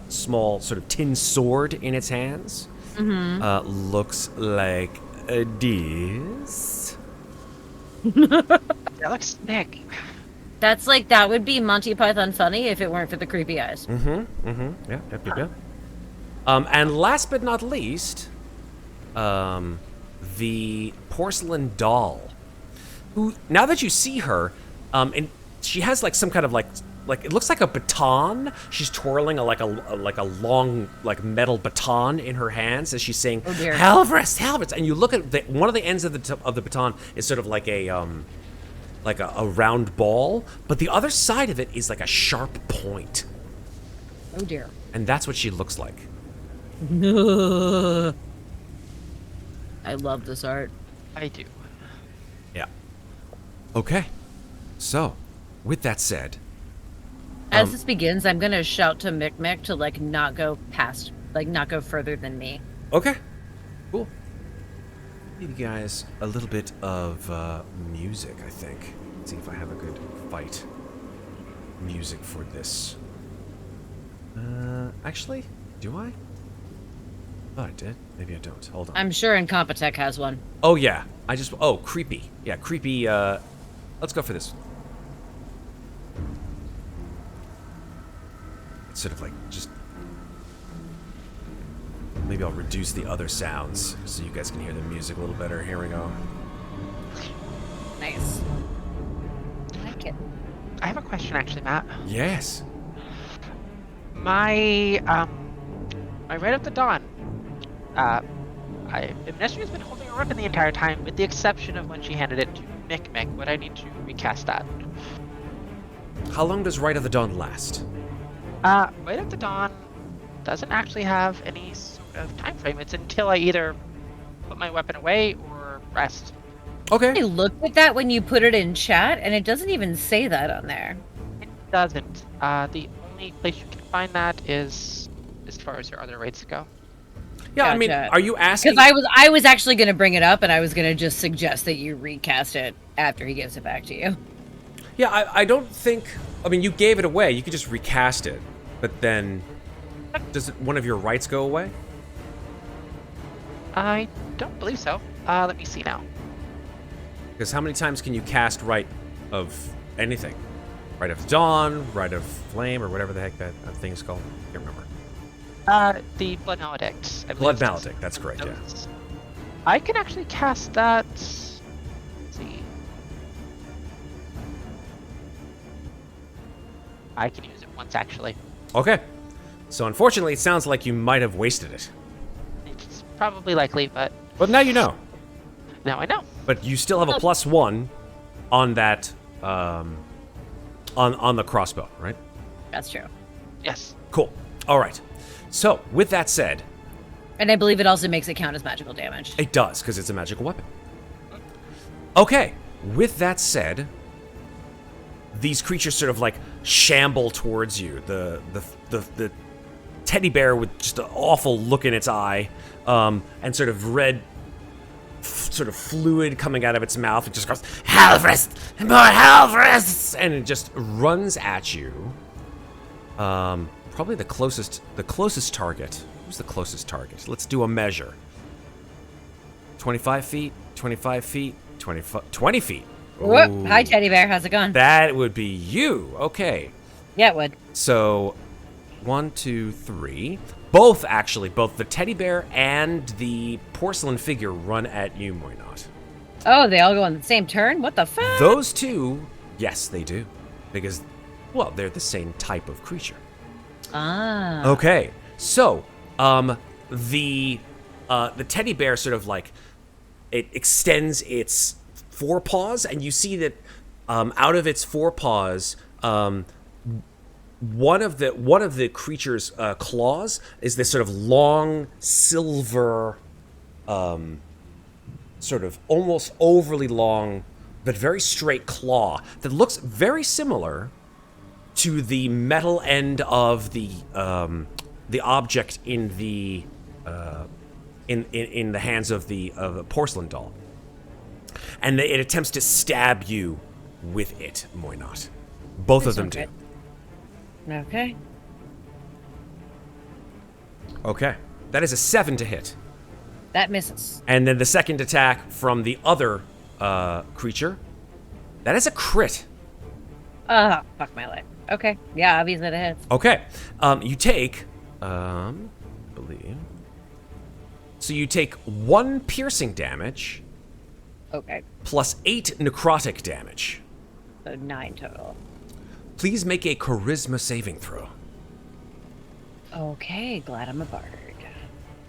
small sort of tin sword in its hands looks like this. That looks sick. That's like, that would be Monty Python funny if it weren't for the creepy eyes. Yeah. And last but not least, the porcelain doll, who, now that you see her, and she has like some kind of like it looks like a baton. She's twirling a long metal baton in her hands as she's saying, "Oh dear, Helvrist," and you look at one of the ends of the baton is sort of like a round ball, but the other side of it is like a sharp point. Oh dear. And that's what she looks like. I love this art. I do. Yeah. Okay. So, with that said, As this begins, I'm gonna shout to Mikmick to like not go further than me. okay, cool. Give you guys a little bit of music, I think. Let's see if I have a good fight music for this. Actually, do I? Oh, I did. Maybe I don't. Hold on. I'm sure Incompetech has one. Oh yeah, creepy. Yeah, creepy. Let's go for this. It's sort of like just. Maybe I'll reduce the other sounds so you guys can hear the music a little better. Here we go. Nice. I like it. I have a question, actually, Matt. Yes. My Right Up the Dawn. Amnestria's been holding her weapon the entire time, with the exception of when she handed it to Mikmick. Would I need to recast that? How long does Right of the Dawn last? Right Up the Dawn doesn't actually have any sort of time frame. It's until I either put my weapon away or rest. Okay. I looked at that when you put it in chat, and it doesn't even say that on there. It doesn't. The only place you can find that is as far as your other raids go. Yeah, I mean, Gotcha. are you asking? Because I was actually going to bring it up, and I was going to just suggest that you recast it after he gives it back to you. Yeah, I don't think. I mean, you gave it away. You could just recast it, but then does one of your rights go away? I don't believe so. Let me see now. Because how many times can you cast Right of anything? Right of Dawn, Right of Flame, or whatever the heck that thing's called. I can't remember. The Blood Maledict. I believe Blood it's Maledict, that's correct, yeah. those. I can actually cast that. Let's see. I can use it once, actually. Okay. So unfortunately, it sounds like you might have wasted it. It's probably likely, but But now you know. now I know. But you still have a +1 on that, on the crossbow, right? That's true. Yes. Cool. All right. So, with that said, And I believe it also makes it count as magical damage. it does, because it's a magical weapon. Okay. With that said, these creatures sort of like shamble towards you. The teddy bear with just an awful look in its eye, and sort of red, sort of fluid coming out of its mouth. It just goes, Halvrist! More Halvrists! And it just runs at you. Probably the closest target. Who's the closest target? Let's do a measure. 25 feet, 25 feet, 20 feet. Whoop. Ooh. Hi, teddy bear. How's it going? That would be you. Okay. Yeah, it would. So, 1, 2, 3. Both the teddy bear and the porcelain figure run at you, Muadnhait. Oh, they all go on the same turn? What the fuck? Those two, yes, they do. Because, well, they're the same type of creature. Ah. Okay. So, the teddy bear sort of like, it extends its forepaws, and you see that out of its forepaws, one of the creature's claws is this sort of long silver, sort of almost overly long, but very straight claw that looks very similar to the metal end of the object in the in the hands of the porcelain doll, and it attempts to stab you with it, Moynot. Both of them do. Okay. Okay, that is a 7 to hit. That misses. And then the second attack from the other creature, that is a crit. Fuck my life. Okay. Yeah, obviously it hits. Okay, you take, believe. So you take 1 piercing damage. Okay. Plus 8 necrotic damage. So 9 total. Please make a charisma saving throw. Okay, glad I'm a bard.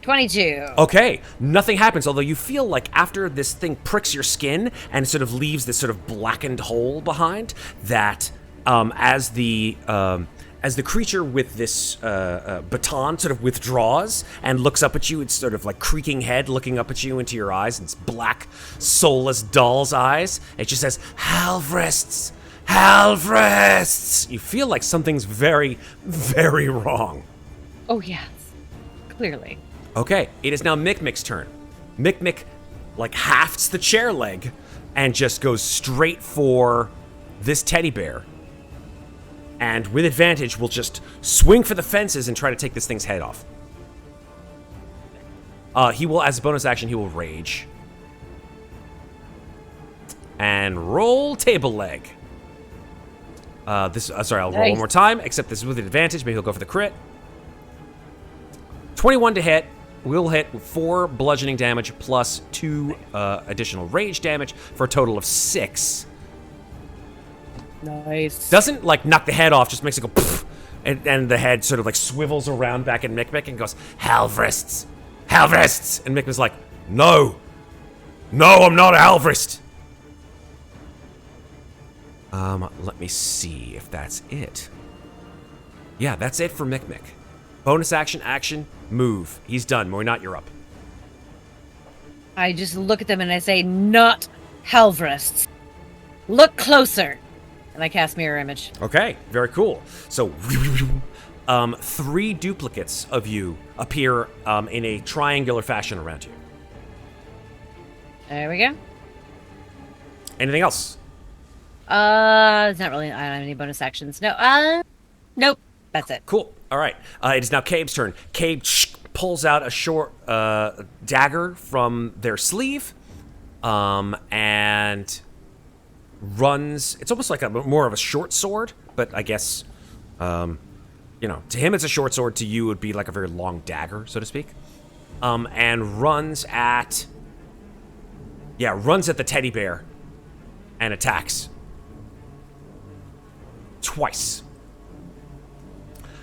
22. Okay, nothing happens, although you feel like after this thing pricks your skin and sort of leaves this sort of blackened hole behind, that as the creature with this baton sort of withdraws and looks up at you, it's sort of like creaking head looking up at you into your eyes, and it's black, soulless doll's eyes. It just says, Halvrests! Halvrests! You feel like something's very, very wrong. Oh, yes. Clearly. Okay, it is now Mikmick's turn. Mikmick, like, hafts the chair leg and just goes straight for this teddy bear. And with advantage, will just swing for the fences and try to take this thing's head off. He will, as a bonus action, he will rage. And roll table leg. Sorry, I'll roll one more time, except this is with advantage. Maybe he'll go for the crit. 21 to hit. Will hit with 4 bludgeoning damage plus 2 additional rage damage for a total of 6. Nice. Doesn't, like, knock the head off, just makes it go poof, and the head sort of, like, swivels around back at Mikmick and goes, Halvrests! Halvrests! And Mikmick's like, No! No, I'm not a Halvrest! Let me see if that's it. Yeah, that's it for Mikmick. Bonus action, move. He's done. Moynot, you're up. I just look at them and I say, not Halvrests. Look closer. And I cast Mirror Image. Okay, very cool. So, 3 duplicates of you appear in a triangular fashion around you. There we go. Anything else? It's not really, I don't have any bonus actions. No, nope. That's it. Cool. All right. It is now Cabe's turn. Cabe pulls out a short dagger from their sleeve and runs. It's almost like more of a short sword, but I guess, to him it's a short sword. To you it would be like a very long dagger, so to speak. And runs at the teddy bear and attacks. Twice.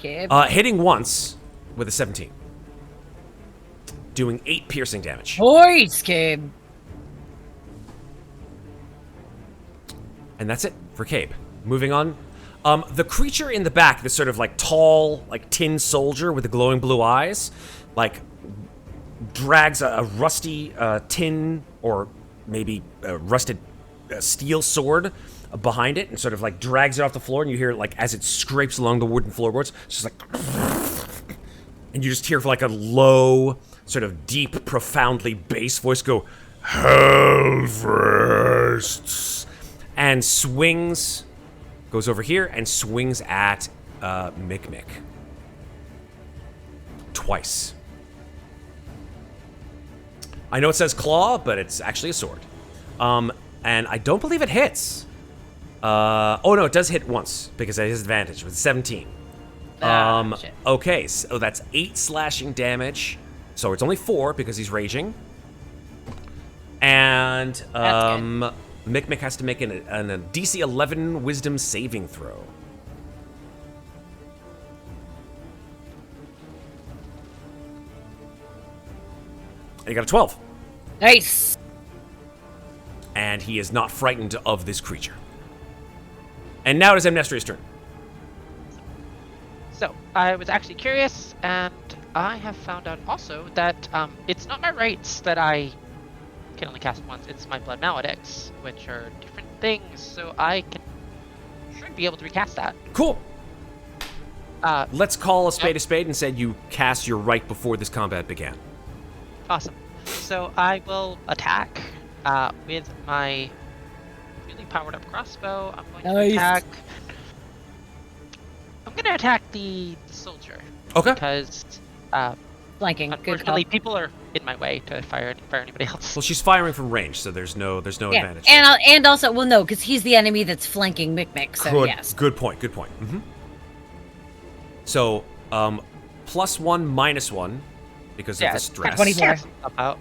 Hitting once with a 17. Doing 8 piercing damage. Voice, Cabe. And that's it for Cabe. Moving on. The creature in the back, this sort of like tall, like tin soldier with the glowing blue eyes, like drags a rusty tin or maybe a rusted steel sword behind it and sort of like drags it off the floor, and you hear it like as it scrapes along the wooden floorboards, it's just like, and you just hear like a low, sort of deep, profoundly bass voice go, Halvrests, and swings, goes over here and swings at Mikmick. Twice. I know it says claw, but it's actually a sword. And I don't believe it hits. Oh no, it does hit once because it has advantage with 17. Shit. Okay, so that's 8 slashing damage. So it's only 4 because he's raging. And Mikmick has to make a DC 11 Wisdom saving throw. And he got a 12. Nice. And he is not frightened of this creature. And now it is Amnestria's turn. So, I was actually curious, and I have found out also that it's not my rights that I can only cast once. It's my blood maledicts, which are different things. So I should be able to recast that. Cool. Let's call a spade and say you cast your right before this combat began. Awesome. So I will attack with my really powered up crossbow. I'm going to attack. I'm going to attack the soldier. Okay. Because Flanking. unfortunately, people are in my way to fire anybody else. Well, she's firing from range, so there's no advantage. And also, well, no, because he's the enemy that's flanking Mikmick. So yes. Good point. Mm-hmm. So, +1, -1 because of the stress. 24. About.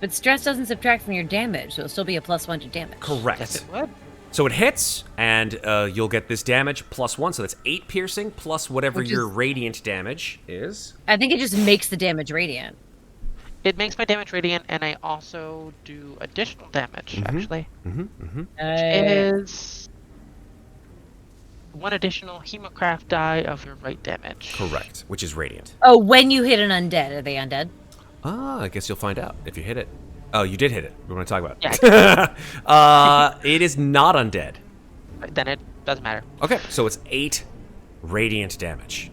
But stress doesn't subtract from your damage, so it'll still be a +1 to damage. Correct. Yes, it would. So it hits, and you'll get this damage +1, so that's 8 piercing plus whatever your radiant damage is. I think it just makes the damage radiant. It makes my damage radiant, and I also do additional damage, actually. Which is 1 additional Hemocraft die of your right damage. Correct, which is radiant. Oh, when you hit an undead, are they undead? I guess you'll find out if you hit it. Oh, you did hit it. We want to talk about it. Yeah. It is not undead. Then it doesn't matter. Okay, so it's 8 radiant damage.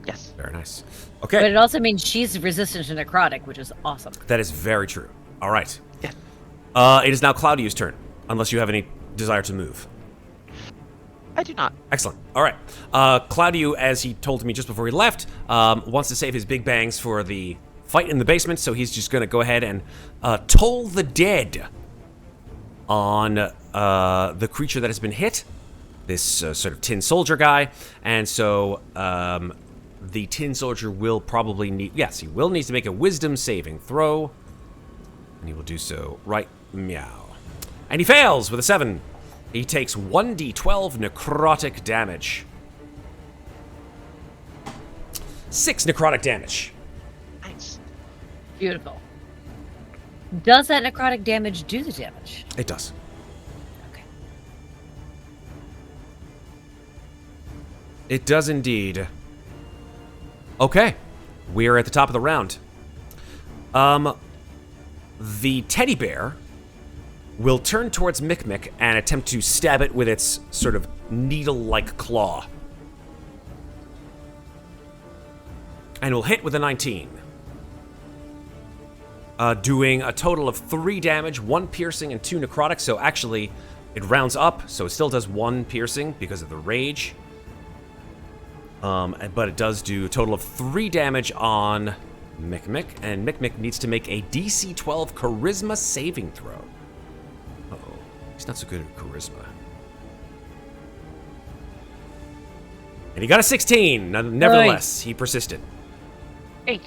Yes. Very nice. Okay. But it also means she's resistant to necrotic, which is awesome. That is very true. All right. Yeah. It is now Claudiu's turn, unless you have any desire to move. I do not. Excellent. All right. Claudiu, as he told me just before he left, wants to save his big bangs for the fight in the basement, so he's just going to go ahead and toll the dead on the creature that has been hit, this sort of tin soldier guy. And so the tin soldier will probably need... Yes, he will need to make a wisdom saving throw. And he will do so right meow. And he fails with a 7. He takes 1d12 necrotic damage. 6 necrotic damage. Nice. Beautiful. Does that necrotic damage do the damage? It does. Okay. It does indeed. Okay. We're at the top of the round. The teddy bear will turn towards Mikmick and attempt to stab it with its sort of needle-like claw. And will hit with a 19. Doing a total of 3 damage, 1 piercing and 2 necrotic, so actually it rounds up, so it still does 1 piercing because of the rage. But it does do a total of 3 damage on Mikmick, and Mikmick needs to make a DC 12 charisma saving throw. Uh-oh, he's not so good at charisma. And he got a 16, nevertheless, he persisted. 8.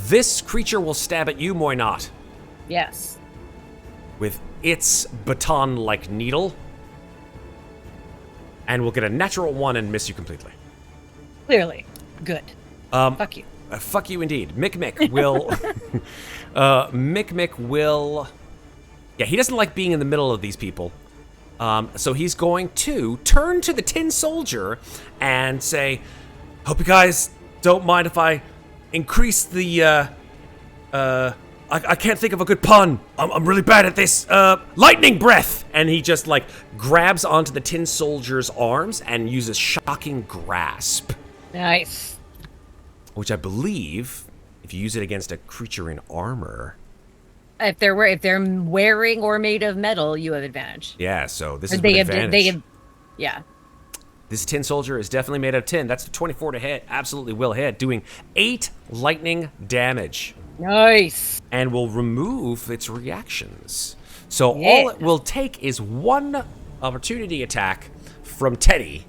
This creature will stab at you, Muadnhait, Yes. with its baton-like needle, and will get a natural 1 and miss you completely. Clearly. Good. Fuck you. Fuck you indeed. Mikmick will... Mikmick will... Yeah, he doesn't like being in the middle of these people. So he's going to turn to the tin soldier and say, hope you guys don't mind if I increase the, I can't think of a good pun. I'm really bad at this. Lightning breath! And he just, like, grabs onto the tin soldier's arms and uses shocking grasp. Nice. Which I believe, if you use it against a creature in armor... If they're wearing or made of metal, you have advantage. Yeah, so this Or is they with have, advantage. yeah. This tin soldier is definitely made of tin. That's a 24 to hit. Absolutely will hit, doing 8 lightning damage. Nice. And will remove its reactions. So all it will take is 1 opportunity attack from Teddy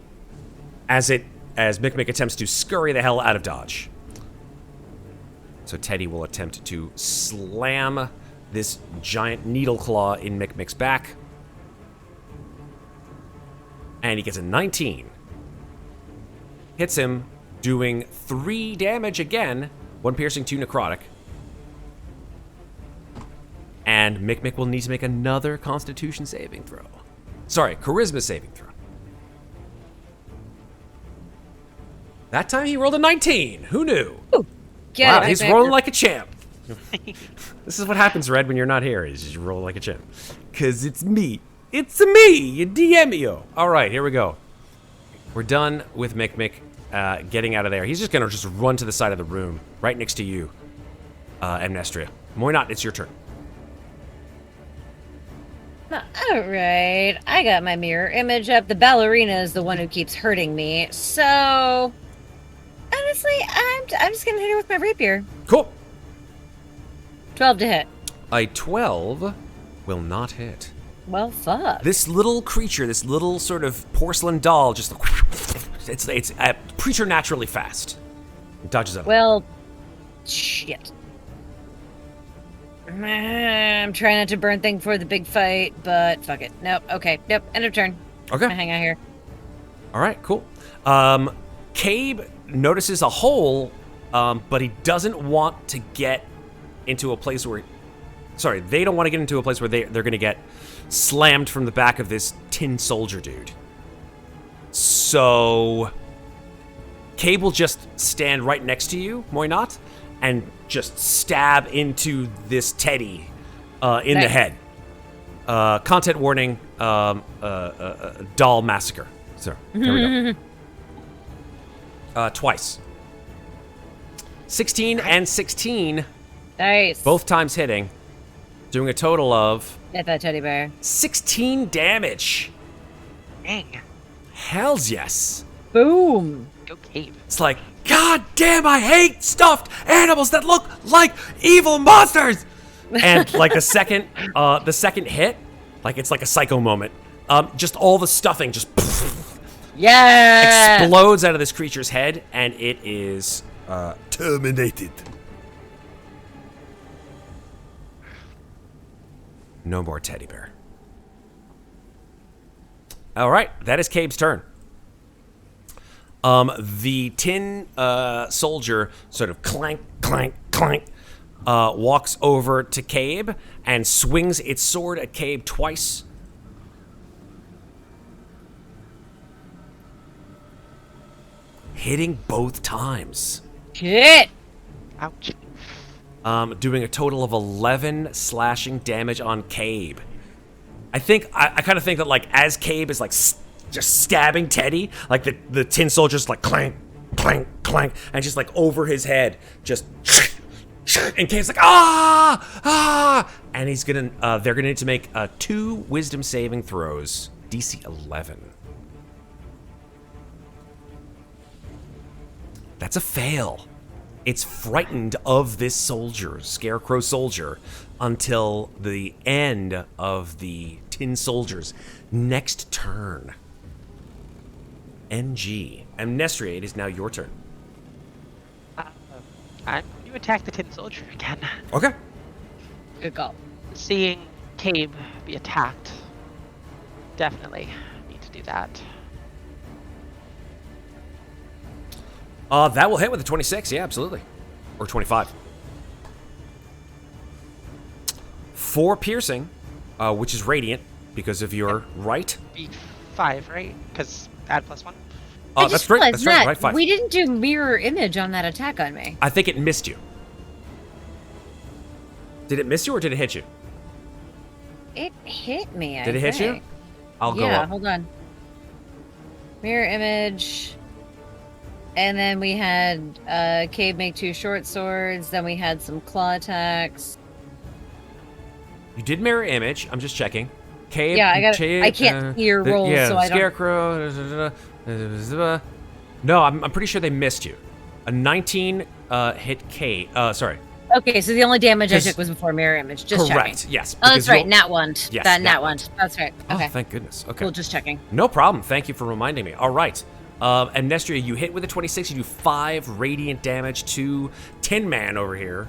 as Mikmick attempts to scurry the hell out of dodge. So Teddy will attempt to slam this giant needle claw in Mikmick's back. And he gets a 19. Hits him, doing 3 damage again. 1 piercing, 2 necrotic. And Mikmick will need to make another Constitution saving throw. Sorry, Charisma saving throw. That time he rolled a 19. Who knew? Get Wow, it, he's Avenger. rolling like a champ. This is what happens, Red, when you're not here. Is you roll like a champ. Cause it's me. It's me, you DM. All right, here we go. We're done with Mikmick getting out of there. He's just gonna run to the side of the room, right next to you, Amnestria. Moynat, it's your turn. Alright, I got my mirror image up. The ballerina is the one who keeps hurting me. So, honestly, I'm just gonna hit her with my rapier. Cool. 12 to hit. A 12 will not hit. Well, fuck. This little creature, this little sort of porcelain doll, just it's preternaturally fast. It dodges out. Well, shit. I'm trying not to burn thing for the big fight, but fuck it. Nope. Okay. Nope. End of turn. Okay. I'm gonna hang out here. All right. Cool. Cabe notices a hole, but he doesn't want to get into a place where. Sorry, they don't want to get into a place where they're going to get slammed from the back of this tin soldier dude. So, Cabe will just stand right next to you, Moynat, and just stab into this teddy in the head. Content warning, doll massacre. So, there we go. Twice. 16 and 16, Nice. both times hitting. Doing a total of Get that teddy bear. 16 damage. Dang. Hells yes. Boom. Go cave. It's like, God damn, I hate stuffed animals that look like evil monsters. And like the second hit, like it's like a psycho moment. Just all the stuffing just Yeah. explodes out of this creature's head, and it is terminated. No more teddy bear. All right, that is Cabe's turn. The tin soldier sort of clank, clank, clank, walks over to Cabe and swings its sword at Cabe twice. Hitting both times. Shit. Ouch. Doing a total of 11 slashing damage on Cabe. I kind of think that like as Cabe is like just stabbing Teddy, like the tin soldier's like clank, clank, clank, and just like over his head, just and Cabe's like ah, and he's gonna they're gonna need to make 2 wisdom saving throws, DC 11. That's a fail. It's frightened of this soldier, scarecrow soldier, until the end of the tin soldier's next turn. NG. Amnestria, it is now your turn. You attack the tin soldier again. Okay. Good call. Seeing Cabe be attacked, definitely need to do that. That will hit with a 26, yeah, absolutely. Or 25. 4 piercing, which is radiant, because of your right. Be 5, right? Because add +1. I That's just right, realized that's right, that right, 5. we didn't do mirror image on that attack on me. I think it missed you. Did it miss you or did it hit you? It hit me. Did it hit you? I'll go Yeah, up. hold on. Mirror image. And then we had Cabe make 2 short swords. Then we had some claw attacks. You did mirror image. I'm just checking. Cabe, Yeah, I Cabe, can't see your rolls, so I don't. Scarecrow. No, I'm pretty sure they missed you. A 19 hit Cabe. Sorry. Okay, so the only damage I 'Cause- took was before mirror image. Just Correct. checking. Yes. Oh, that's because right. you'll- Nat one. Yes, That nat nat one. That's right. Okay. Oh, thank goodness. Okay. Cool. Just checking. No problem. Thank you for reminding me. All right. Amnestria, you hit with a 26. You do 5 radiant damage to Tin Man over here.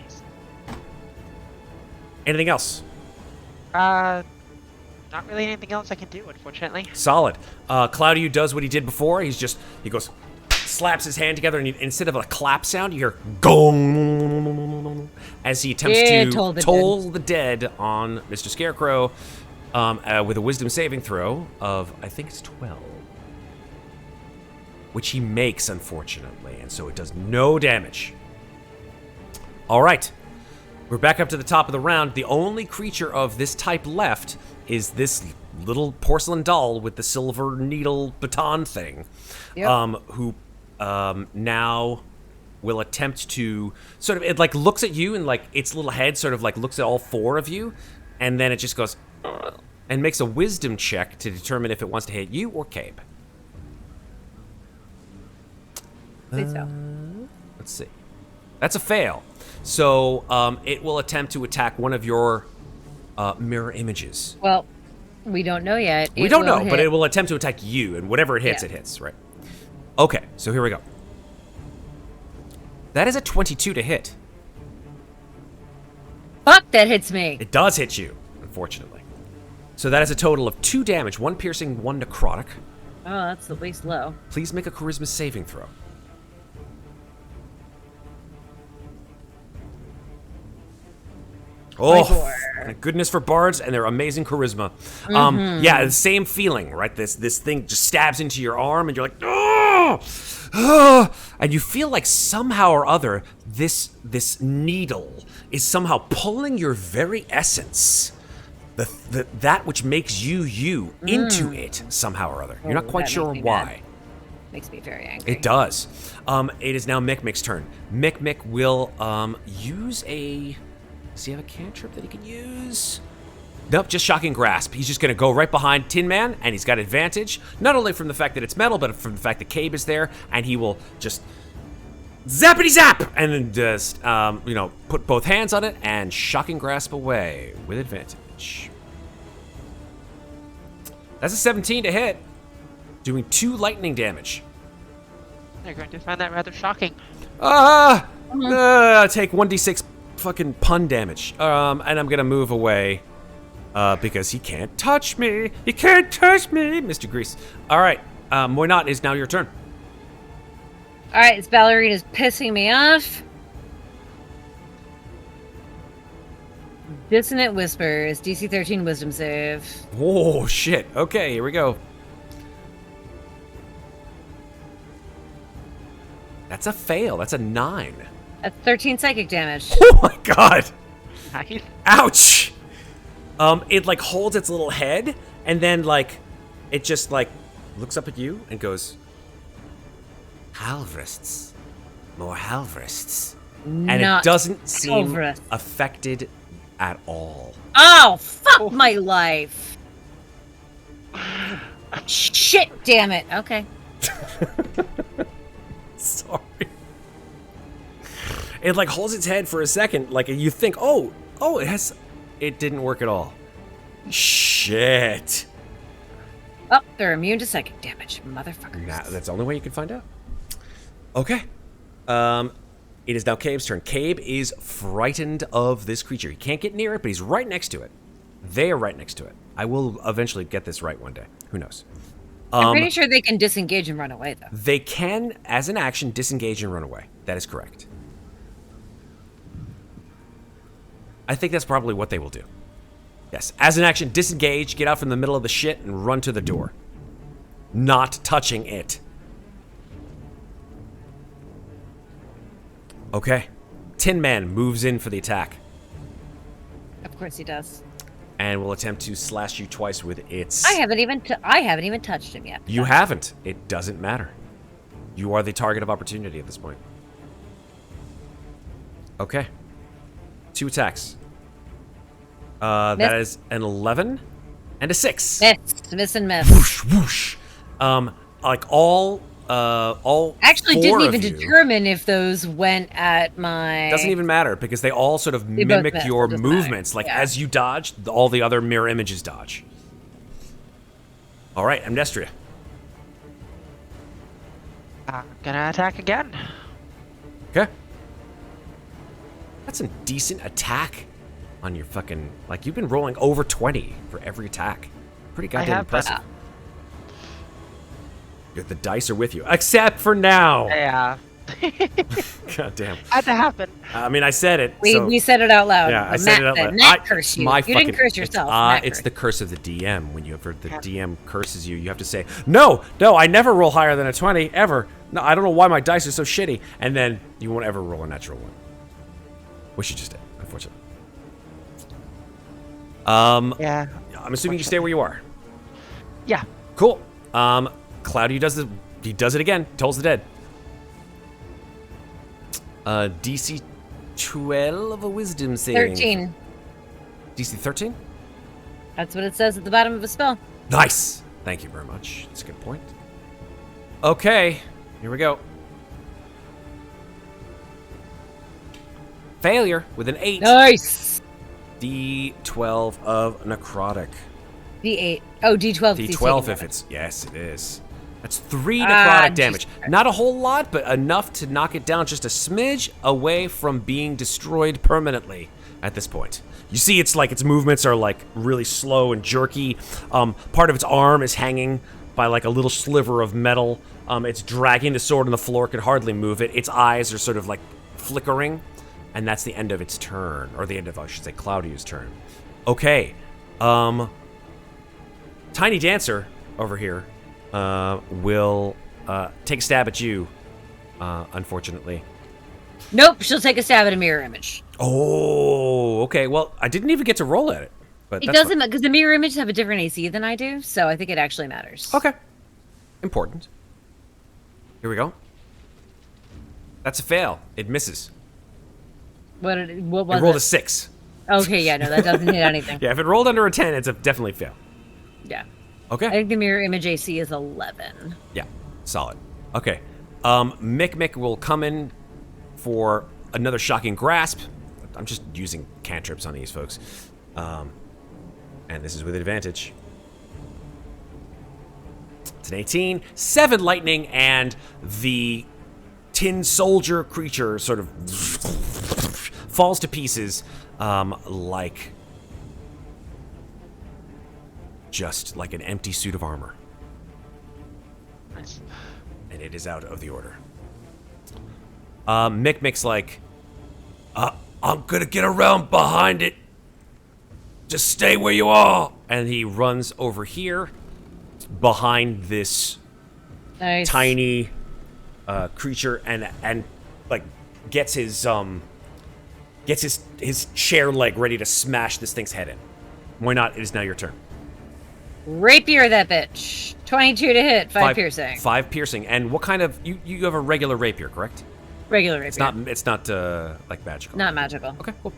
Nice. Anything else? Not really anything else I can do, unfortunately. Solid. Claudiu does what he did before. He goes, slaps his hand together, and instead of a clap sound, you hear gong as he attempts to toll the dead on Mr. Scarecrow with a wisdom saving throw of, I think it's 12. which he makes, unfortunately, and so it does no damage. All right. We're back up to the top of the round. The only creature of this type left is this little porcelain doll with the silver needle baton thing, who now will attempt to sort of, it like looks at you and like its little head sort of like looks at all four of you, and then it just goes and makes a wisdom check to determine if it wants to hit you or Cabe. Please so. Let's see. That's a fail. So it will attempt to attack one of your mirror images. Well, we don't know yet. We don't know, but it will attempt to attack you, and whatever it hits, it hits, right? Okay, so here we go. That is a 22 to hit. Fuck, that hits me. It does hit you, unfortunately. So that is a total of 2 damage, 1 piercing, 1 necrotic. Oh, that's the least low. Please make a charisma saving throw. Oh, thank goodness for bards and their amazing charisma. Yeah, the same feeling, right? This thing just stabs into your arm, and you're like, oh, oh, and you feel like somehow or other this needle is somehow pulling your very essence, that which makes you into it somehow or other. You're not quite sure why. Makes me very angry. It does. It is now Mikmick's turn. Mikmick will use a. Does he have a cantrip that he can use? Nope, just Shocking Grasp. He's just going to go right behind Tin Man, and he's got advantage, not only from the fact that it's metal, but from the fact that Cabe is there, and he will just zappity zap, and then just, put both hands on it and Shocking Grasp away with advantage. That's a 17 to hit, doing 2 lightning damage. They're going to find that rather shocking. Take 1d6 fucking pun damage. And I'm gonna move away because he can't touch me. He can't touch me, Mr. Grease. All right, Muadnhait, is now your turn. All right, this ballerina's pissing me off. Dissonant Whispers, DC 13 Wisdom save. Oh shit. Okay, here we go. That's a fail. That's a 9. That's 13 psychic damage. Oh my god. Nice. Ouch. It like holds its little head, and then like it just like looks up at you and goes, Halvrists. More Halvrists. And it doesn't seem affected at all. Oh, fuck my life. Shit, damn it. Okay. Sorry. It like holds its head for a second, like you think, oh, it didn't work at all. Shit. Oh, they're immune to psychic damage, motherfuckers. Nah, that's the only way you can find out. Okay. It is now Cabe's turn. Cabe is frightened of this creature. He can't get near it, but he's right next to it. They are right next to it. I will eventually get this right one day. Who knows? I'm pretty sure they can disengage and run away, though. They can, as an action, disengage and run away. That is correct. I think that's probably what they will do. Yes, as an action, disengage, get out from the middle of the shit, and run to the door. Not touching it. Okay. Tin Man moves in for the attack. Of course he does. And will attempt to slash you twice with its... I haven't even touched him yet. You haven't. It doesn't matter. You are the target of opportunity at this point. Okay. 2 attacks. That is an 11 and a 6. Miss and miss. Whoosh, whoosh. Like all actually didn't even you, determine if those went at my... Doesn't even matter, because they all sort of mimic your movements. Like, as you dodge, all the other mirror images dodge. All right, Amnestria. Gonna attack again. Okay. That's a decent attack on your fucking... Like, you've been rolling over 20 for every attack. Pretty goddamn impressive. The dice are with you, except for now. Yeah. God damn. Had to happen. I mean, I said it. We said it out loud. Yeah, I said it out loud. Matt cursed you. You didn't curse yourself. It's the curse of the DM. When the DM curses you, you have to say, no, I never roll higher than a 20, ever. No, I don't know why my dice are so shitty. And then you won't ever roll a natural one. Which you just did, unfortunately. Yeah. I'm assuming you stay where you are. Yeah. Cool. Claudiu does it again. Tolls the dead. DC 12 of a wisdom saving. 13. DC 13? That's what it says at the bottom of a spell. Nice. Thank you very much. That's a good point. Okay, here we go. Failure with an 8. Nice. D12 of necrotic. D8. Oh, D12. D12 if it's... Yes, it is. That's 3 necrotic damage. Not a whole lot, but enough to knock it down just a smidge away from being destroyed permanently at this point. You see it's like its movements are like really slow and jerky. Part of its arm is hanging by like a little sliver of metal. It's dragging the sword on the floor, can hardly move it. Its eyes are sort of like flickering. And that's the end of its turn. Or the end of, I should say, Claudiu's turn. Okay. Tiny Dancer over here will take a stab at you, unfortunately. Nope, she'll take a stab at a mirror image. Oh, okay. Well, I didn't even get to roll at it. But It doesn't, because the mirror images have a different AC than I do, so I think it actually matters. Okay. Important. Here we go. That's a fail. It misses. What was it? Rolled a 6. Okay, yeah, no, that doesn't hit anything. Yeah, if it rolled under a 10, it's a definitely fail. Yeah. Okay. I think the mirror image AC is 11. Yeah, solid. Okay. Mikmick will come in for another shocking grasp. I'm just using cantrips on these folks. And this is with advantage. It's an 18, 7 lightning, and the tin soldier creature sort of falls to pieces like just like an empty suit of armor. Nice. And it is out of the order. Mikmick's like, I'm gonna get around behind it. Just stay where you are. And he runs over here behind this tiny creature and like gets his chair leg ready to smash this thing's head in. Why not? It is now your turn. Rapier that bitch. 22 to hit, 5 piercing. 5 piercing. And what kind of you have a regular rapier, correct? Regular rapier. It's not like magical. Not magical. Okay, cool.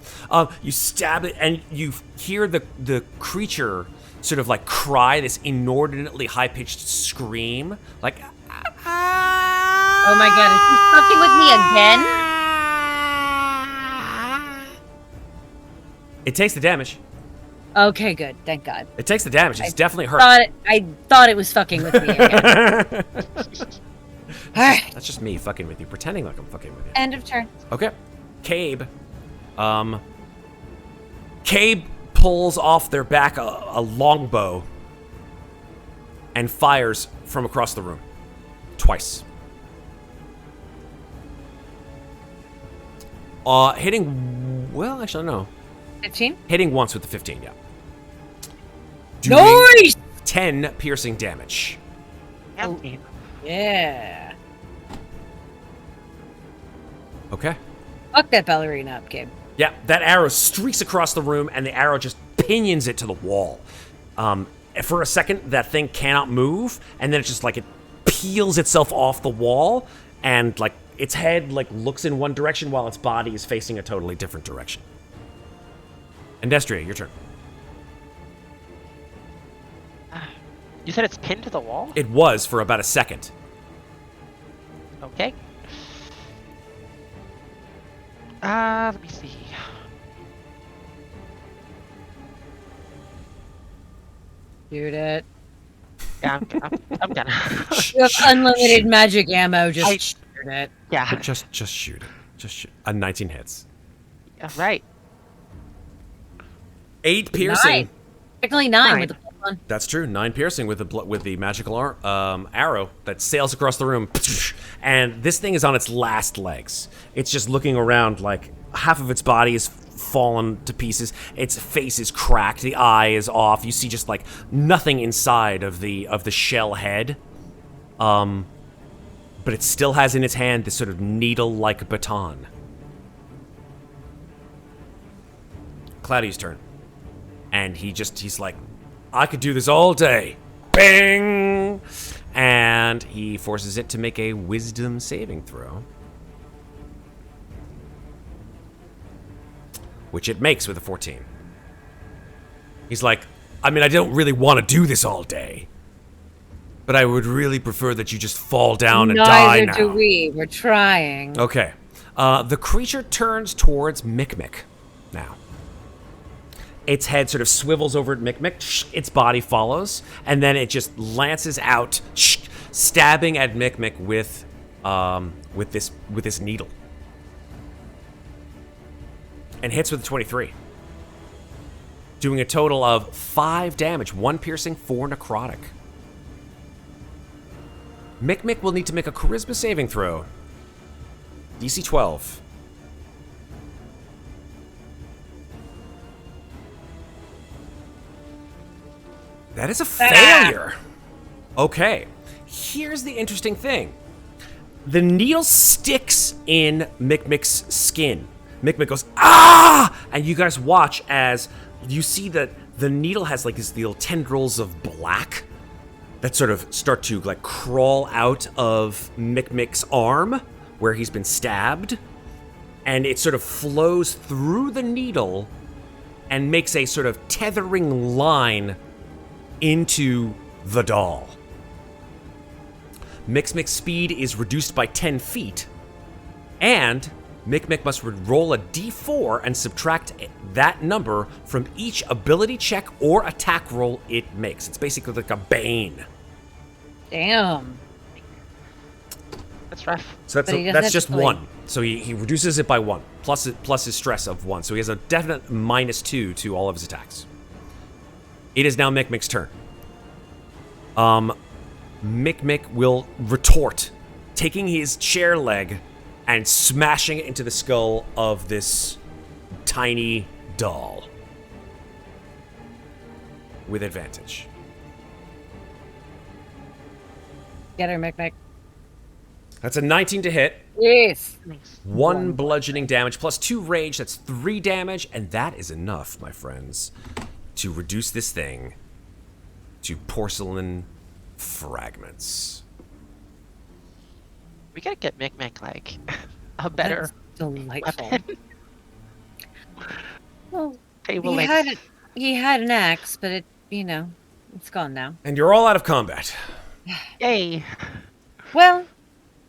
You stab it and you hear the creature sort of like cry this inordinately high-pitched scream, like oh my god, is she fucking with me again? It takes the damage. Okay, good. Thank God. It takes the damage. It's definitely hurt. I thought it was fucking with me again. Alright. That's just me fucking with you, pretending like I'm fucking with you. End of turn. Okay. Cabe. Cabe pulls off their back a longbow and fires from across the room. Twice. Hitting... Well, actually, no. 15? Hitting once with the 15, yeah. Nice! 10 piercing damage. Yeah. Okay. Fuck that ballerina up, Gabe. Yeah, that arrow streaks across the room, and the arrow just pinions it to the wall. For a second, that thing cannot move, and then it's just like it peels itself off the wall, and like its head like looks in one direction while its body is facing a totally different direction. Amnestria, your turn. You said it's pinned to the wall? It was for about a second. Okay. Let me see. Shoot it. Yeah, I'm gonna. You have unlimited magic ammo, just shoot it. Yeah. Just shoot it. Just shoot. 19 hits. Yeah, right. 8 piercing. 9. Technically 9 with the one. That's true. 9 piercing with the magical arrow that sails across the room. And this thing is on its last legs. It's just looking around like half of its body is fallen to pieces. Its face is cracked. The eye is off. You see just like nothing inside of the shell head. But it still has in its hand this sort of needle-like baton. Claudiu's turn. And he's like, I could do this all day. Bing! And he forces it to make a wisdom saving throw. Which it makes with a 14. He's like, I mean, I don't really want to do this all day. But I would really prefer that you just fall down and die now. Neither do we. We're trying. Okay. The creature turns towards Mikmick now. Its head sort of swivels over at Mikmick. Its body follows, and then it just lances out, stabbing at Mikmick with this needle, and hits with a 23, doing a total of 5 damage, 1 piercing, 4 necrotic. Mikmick will need to make a charisma saving throw. DC 12. That is a failure. Okay. Here's the interesting thing. The needle sticks in Mikmick's skin. Mikmick goes, ah! And you guys watch as you see that the needle has like these little tendrils of black that sort of start to like crawl out of Mikmick's arm where he's been stabbed. And it sort of flows through the needle and makes a sort of tethering line into the doll. Mikmick's speed is reduced by 10 feet, and Mikmick must roll a d4 and subtract that number from each ability check or attack roll it makes. It's basically like a bane. Damn. That's rough. So that's just 1. So he reduces it by 1, plus his stress of 1. So he has a definite -2 to all of his attacks. It is now Mikmick's turn. Mikmick will retort, taking his chair leg and smashing it into the skull of this tiny doll. With advantage. Get her, Mikmick. That's a 19 to hit. Yes. 1 bludgeoning damage plus 2 rage. That's 3 damage, and that is enough, my friends, to reduce this thing to porcelain fragments. We gotta get Mikmick like a better That's delightful. weapon. Well, Table he length. had an axe, but it's gone now. And you're all out of combat. Yay! Well,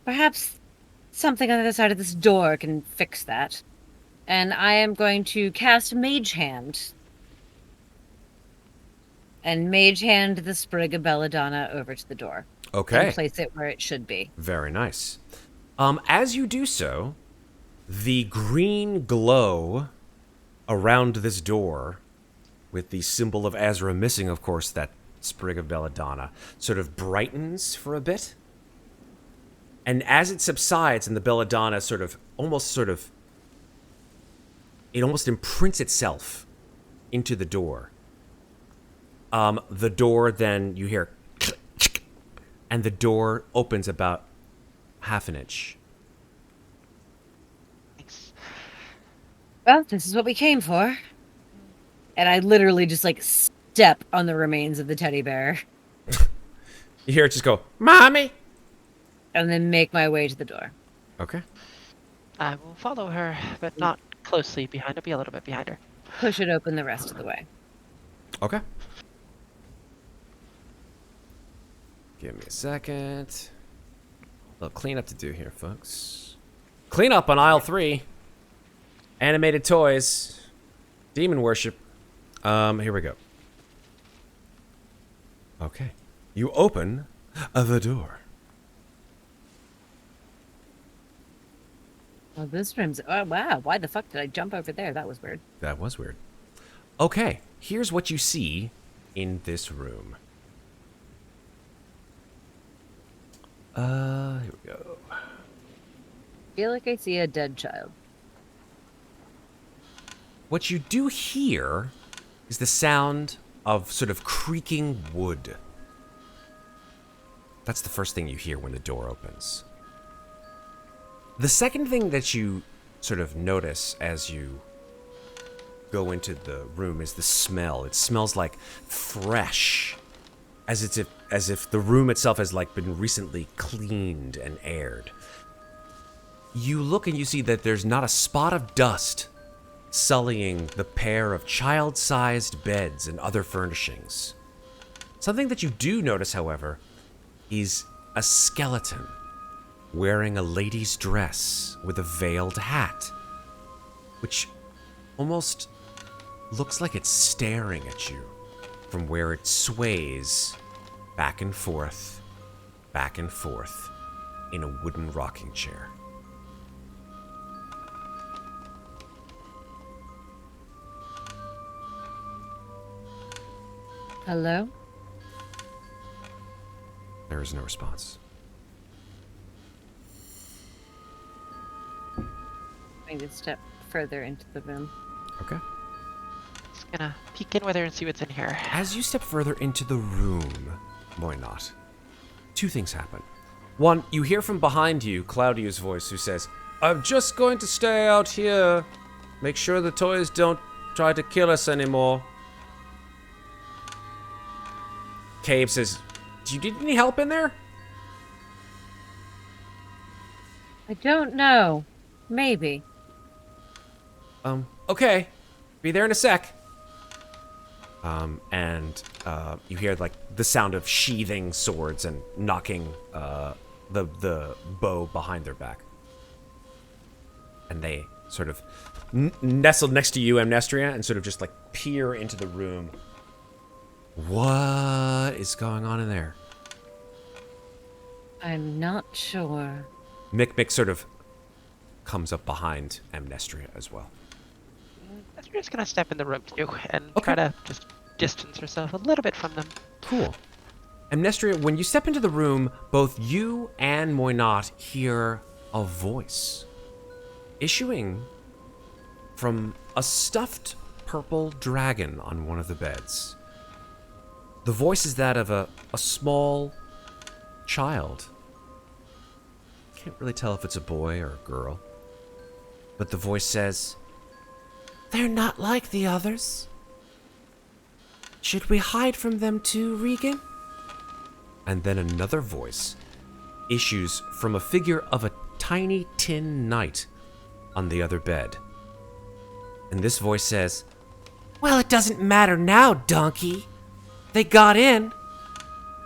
perhaps something on the other side of this door can fix that. And I am going to cast Mage Hand. And Mage Hand the sprig of belladonna over to the door. Okay. And place it where it should be. Very nice. As you do so, the green glow around this door, with the symbol of Azra missing, of course, that sprig of belladonna, sort of brightens for a bit. And as it subsides and the belladonna it almost imprints itself into the door. The door then, you hear, and the door opens about half an inch. Thanks. Well, this is what we came for. And I literally just step on the remains of the teddy bear. You hear it just go, Mommy! And then make my way to the door. Okay. I will follow her, but not closely behind. I'll be a little bit behind her. Push it open the rest of the way. Okay. Give me a second. A little cleanup to do here, folks. Cleanup on aisle 3. Animated toys. Demon worship. Here we go. Okay. You open the door. Well, this room's... Oh, wow. Why the fuck did I jump over there? That was weird. That was weird. Okay. Here's what you see in this room. Here we go. I feel like I see a dead child. What you do hear is the sound of sort of creaking wood. That's the first thing you hear when the door opens. The second thing that you sort of notice as you go into the room is the smell. It smells like fresh, as if the room itself has like been recently cleaned and aired. You look and you see that there's not a spot of dust sullying the pair of child-sized beds and other furnishings. Something that you do notice, however, is a skeleton wearing a lady's dress with a veiled hat, which almost looks like it's staring at you from where it sways back and forth in a wooden rocking chair. Hello? There is no response. I'm going to step further into the room. Okay. Just gonna peek in with her and see what's in here. As you step further into the room, Muadnhait, two things happen. One, you hear from behind you Claudiu's voice who says, "I'm just going to stay out here. Make sure the toys don't try to kill us anymore." Cave says, "Do you need any help in there?" I don't know. Maybe. Okay. Be there in a sec. You hear like the sound of sheathing swords and knocking the bow behind their back. And they sort of nestle next to you, Amnestria, and sort of just like peer into the room. What is going on in there? I'm not sure. Mikmick sort of comes up behind Amnestria as well. We're just gonna step in the room too and Okay. try to just distance herself a little bit from them. Cool. Amnestria, when you step into the room, both you and Muadnhait hear a voice issuing from a stuffed purple dragon on one of the beds. The voice is that of a small child. Can't really tell if it's a boy or a girl. But the voice says, "They're not like the others. Should we hide from them too, Regan?" And then another voice issues from a figure of a tiny tin knight on the other bed. And this voice says, "Well, it doesn't matter now, donkey. They got in.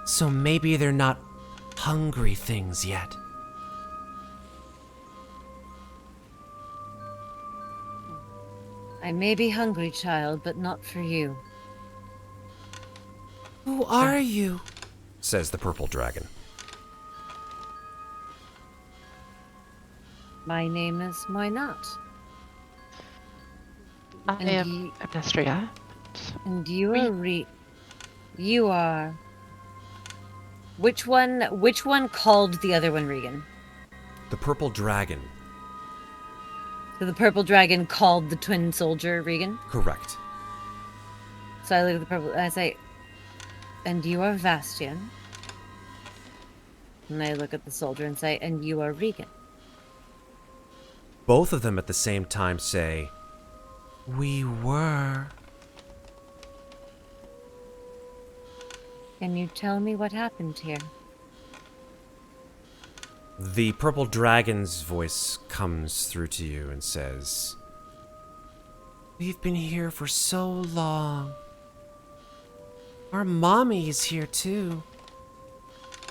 So maybe they're not hungry things yet." I may be hungry, child, but not for you. "Who are you?" says the purple dragon. My name is Muadnhait. I And am Amnestria. And you are You are... Which one called the other one Regan? The purple dragon. So the purple dragon called the twin soldier Regan? Correct. So I look at the purple and I say, "And you are Vastian?" And I look at the soldier and say, "And you are Regan?" Both of them at the same time say, "We were." Can you tell me what happened here? The purple dragon's voice comes through to you and says, "We've been here for so long. Our mommy is here too,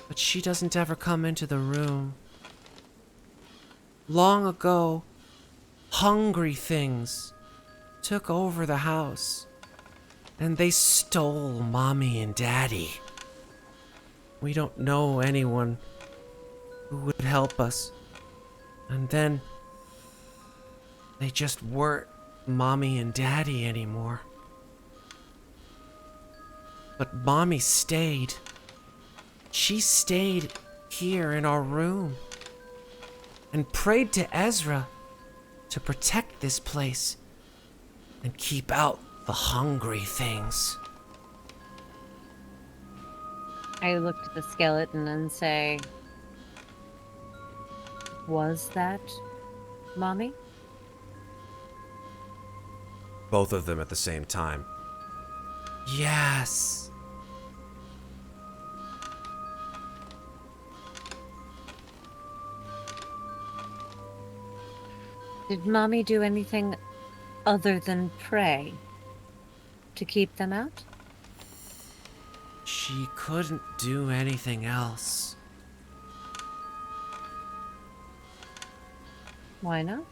but she doesn't ever come into the room. Long ago, hungry things took over the house, and they stole mommy and daddy. We don't know anyone who would help us. And then they just weren't mommy and daddy anymore." But Mommy stayed. She stayed here in our room and prayed to Ezra to protect this place and keep out the hungry things. I look at the skeleton and say, was that Mommy? Both of them at the same time. Yes. Did Mommy do anything other than pray to keep them out? She couldn't do anything else. Why not?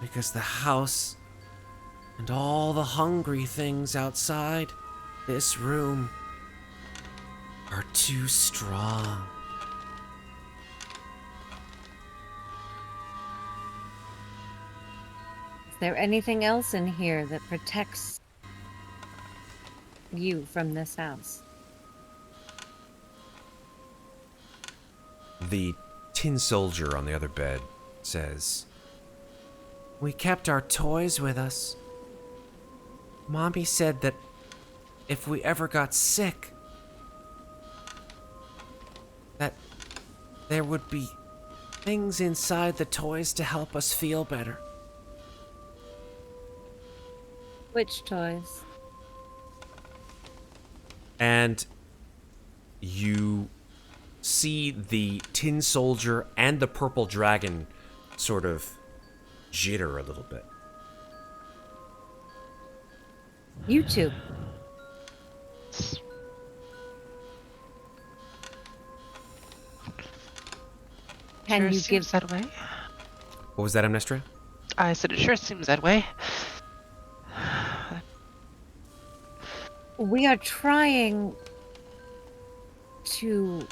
Because the house and all the hungry things outside this room are too strong. Is there anything else in here that protects you from this house? The tin soldier on the other bed says, "We kept our toys with us. Mommy said that if we ever got sick, that there would be things inside the toys to help us feel better." Which toys? And you see the tin soldier and the purple dragon sort of jitter a little bit. You two. Can Sure you seems give that way? What was that, Amnestria? I said it sure seems that way. We are trying to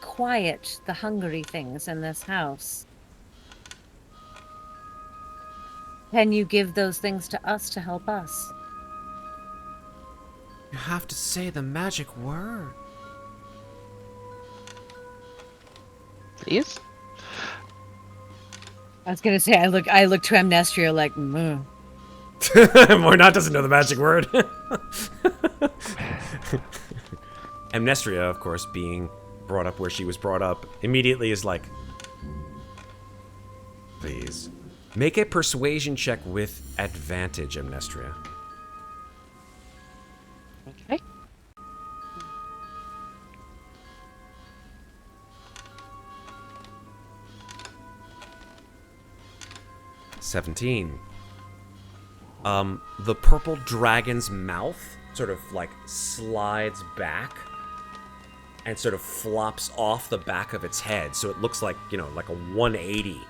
quiet the hungry things in this house. Can you give those things to us to help us? You have to say the magic word. Please? I was gonna say I look to Amnestria like, Mornat doesn't know the magic word. Amnestria, of course, being brought up where she was brought up, immediately is like, please. Make a persuasion check with advantage, Amnestria. Okay. "17. The purple dragon's mouth sort of like slides back and sort of flops off the back of its head, so it looks like, like a 180.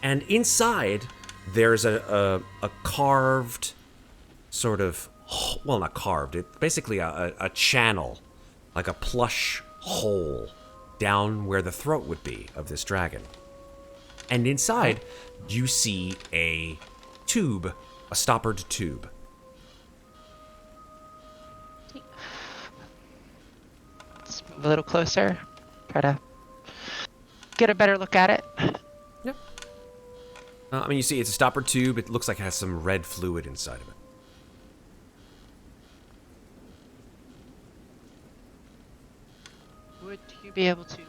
And inside, there's a carved sort of, well, not carved, it's basically a channel, like a plush hole down where the throat would be of this dragon. And inside, you see a tube, a stoppered tube. Let's move a little closer. Try to get a better look at it. Yep. You see it's a stoppered tube. It looks like it has some red fluid inside of it. Would you be able to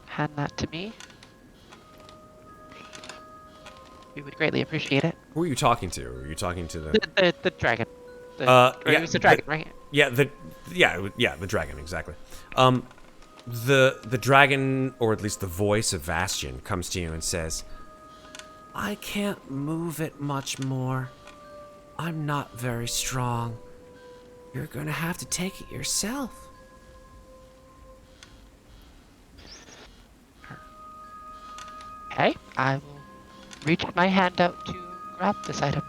hand that to me? We would greatly appreciate it. Who are you talking to? Are you talking to the... The dragon. Yeah, It was the dragon, right? Yeah, the dragon, exactly. The dragon, or at least the voice of Vastion, comes to you and says, "I can't move it much more. I'm not very strong. You're gonna have to take it yourself." Okay, I will reach my hand out to grab this item.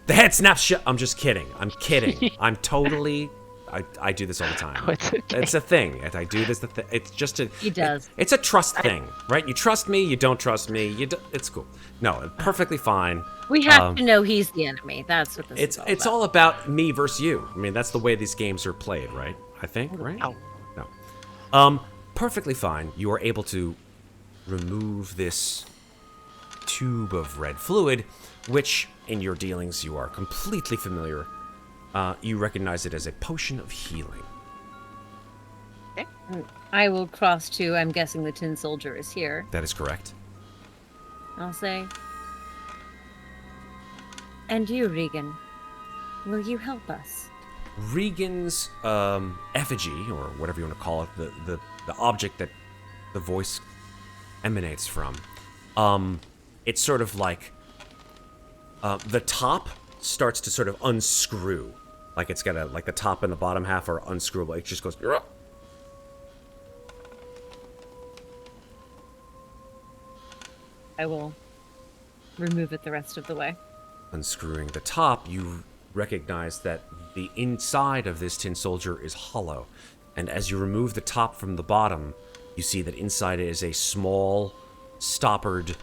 The head snaps shut. I'm just kidding. I'm kidding. I'm totally I do this all the time. Oh, it's okay. It's a thing. I do this. It's just a. He does. It's a trust thing, right? You trust me. You don't trust me. It's cool. No, perfectly fine. We have to know he's the enemy. That's what this is all It's about. all about me versus you. I mean, that's the way these games are played, right? I think, right? Ow. No. Perfectly fine. You are able to remove this tube of red fluid, which, in your dealings, you are completely familiar. You recognize it as a potion of healing. I will cross to, I'm guessing the tin soldier is here. That is correct. I'll say, and you, Regan, will you help us? Regan's effigy, or whatever you want to call it, the object that the voice emanates from, it's sort of like the top starts to sort of unscrew. Like it's got like the top and the bottom half are unscrewable. It just goes. Grr! I will remove it the rest of the way. Unscrewing the top, you recognize that the inside of this tin soldier is hollow. And as you remove the top from the bottom, you see that inside it is a small, stoppered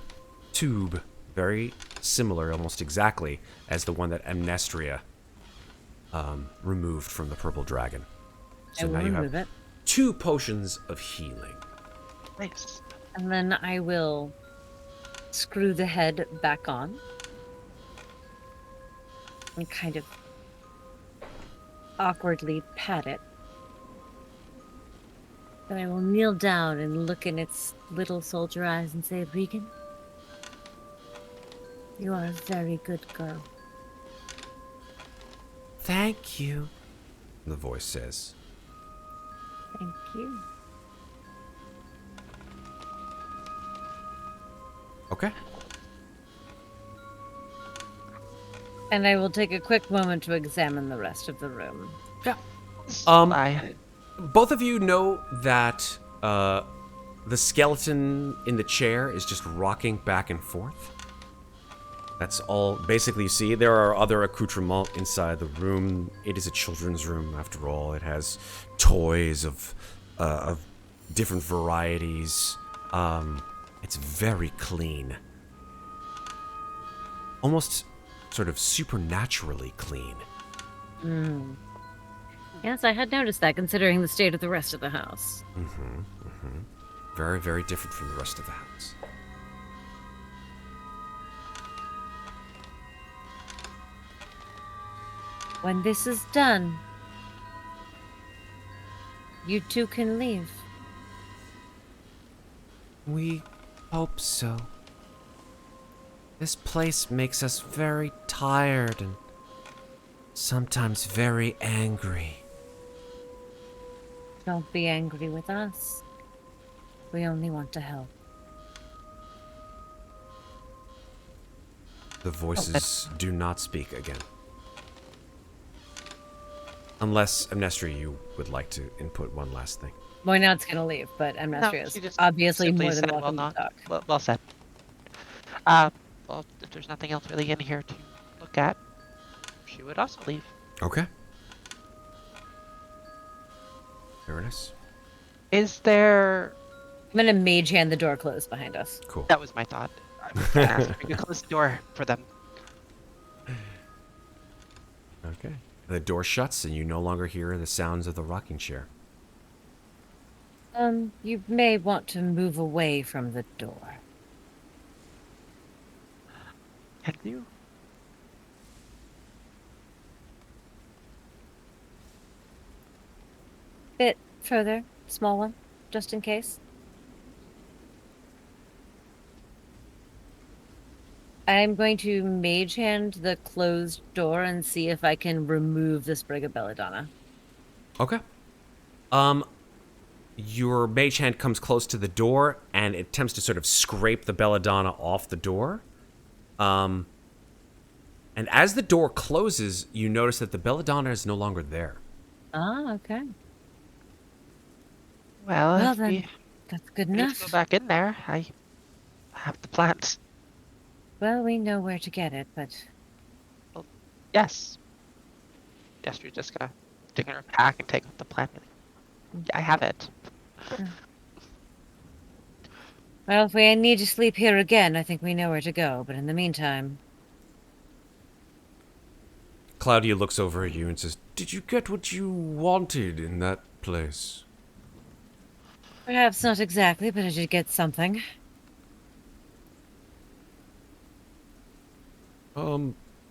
tube, very similar, almost exactly, as the one that Amnestria removed from the purple dragon. I will remove it. 2 potions of healing. Nice. And then I will screw the head back on. And kind of awkwardly pat it. Then I will kneel down and look in its little soldier eyes and say, Regan, you are a very good girl. Thank you, the voice says. Thank you. Okay. And I will take a quick moment to examine the rest of the room. Yeah. Bye. Both of you know that the skeleton in the chair is just rocking back and forth. That's all basically you see. There are other accoutrements inside the room. It is a children's room, after all. It has toys of different varieties. It's very clean. Almost sort of supernaturally clean. Yes, I had noticed that, considering the state of the rest of the house. Very, very different from the rest of the house. When this is done, you two can leave. We hope so. This place makes us very tired and sometimes very angry. Don't be angry with us. We only want to help. The voices do not speak again. Unless, Amnestria, you would like to input one last thing. Moynad's gonna leave, but Amnestria she is just obviously simply more than said, welcome well, to talk. Well said. Well, if there's nothing else really in here to look at, she would also leave. Okay. There it is. Is there... I'm gonna mage hand the door closed behind us. Cool. That was my thought. I was gonna ask if we could close the door for them. Okay. The door shuts and you no longer hear the sounds of the rocking chair. You may want to move away from the door. Can you? Bit further, small one, just in case. I'm going to mage hand the closed door and see if I can remove the sprig of belladonna. Okay. Your mage hand comes close to the door and it attempts to sort of scrape the belladonna off the door. And as the door closes, you notice that the belladonna is no longer there. Ah, okay. Well, if then, we that's good need to enough. go back in there, I have the plants. Well, we know where to get it, but Yes. Yes, you're just gonna Dig in her pack and take out the plant. Yeah, I have it. Well, if we need to sleep here again, I think we know where to go. But in the meantime... Claudiu looks over at you and says, "Did you get what you wanted in that place?" Perhaps not exactly, but I did get something.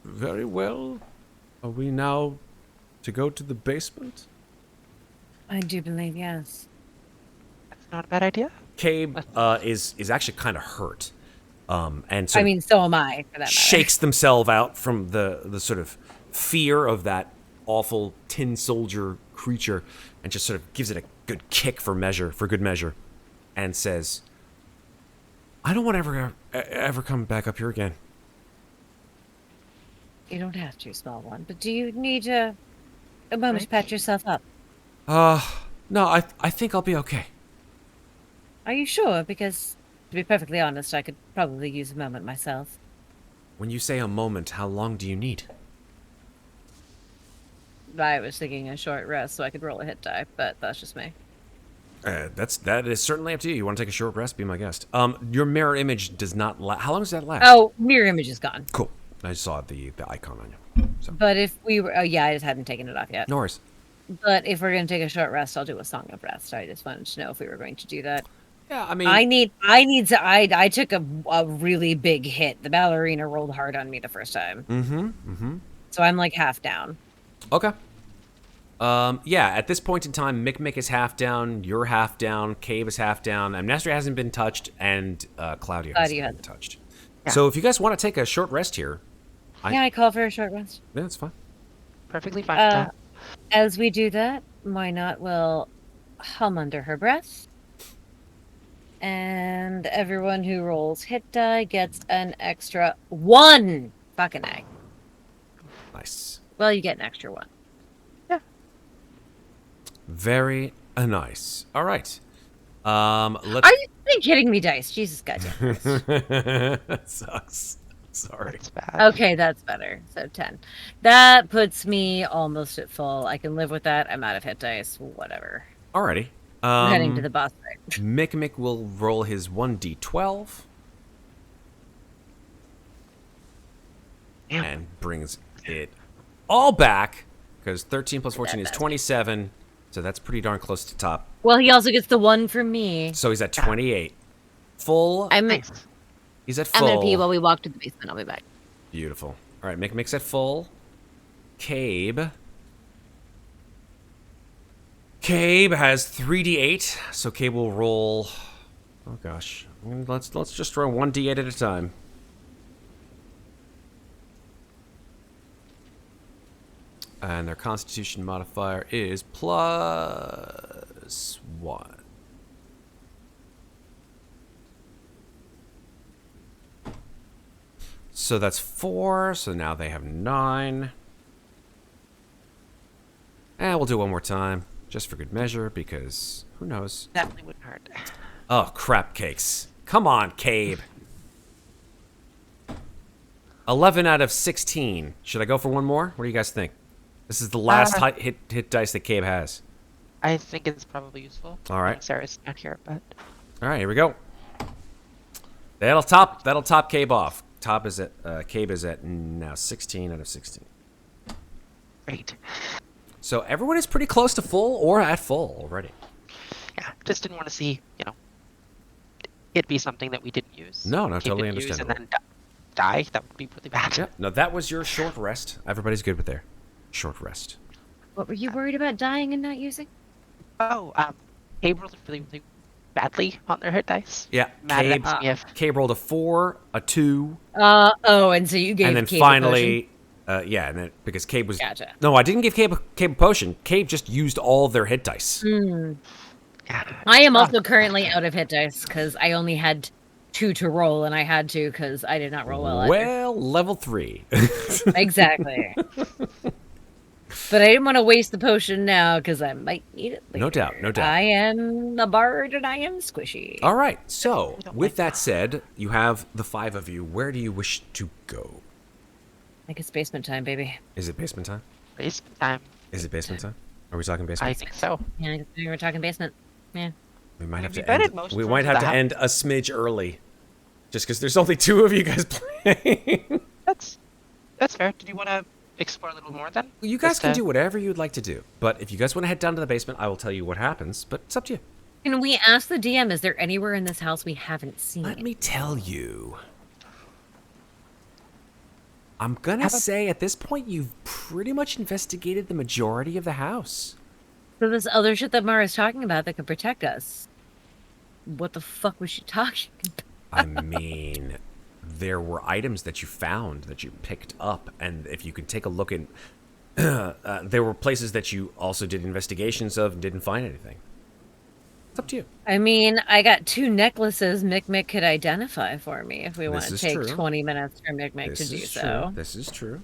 Very well. Are we now to go to the basement? I do believe, yes. That's not a bad idea. Cabe is actually kind of hurt, and so I mean, so am I, for that matter. shakes themselves out from the sort of fear of that awful tin soldier creature, and just sort of gives it a good kick for good measure, and says, "I don't want to ever come back up here again." You don't have to, small one. But do you need a moment to patch yourself up? No, I think I'll be okay. Are you sure? Because, to be perfectly honest, I could probably use a moment myself. When you say a moment, how long do you need? I was thinking a short rest so I could roll a hit die, but that's just me. That is certainly up to you. You want to take a short rest? Be my guest. Your mirror image does not last. How long does that last? Oh, mirror image is gone. Cool. I saw the icon on you. So. But if we were... Oh, yeah, I just hadn't taken it off yet. No worries. But if we're going to take a short rest, I'll do a Song of Rest. I just wanted to know if we were going to do that. Yeah, I mean... I took a really big hit. The ballerina rolled hard on me the first time. So I'm like half down. Okay. Yeah, at this point in time, Mikmick is half down, you're half down, Cabe is half down, Amnestria hasn't been touched, and Claudiu hasn't been touched. Yeah. So if you guys want to take a short rest here... I call for a short rest. Yeah, that's fine. Perfectly fine with that. As we do that, why not we'll hum under her breath. And everyone who rolls hit die gets an extra 1 fucking egg. Nice. Well, you get an extra 1. Yeah. Very nice. All right. Let's... Are you kidding me, Dice? Jesus goddamn. That sucks. Sorry. That's bad. Okay, that's better. So 10. That puts me almost at full. I can live with that. I'm out of hit dice. Whatever. Alrighty. I'm heading to the boss fight. Mikmick will roll his 1d12. Damn. And brings it all back, because 13 plus 14 is 27, so that's pretty darn close to top. Well, he also gets the 1 from me. So he's at 28. Full. He's at full. I'm gonna pee while we walk to the basement. I'll be back. Beautiful. All right, Mikmick's at full. Cabe has 3d8, so Cabe will roll. Oh gosh, let's just roll 1d8 at a time. And their Constitution modifier is +1. So that's 4, so now they have 9. And we'll do one more time, just for good measure, because who knows? Definitely wouldn't hurt. Oh, crap cakes. Come on, Cabe. 11 out of 16. Should I go for one more? What do you guys think? This is the last hit dice that Cabe has. I think it's probably useful. All right. Sarah's not here, but... All right, here we go. That'll top Cabe off. Cabe is at now 16 out of 16. Great. So everyone is pretty close to full or at full already. Yeah, just didn't want to see, it be something that we didn't use. No, Cabe totally didn't use understandable. and then die. That would be really bad. Yeah, no, that was your short rest. Everybody's good with their short rest. What were you worried about dying and not using? Oh, Cabe rolled really, really badly on their hit dice. Yeah, Cabe rolled a 4, a 2. And so you gave and then Cabe finally, and then because Cabe was... Gotcha. No, I didn't give Cabe a potion. Cabe just used all their hit dice. Yeah. I am also currently out of hit dice because I only had 2 to roll, and I had to because I did not roll well. Well, level 3. Exactly. But I didn't want to waste the potion now because I might need it later. No doubt, no doubt. I am a bard and I am squishy. All right, so with that said, you have the 5 of you. Where do you wish to go? I think it's basement time, baby. Is it basement time? Basement time. Is it basement time? Are we talking basement? I think so. Yeah, I guess we were talking basement. Yeah. We might have We to vetted end. most We rooms might of have the to end a smidge early, just because there's only 2 of you guys playing. That's fair. Did you want to explore a little more then? You guys Just, can do whatever you'd like to do, but if you guys want to head down to the basement, I will tell you what happens. But it's up to you. Can we ask the DM, is there anywhere in this house we haven't seen? Let me tell you. I'm gonna say at this point you've pretty much investigated the majority of the house. So this other shit that Mara's talking about that could protect us. What the fuck was she talking about? I mean, there were items that you found that you picked up, and if you could take a look in, there were places that you also did investigations of and didn't find anything. It's up to you. I mean, I got 2 necklaces Mikmick could identify for me if we want This to is take true. 20 minutes for Mikmick This to do is true. so. This is true. You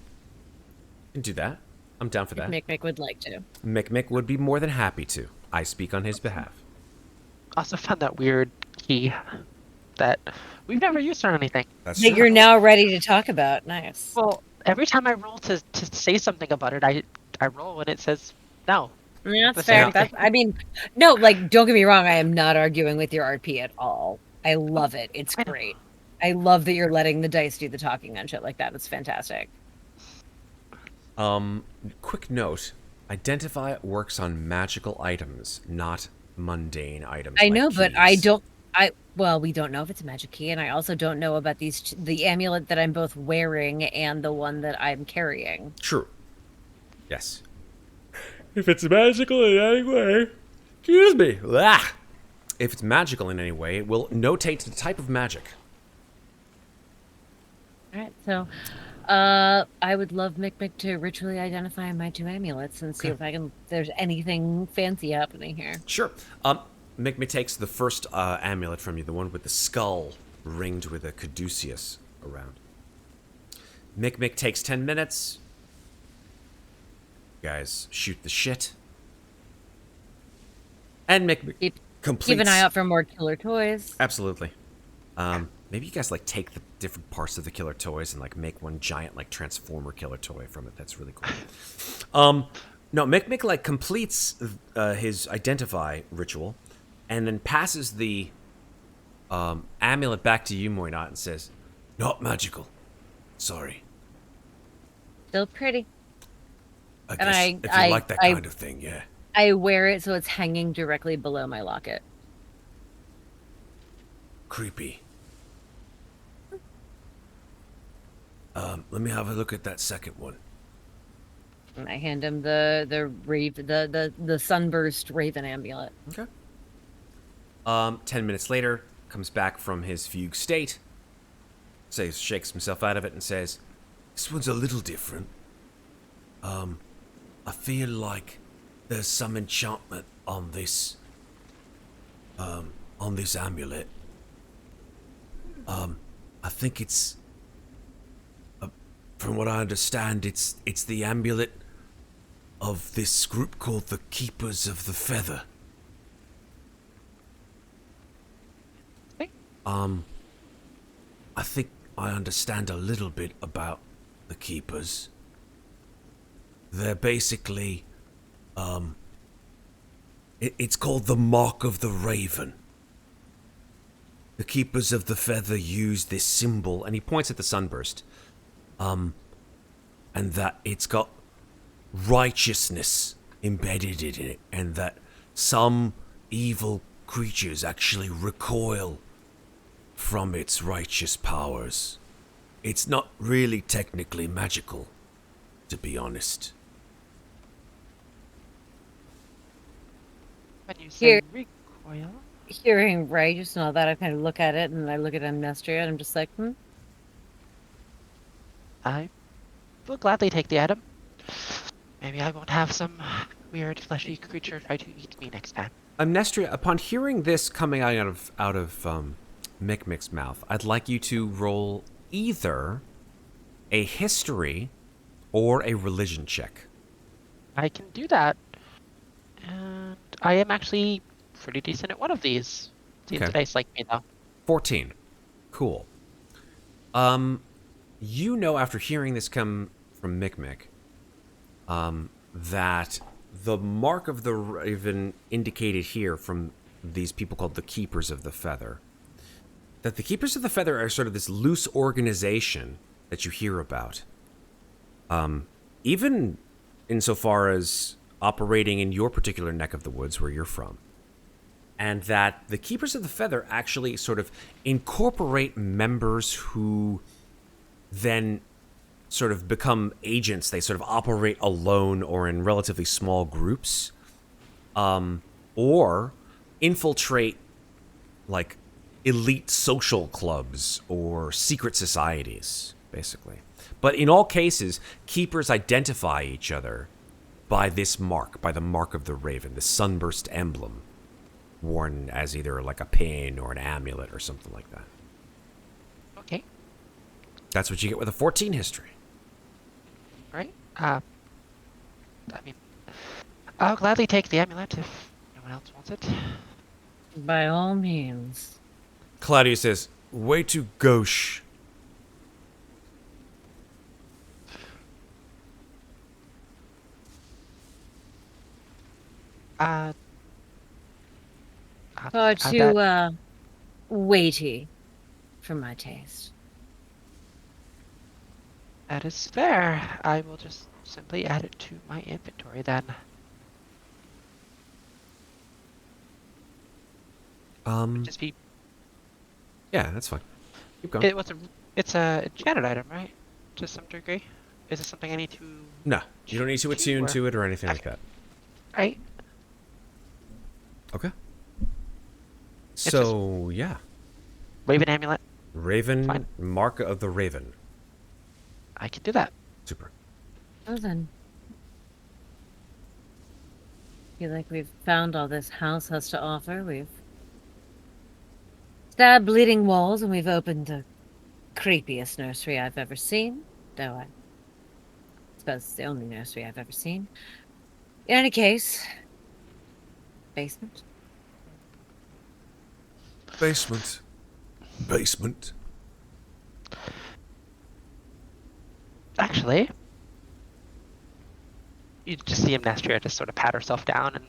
can do that. I'm down for If that. Mikmick would like to. Mikmick would be more than happy to. I speak on his behalf. Also found that weird key that we've never used or anything. That's That true. you're now ready to talk about. Nice. Well, every time I roll to say something about it, I roll and it says no. Yeah, that's That's fair. everything. I mean, no, like, don't get me wrong. I am not arguing with your RP at all. I love it. It's I know. great. I love that you're letting the dice do the talking on shit like that. It's fantastic. Quick note. Identify works on magical items, not mundane items. I like know, but I keys. don't. Well, we don't know if it's a magic key, and I also don't know about the amulet that I'm both wearing and the one that I'm carrying. True. Yes. If it's magical in any way, excuse me. Ah! If it's magical in any way, it will notate the type of magic. All right, so I would love Mikmick to ritually identify my 2 amulets and see if I can. If there's anything fancy happening here. Sure. Mikmick takes the first amulet from you, the one with the skull ringed with a caduceus around. Mikmick takes 10 minutes. You guys shoot the shit. And Mikmick completes... Keep an eye out for more killer toys. Absolutely. Maybe you guys like take the different parts of the killer toys and like make one giant like transformer killer toy from it. That's really cool. No, Mikmick like completes his identify ritual, and then passes the amulet back to you, Muadnhait, and says, "Not magical. Sorry. Still pretty. I And guess if you like that kind of thing, yeah." I wear it so it's hanging directly below my locket. Creepy. Let me have a look at that second one. And I hand him the sunburst raven amulet. Okay. 10 minutes later, comes back from his fugue state, shakes himself out of it and says, "This one's a little different. I feel like there's some enchantment on this amulet. I think it's, from what I understand, it's the amulet of this group called the Keepers of the Feather. I think I understand a little bit about the Keepers. They're basically, it's called the Mark of the Raven. The Keepers of the Feather use this symbol," and he points at the sunburst, "and that it's got righteousness embedded in it, and that some evil creatures actually recoil from its righteous powers. It's not really technically magical, to be honest." When you say recoil, Hearing righteous and all that, I kind of look at it and I look at Amnestria and I'm just like, I will gladly take the item. Maybe I won't have some weird fleshy creature try to eat me next time. Amnestria, upon hearing this coming out of Mikmick's mouth, I'd like you to roll either a history or a religion check. I can do that. And I am actually pretty decent at one of these. Seems Okay. nice like me though. 14. Cool. You know after hearing this come from Mikmick, that the mark of the raven indicated here from these people called the Keepers of the Feather, that the Keepers of the Feather are sort of this loose organization that you hear about. Even insofar as operating in your particular neck of the woods where you're from. And that the Keepers of the Feather actually sort of incorporate members who then sort of become agents. They sort of operate alone or in relatively small groups. Or infiltrate, like, elite social clubs or secret societies, basically. But in all cases, keepers identify each other by this mark, by the mark of the raven, the sunburst emblem, worn as either like a pin or an amulet or something like that. Okay. That's what you get with a 14 history. Right. I mean, I'll gladly take the amulet if no one else wants it. By all means. Claudiu says, way to gauche. Far too, weighty for my taste. That is fair. I will just simply add it to my inventory then. Just be. Yeah, that's fine. Keep going. It's a enchanted item, right? To some degree. Is it something I need to? No, you don't need to attune to it or anything like that. Right. Okay. So, yeah. Raven amulet. Raven, Fine. mark of the raven. I can do that. Super. Well then. Feel like we've found all this house has to offer. We've stabbed bleeding walls and we've opened the creepiest nursery I've ever seen. Though I suppose it's the only nursery I've ever seen. In any case, basement. Basement. Basement. Actually, you just see Amnestria just sort of pat herself down and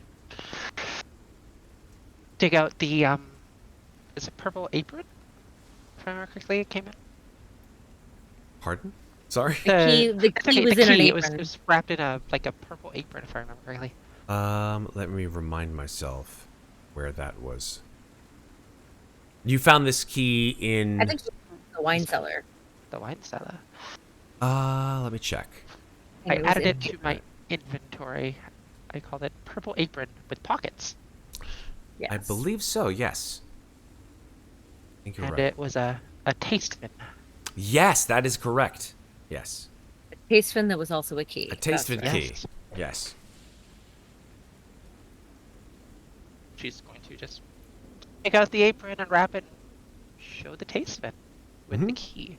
dig out the is it purple apron? If I remember correctly, it came in. Pardon? Sorry? The key was the in an key. apron. It was wrapped in a purple apron, if I remember correctly. Let me remind myself where that was. You found this key in... I think it was the wine cellar. The wine cellar. let me check. I was added in it to my inventory. I called it purple apron with pockets. Yes. I believe so, yes. I think you're And right. it was a taste bin. Yes, that is correct. Yes. A taste fin that was also a key. A taste That's fin right. key. Yes. Yes. She's going to just take out the apron and wrap it, show the taste bin with the key.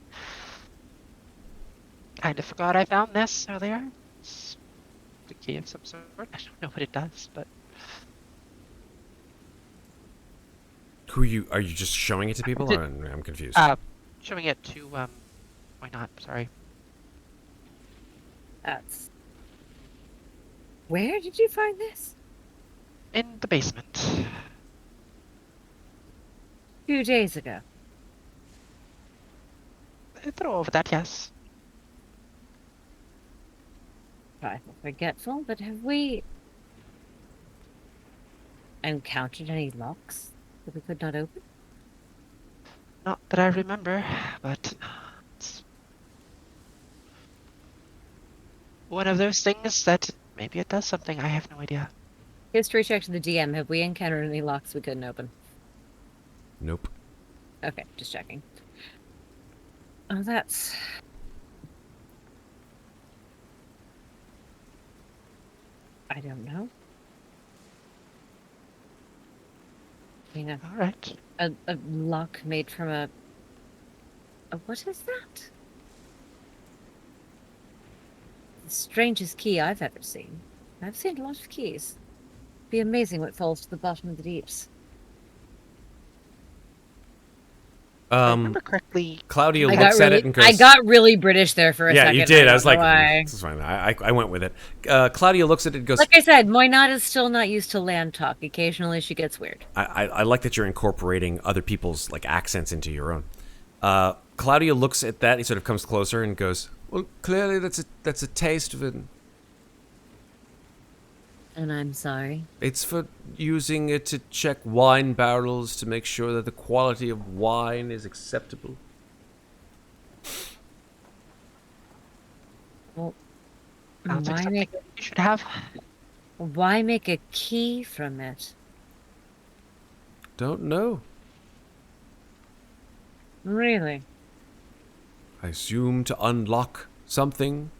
Kind of forgot I found this earlier. It's the key of some sort. I don't know what it does, but Are you just showing it to people? I'm confused. showing it to why not? Sorry. That's... Where did you find this? In the basement. 2 days ago. Throw over that, yes. Trifle forgetful, but have we encountered any locks that we could not open? Not that I remember, but it's one of those things that maybe it does something. I have no idea. History check to the DM. Have we encountered any locks we couldn't open? Nope. Okay, just checking. Oh, that's... I don't know. You know, All right. a lock made from a... What is that? The strangest key I've ever seen. I've seen a lot of keys. Be amazing what falls to the bottom of the deeps. If I remember correctly. Claudia I looks got at really, it and goes, I got really British there for a yeah, second. you did. I was don't like, know why. this is fine. I went with it. Claudia looks at it and goes, Like I said, Moynat is still not used to land talk. Occasionally she gets weird. I like that you're incorporating other people's like accents into your own. Claudia looks at that. He sort of comes closer and goes, well, clearly that's a taste of it. And I'm sorry. It's for using it to check wine barrels to make sure that the quality of wine is acceptable. Well, Sounds like why something make, you should have. why make a key from it? Don't know. Really? I assume to unlock something.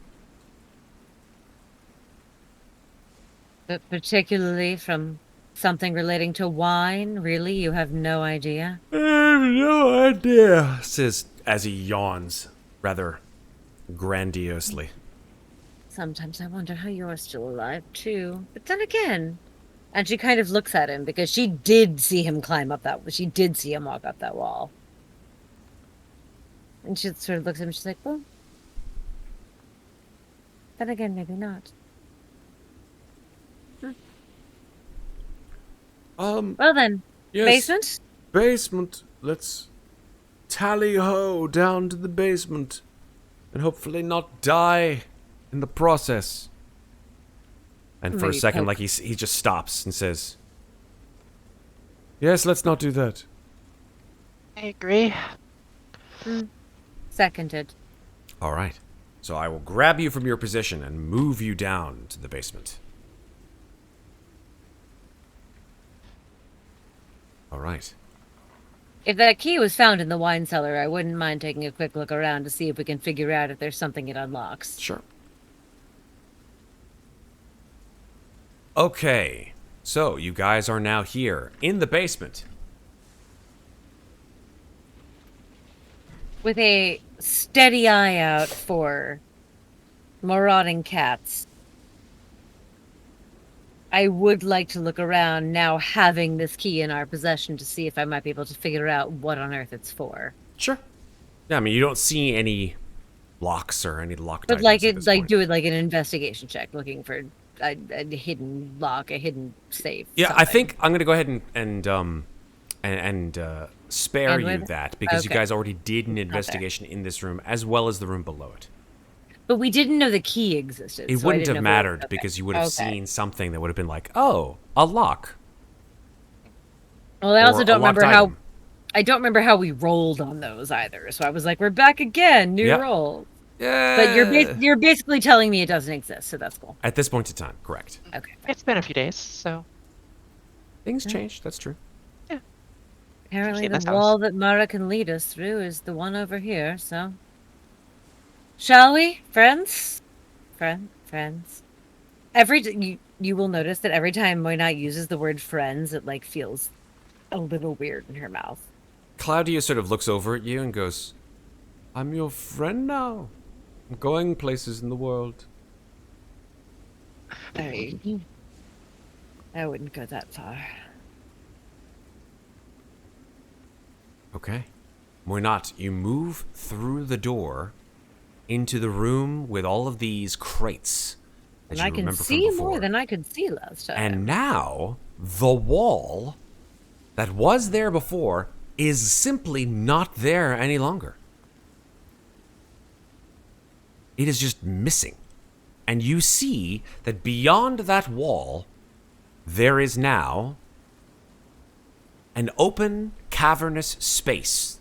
But particularly from something relating to wine? Really? You have no idea? I have no idea, says as he yawns, rather grandiosely. Sometimes I wonder how you're still alive, too. But then again... And she kind of looks at him, because she did see him climb up that... She did see him walk up that wall. And she sort of looks at him and she's like, well... Then again, maybe not. Well then, Yes, basement? basement. Let's tally-ho down to the basement. And hopefully not die in the process. And for a Maybe second, poke. like he just stops and says, yes, let's not do that. I agree. Seconded. All right. So I will grab you from your position and move you down to the basement. All right. If that key was found in the wine cellar, I wouldn't mind taking a quick look around to see if we can figure out if there's something it unlocks. Sure. Okay. So you guys are now here in the basement. With a steady eye out for marauding cats, I would like to look around now having this key in our possession to see if I might be able to figure out what on earth it's for. Sure. Yeah, I mean, you don't see any locks or any locked But items like at it, this like point. do it like an investigation check, looking for a hidden lock, a hidden safe. Yeah, I something. think I'm gonna go ahead and spare And you with- that because you okay. guys already did an investigation in this room as well as the room below it. But we didn't know the key existed. It so I wouldn't didn't have know if it- mattered okay. because you would have Okay. seen something that would have been like, oh, a lock. Well, I or also a don't locked remember how. item. I don't remember how we rolled on those either. So I was like, "We're back again, new Yep. roll." Yeah. But you're basically telling me it doesn't exist, so that's cool. At this point in time, correct. Okay. It's been a few days, so Things change. That's true. Apparently, Especially in this the house. wall that Mara can lead us through is the one over here. So, shall we, friends? Friends. You will notice that every time Moynat uses the word friends, it like feels a little weird in her mouth. Claudia sort of looks over at you and goes, I'm your friend now. I'm going places in the world. I wouldn't go that far. Okay. Moynat, you move through the door into the room with all of these crates that And you I can remember from see before. more than I could see last time. And now, the wall that was there before is simply not there any longer. It is just missing. And you see that beyond that wall, there is now an open, cavernous space.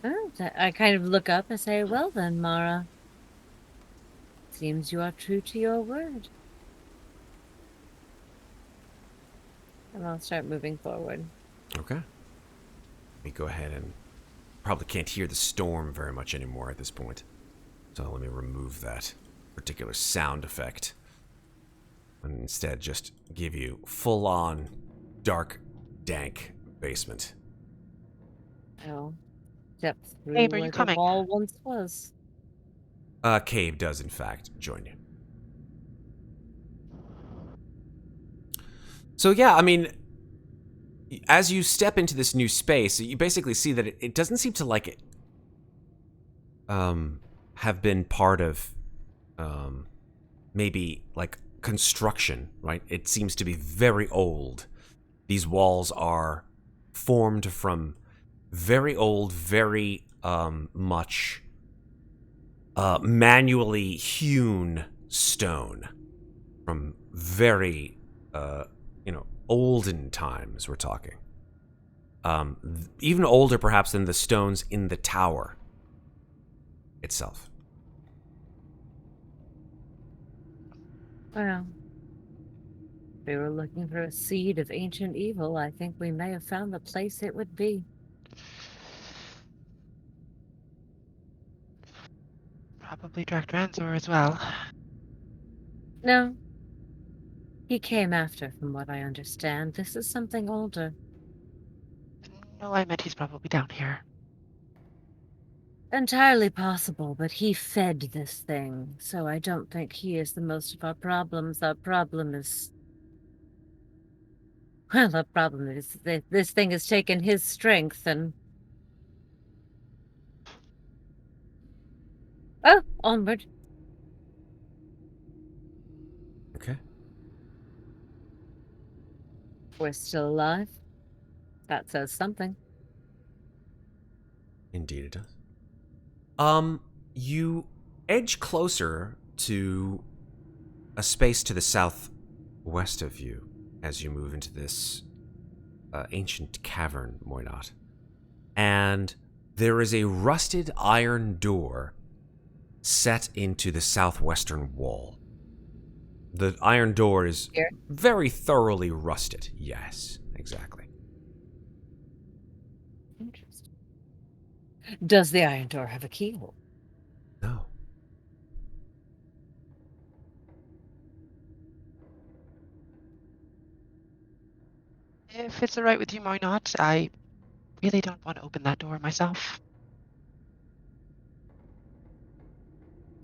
Oh, I kind of look up and say, well then, Mara. Seems you are true to your word. And I'll start moving forward. Okay. Let me go ahead and probably can't hear the storm very much anymore at this point. So let me remove that particular sound effect. And instead just give you full-on dark, dank basement. I'll step through Babe, are you where the coming? wall once was. Cave does, in fact, join you. So yeah, I mean, as you step into this new space, you basically see that it doesn't seem to like it have been part of maybe like construction, right? It seems to be very old. These walls are formed from very old, very much manually hewn stone from very olden times. We're talking even older perhaps than the stones in the tower itself. Well, if we were looking for a seed of ancient evil, I think we may have found the place it would be. Probably Drakdranzor as well. No. He came after, from what I understand. This is something older. No, I meant he's probably down here. Entirely possible, but he fed this thing, so I don't think he is the most of our problems. Our problem is... Well, our problem is that this thing has taken his strength and... Oh, onward. Okay. We're still alive. That says something. Indeed it does. You edge closer to a space to the southwest of you as you move into this ancient cavern, Muadnhait. And there is a rusted iron door set into the southwestern wall. The iron door is very thoroughly rusted. Yes, exactly. Interesting. Does the iron door have a keyhole? No. If it's alright with you, why not? I really don't want to open that door myself.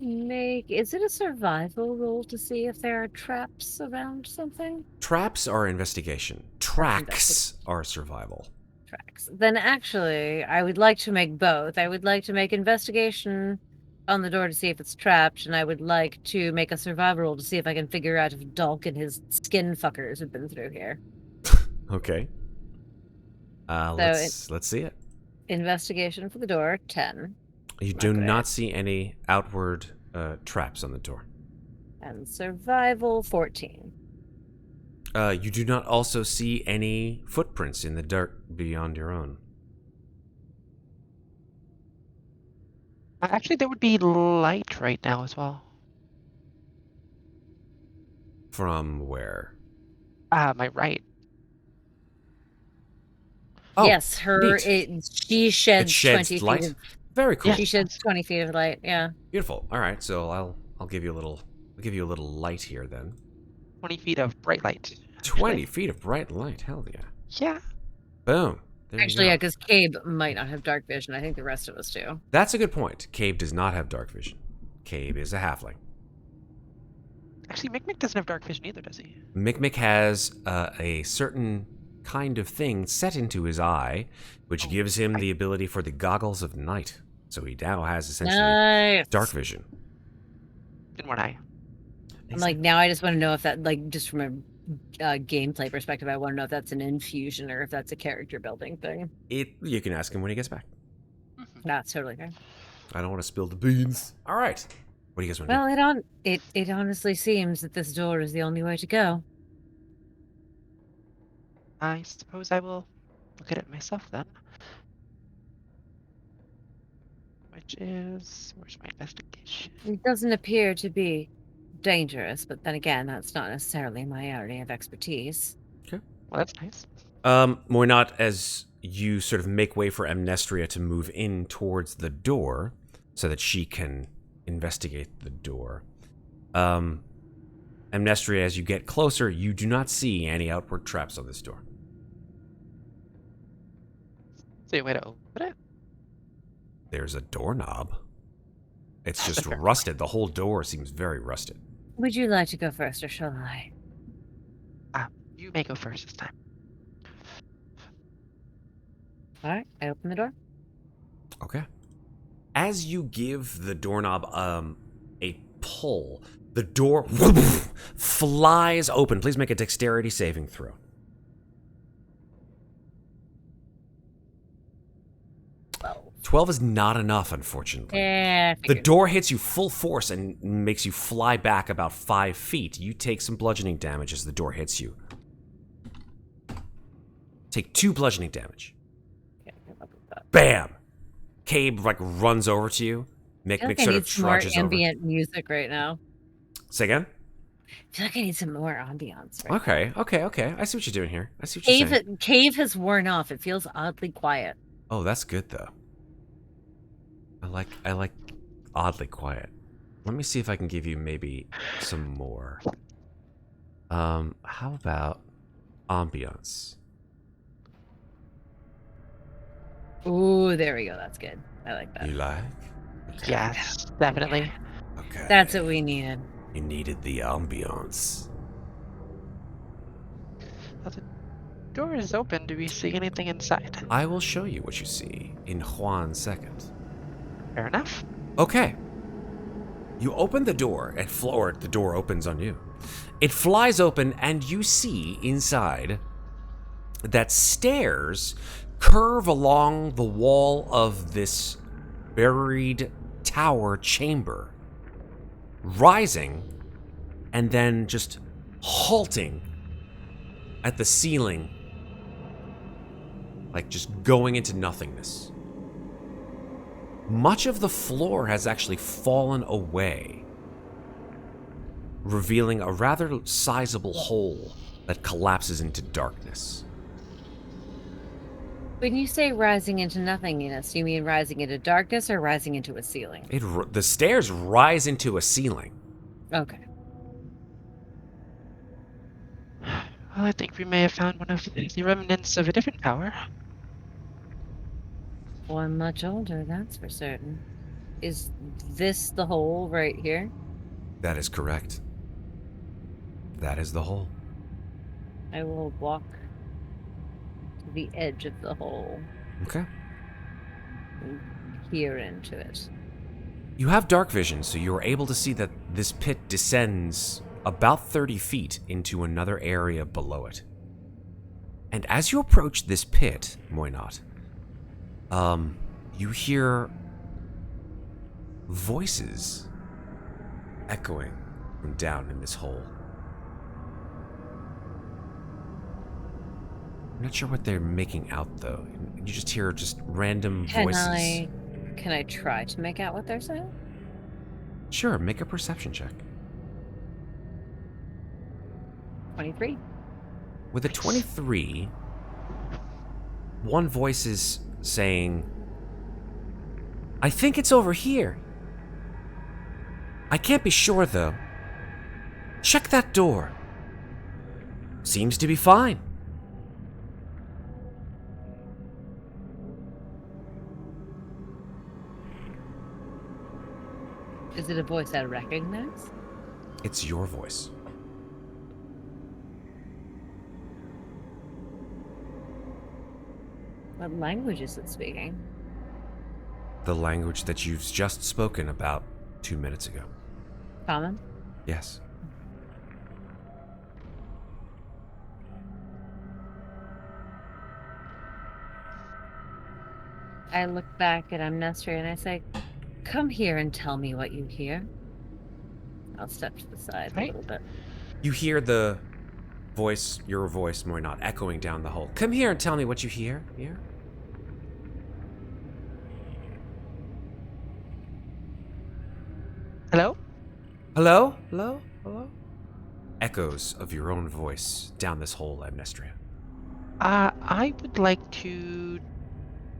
Is it a survival roll to see if there are traps around something? Traps are investigation. Tracks are survival. Tracks. Then actually, I would like to make both. I would like to make investigation on the door to see if it's trapped, and I would like to make a survival roll to see if I can figure out if Dulk and his skin fuckers have been through here. Okay. Let's see it. Investigation for the door, 10. You do not see any outward traps on the door. And survival, 14. You do not also see any footprints in the dirt beyond your own. Actually, there would be light right now as well. From where? My right. Oh, yes, she sheds 20 light. feet. Very cool. She sheds 20 feet of light. Yeah. Beautiful. All right, so I'll give you a little light here then. 20 feet of bright light. 20 feet of bright light. Hell yeah. Yeah. Boom. There Actually, you yeah, go. because Cabe might not have dark vision. I think the rest of us do. That's a good point. Cabe does not have dark vision. Cabe is a halfling. Actually, Mikmick doesn't have dark vision either, does he? Mikmick has a certain kind of thing set into his eye, which gives him the ability for the goggles of night. So he now has essentially dark vision. In one eye. I'm like, now I just want to know if that, like, just from a gameplay perspective, I want to know if that's an infusion or if that's a character building thing. You can ask him when he gets back. That's totally fair. I don't want to spill the beans. All right. What do you guys want to do? Well, it honestly seems that this door is the only way to go. I suppose I will look at it myself then. Where's my investigation? It doesn't appear to be dangerous, but then again, that's not necessarily my area of expertise. Well, that's nice. Muadnhait, as you sort of make way for Amnestria to move in towards the door so that she can investigate the door. Amnestria, as you get closer, you do not see any outward traps on this door. Is there a way to open it? There's a doorknob. It's just rusted. The whole door seems very rusted. Would you like to go first, or shall I? You may go first this time. All right, I open the door. Okay. As you give the doorknob a pull, the door flies open. Please make a dexterity saving throw. 12 is not enough, unfortunately. Yeah. The door hits you full force and makes you fly back about 5 feet. You take some bludgeoning damage as the door hits you. Take 2 bludgeoning damage. Bam! Cabe runs over to you. Mikmick sort of trudges more over. ambient music right now. Say again? I feel like I need some more ambiance right now. Okay. I see what you're doing here. I see what you're saying. Cave has worn off. It feels oddly quiet. Oh, that's good though. I like oddly quiet. Let me see if I can give you maybe some more. How about ambiance? Ooh, there we go. That's good. I like that. You like? Okay. Yes, definitely. Okay. That's what we needed. You needed the ambiance. Well, the door is open. Do we see anything inside? I will show you what you see in 1 second. Fair enough. Okay. You open the door, or the door opens on you. It flies open, and you see inside that stairs curve along the wall of this buried tower chamber, rising and then just halting at the ceiling, like just going into nothingness. Much of the floor has actually fallen away, revealing a rather sizable hole that collapses into darkness. When you say rising into nothingness, you mean rising into darkness or rising into a ceiling? The stairs rise into a ceiling. Okay. Well, I think we may have found one of the remnants of a different power. One much older, that's for certain. Is this the hole right here? That is correct. That is the hole. I will walk to the edge of the hole Okay. and peer into it. You have dark vision, so you are able to see that this pit descends about 30 feet into another area below it. And as you approach this pit, Muadnhait, you hear voices echoing from down in this hole. I'm not sure what they're making out, though. You just hear just random voices. Can I try to make out what they're saying? Sure, make a perception check. 23. With a 23, one voice is saying, I think it's over here. I can't be sure, though. Check that door. Seems to be fine. Is it a voice I recognize? It's your voice. What language is it speaking? The language that you've just spoken about 2 minutes ago. Common? Yes. I look back at Amnestria and I say, come here and tell me what you hear. I'll step to the side a little bit. You hear the voice, your voice, Muadnhait, echoing down the hole. Come here and tell me what you hear. Here. Hello? Hello? Hello? Hello? Echoes of your own voice down this hole, Amnestria. I would like to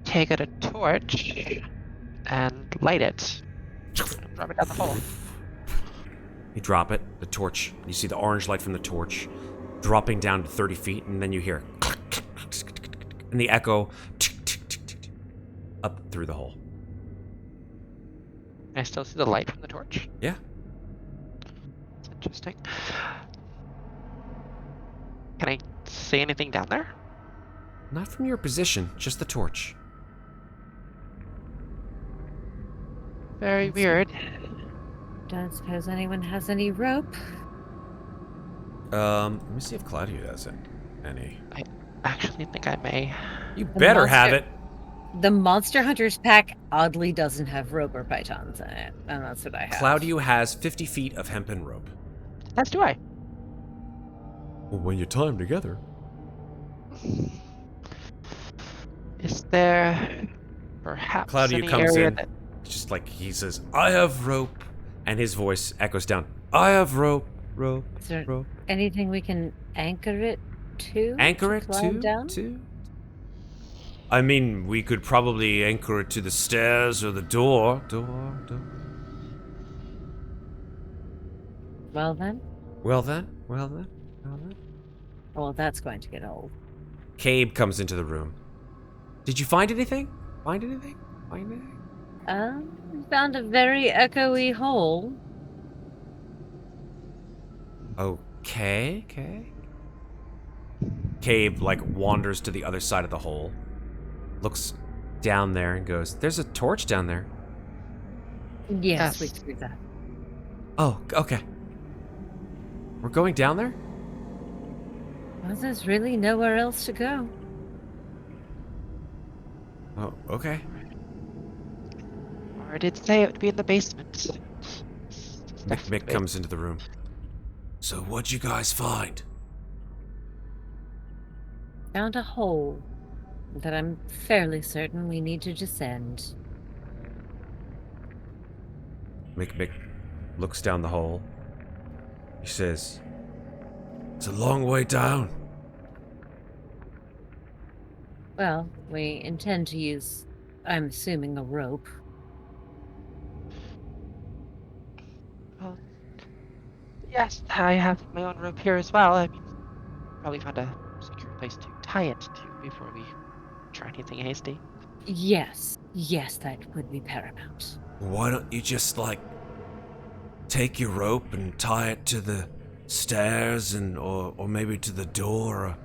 take out a torch and light it. Drop it down the hole. You drop it, the torch. You see the orange light from the torch dropping down to 30 feet, and then you hear and the echo up through the hole. I still see the light from the torch. Yeah. That's interesting. Can I say anything down there? Not from your position, just the torch. Very weird. Don't suppose anyone has any rope? Let me see if Claudiu has it. Any. I actually think I may. You better have it. The Monster Hunters pack oddly doesn't have rope or pythons in it, and that's what I have. Claudiu has 50 feet of hempen rope. As do I. Well, when you tie them together. Is there perhaps Claudiu any comes area in, that... just like he says, I have rope. And his voice echoes down, I have rope, rope, Is there rope. anything we can anchor it to? Anchor it climb down? to? I mean, we could probably anchor it to the stairs or the door. Door. Well then. Well then. Well, that's going to get old. Cabe comes into the room. Did you find anything? Find anything? We found a very echoey hole. Okay. Cabe, like, wanders to the other side of the hole. Looks down there and goes, there's a torch down there. Yes, Yes. we threw that. Oh, okay. We're going down there? Well, there's really nowhere else to go. Oh, okay. Or did say it would be in the basement. Mikmick comes into the room. So what'd you guys find? Found a hole that I'm fairly certain we need to descend. Mikmick looks down the hole. He says, it's a long way down. Well, we intend to use, I'm assuming, a rope. Well, yes, I have my own rope here as well. I mean, probably found a secure place to tie it to before we try anything hasty. Yes, that would be paramount. Why don't you just, like, take your rope and tie it to the stairs or maybe to the door or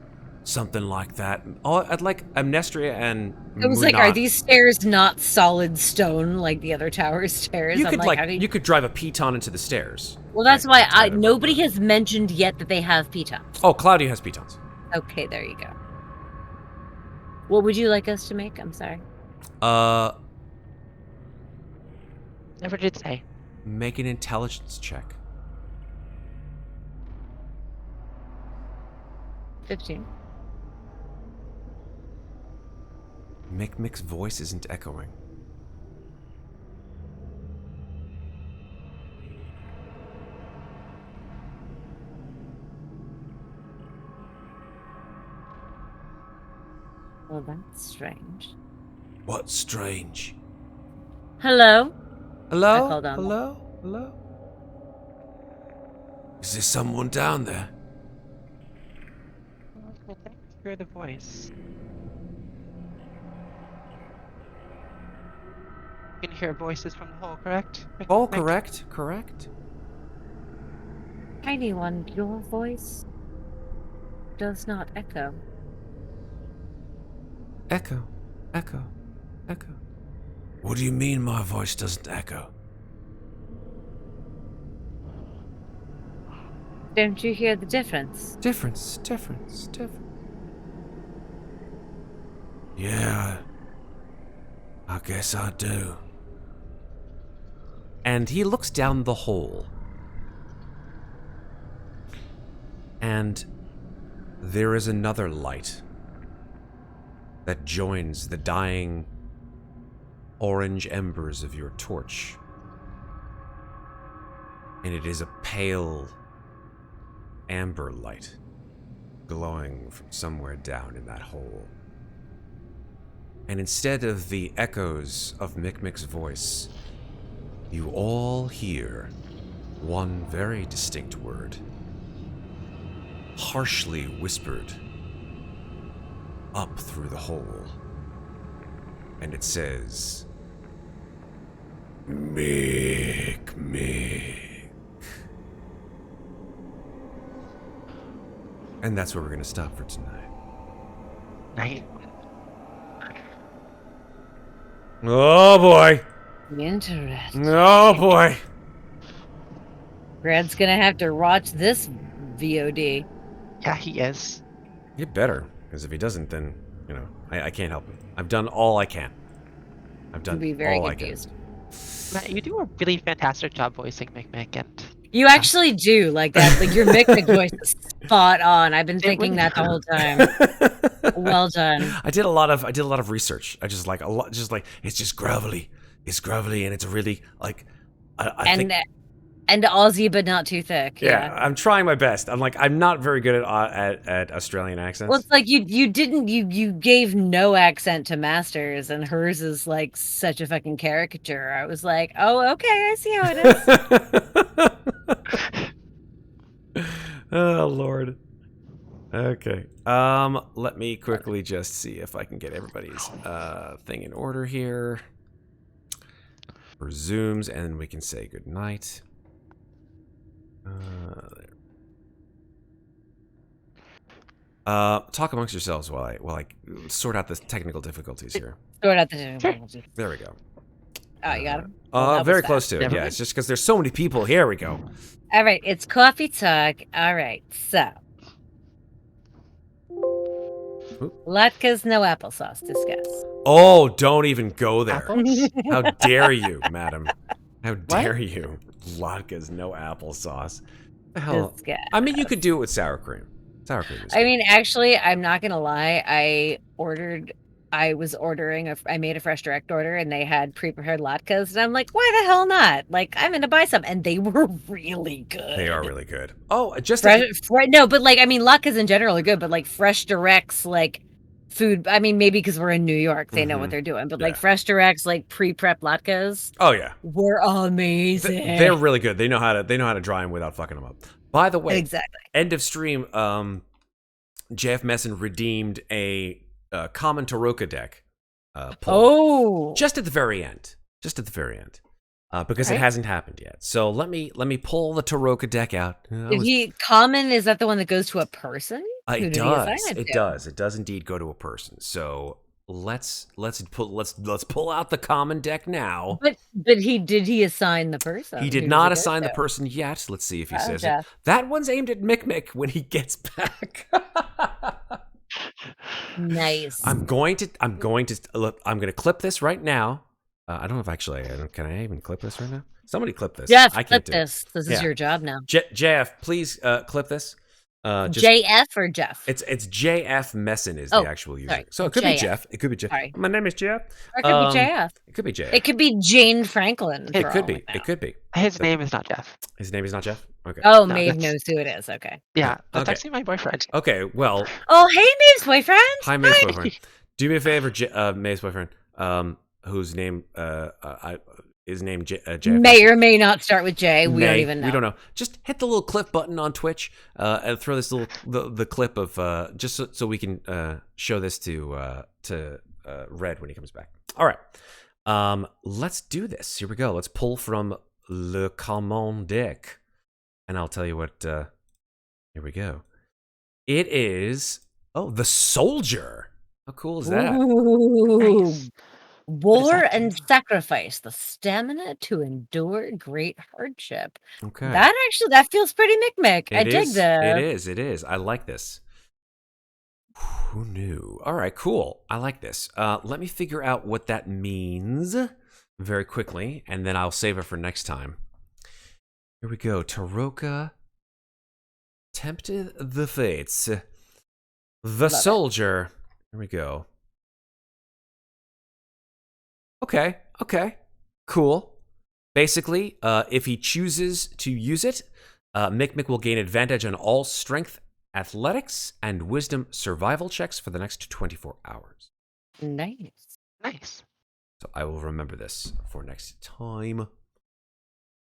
something like that? Oh, I'd like Amnestria and It was like, are Muadnhait. these stairs not solid stone like the other tower stairs? You I'm could like, how do you could drive a piton into the stairs. Well, that's Right, why tie the rope nobody around. has mentioned yet that they have pitons. Oh, Claudiu has pitons. Okay, there you go. What would you like us to make? I'm sorry. Never did say. Make an intelligence check. 15. Mikmick's voice isn't echoing. Well, that's strange. What's strange? Hello? Hello? I called on them. Hello? Is there someone down there? I think I hear the voice. You can hear voices from the hole, correct? Oh, Mikmick? correct. Tiny one, your voice does not echo. Echo. What do you mean my voice doesn't echo? Don't you hear the difference? Difference. Yeah, I guess I do. And he looks down the hole. And there is another light that joins the dying orange embers of your torch. And it is a pale amber light glowing from somewhere down in that hole. And instead of the echoes of Mikmick's voice, you all hear one very distinct word, harshly whispered up through the hole. And it says, Mikmick. And that's where we're going to stop for tonight. Night. Oh boy. Interesting. Oh boy. Brad's gonna have to watch this VOD. Yeah, he is. You better, because if he doesn't, then I can't help him. I've done all I can. I've He'll done be very all confused. Matt, you do a really fantastic job voicing Mikmick, and You actually do like that. Like your Mikmick voice is spot on. I've been thinking really that the whole time. Well done. I did a lot of research. I just like a lot, just like it's just gravelly. It's gravelly, and it's really like I think. And Aussie, but not too thick. Yeah, I'm trying my best. I'm not very good at Australian accents. Well, it's like you gave no accent to Masters, and hers is like such a fucking caricature. I was like, oh, okay, I see how it is. Oh Lord. Okay. Let me quickly just see if I can get everybody's thing in order here. Resumes, and then we can say goodnight. Talk amongst yourselves while I sort out the technical difficulties here. Sort out the difficulty. There we go. Oh, you got him. Very close to it. Yeah, it's just because there's so many people. Here we go. All right, it's coffee talk. All right, so latkes, no applesauce. Discuss. Oh, don't even go there. apples? How dare you, madam? How dare you? Latkes, no applesauce. The hell? Discuss. I mean, you could do it with sour cream. Sour cream is I good. mean, actually, I'm not gonna lie. I made a fresh direct order, and they had pre-prepared latkes, and I'm like, why the hell not? Like, I'm gonna buy some, and they were really good. They are really good. Oh, just No, but like, I mean, latkes in general are good, but like fresh directs, like food. I mean, maybe because we're in New York, they know what they're doing, but like Yeah. fresh directs, like pre-prep latkes, Oh yeah, were amazing. they're really good. They know how to dry them without fucking them up. By the way, Exactly. end of stream. JF Messon redeemed a common Taroka deck. Pull. Oh, Just at the very end. Because it hasn't happened yet. So let me pull the Taroka deck out. common? Is that the one that goes to a person? Who It did he assign does. It to? does. It does indeed go to a person. So let's pull out the common deck now. But did he assign the person? He did Who not it go assign the to? person yet. Let's see if he says Jeff. it. That one's aimed at Mikmick when he gets back. Nice. I'm going to clip this right now. I don't know if actually can I even clip this right now? Somebody clip this. Jeff, I clip can't do this. This is your job now. JF, please clip this. JF or Jeff? It's JF Messon is the actual user. sorry. So it could be JF. Jeff. It could be Jeff. Sorry. My name is Jeff. Or it could be JF. It could be JF. It could be Jane Franklin. It for could all be. we know. It could be. His name is not Jeff. His name is not Jeff. Okay. Oh, No, Maeve that's- knows who it is. Okay. Yeah, that's Okay. actually my boyfriend. Okay. Well, Oh, hey, Maeve's boyfriend. hi, Maeve's boyfriend. Do me a favor, Maeve's boyfriend. Whose name is named JF. May or may not start with J. We don't even know. We don't know. Just hit the little clip button on Twitch and throw this the clip of just so we can show this to Red when he comes back. All right. Let's do this. Here we go. Let's pull from Le Common deck, and I'll tell you what. Here we go. It is the Soldier. How cool is that? Ooh. Nice. War that and do? sacrifice, the stamina to endure great hardship. Okay. That feels pretty Mikmick. I dig that. It is. I like this. Who knew? All right, cool. I like this. Let me figure out what that means very quickly, and then I'll save it for next time. Here we go. Taroka tempted the fates. The Soldier. Here we go. Okay. Cool. Basically, if he chooses to use it, Mikmick will gain advantage on all strength, athletics, and wisdom survival checks for the next 24 hours. Nice. Nice. So I will remember this for next time.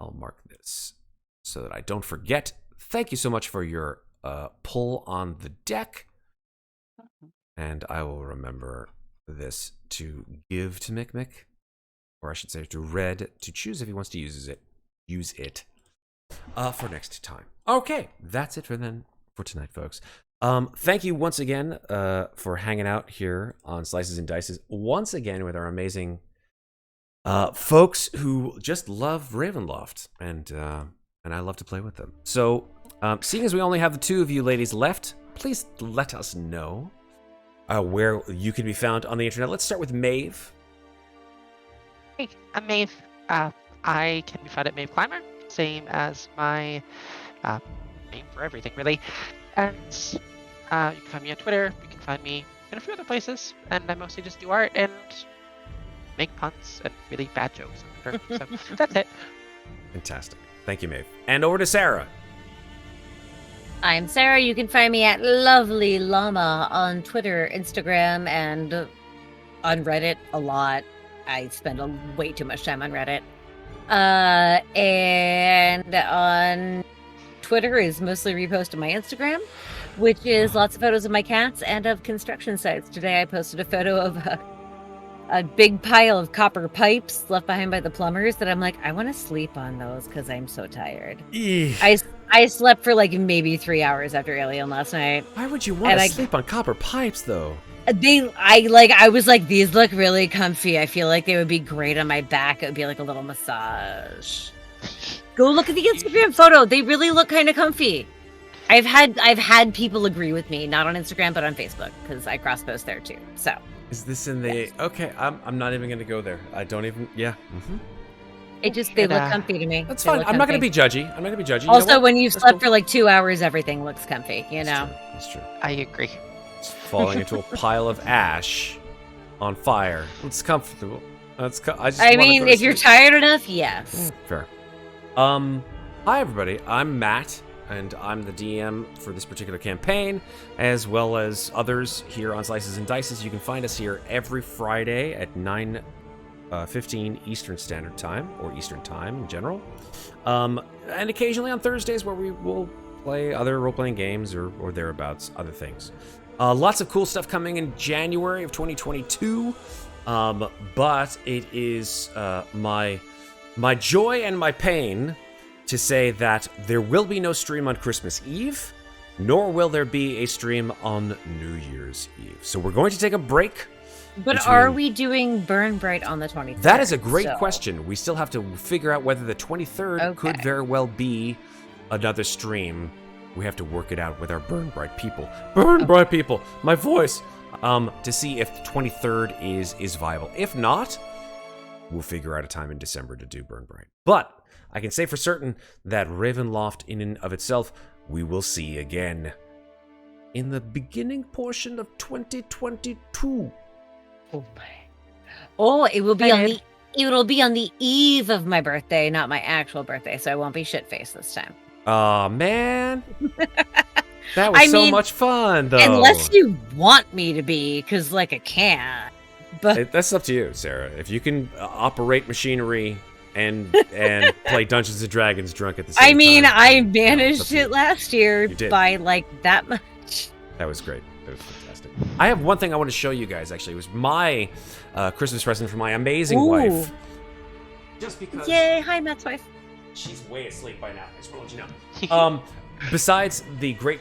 I'll mark this so that I don't forget. Thank you so much for your pull on the deck. And I will remember this to give to Mikmick. Or I should say to Red to choose if he wants to use it for next time. Okay, that's it for tonight, folks. Thank you once again for hanging out here on Slices and Dices. Once again with our amazing folks who just love Ravenloft, and I love to play with them. So, seeing as we only have the two of you ladies left, please let us know where you can be found on the internet. Let's start with Maeve. Hey, I'm Maeve. I can be found at Maeve Climber, same as my name for everything, really. And you can find me on Twitter. You can find me in a few other places. And I mostly just do art and make puns and really bad jokes. So that's it. Fantastic. Thank you, Maeve. And over to Sarah. I'm Sarah. You can find me at Lovely Llama on Twitter, Instagram, and on Reddit a lot. I spend way too much time on Reddit. And on Twitter is mostly reposted my Instagram, which is lots of photos of my cats and of construction sites. Today I posted a photo of a big pile of copper pipes left behind by the plumbers that I'm like, I want to sleep on those because I'm so tired. I slept for like maybe 3 hours after Alien last night. Why would you want to sleep on copper pipes, though? I was like, these look really comfy. I feel like they would be great on my back. It would be like a little massage. Go look at the Instagram photo. They really look kind of comfy. I've had people agree with me, not on Instagram, but on Facebook, because I cross-post there too. So. Is this in the... Yes. Okay, I'm not even going to go there. I don't even... Yeah. Mm-hmm. They look comfy to me. That's fine. I'm not going to be judgy. Also, when you slept for like 2 hours, everything looks comfy, you know? That's true. I agree. It's falling into a pile of ash on fire. It's comfortable. I mean, if you're tired enough, yes. Fair. Hi, everybody. I'm Matt, and I'm the DM for this particular campaign, as well as others here on Slices and Dices. You can find us here every Friday at 9:15 Eastern Standard Time, or Eastern Time in general. And occasionally on Thursdays where we will play other role-playing games or thereabouts, other things. Lots of cool stuff coming in January of 2022, but it is my joy and my pain to say that there will be no stream on Christmas Eve, nor will there be a stream on New Year's Eve. So we're going to take a break. But are we doing Burn Bright on the 23rd? That is a great question. We still have to figure out whether the 23rd could very well be another stream. We have to work it out with our Burn Bright people. Burn Bright people! My voice! To see if the 23rd is viable. If not, we'll figure out a time in December to do Burn Bright. But I can say for certain that Ravenloft in and of itself, we will see again in the beginning portion of 2022. Oh my! Oh, it will be on the eve of my birthday, not my actual birthday, so I won't be shit-faced this time. Aw, man. That was so much fun, though. Unless you want me to be, because, I can't. But that's up to you, Sarah. If you can operate machinery and play Dungeons & Dragons drunk at the same time. I managed it last year by, that much. That was great. That was fantastic. I have one thing I want to show you guys, actually. It was my Christmas present from my amazing wife. Just because... Yay! Hi, Matt's wife. She's way asleep by now. I just want to let you know. Besides the great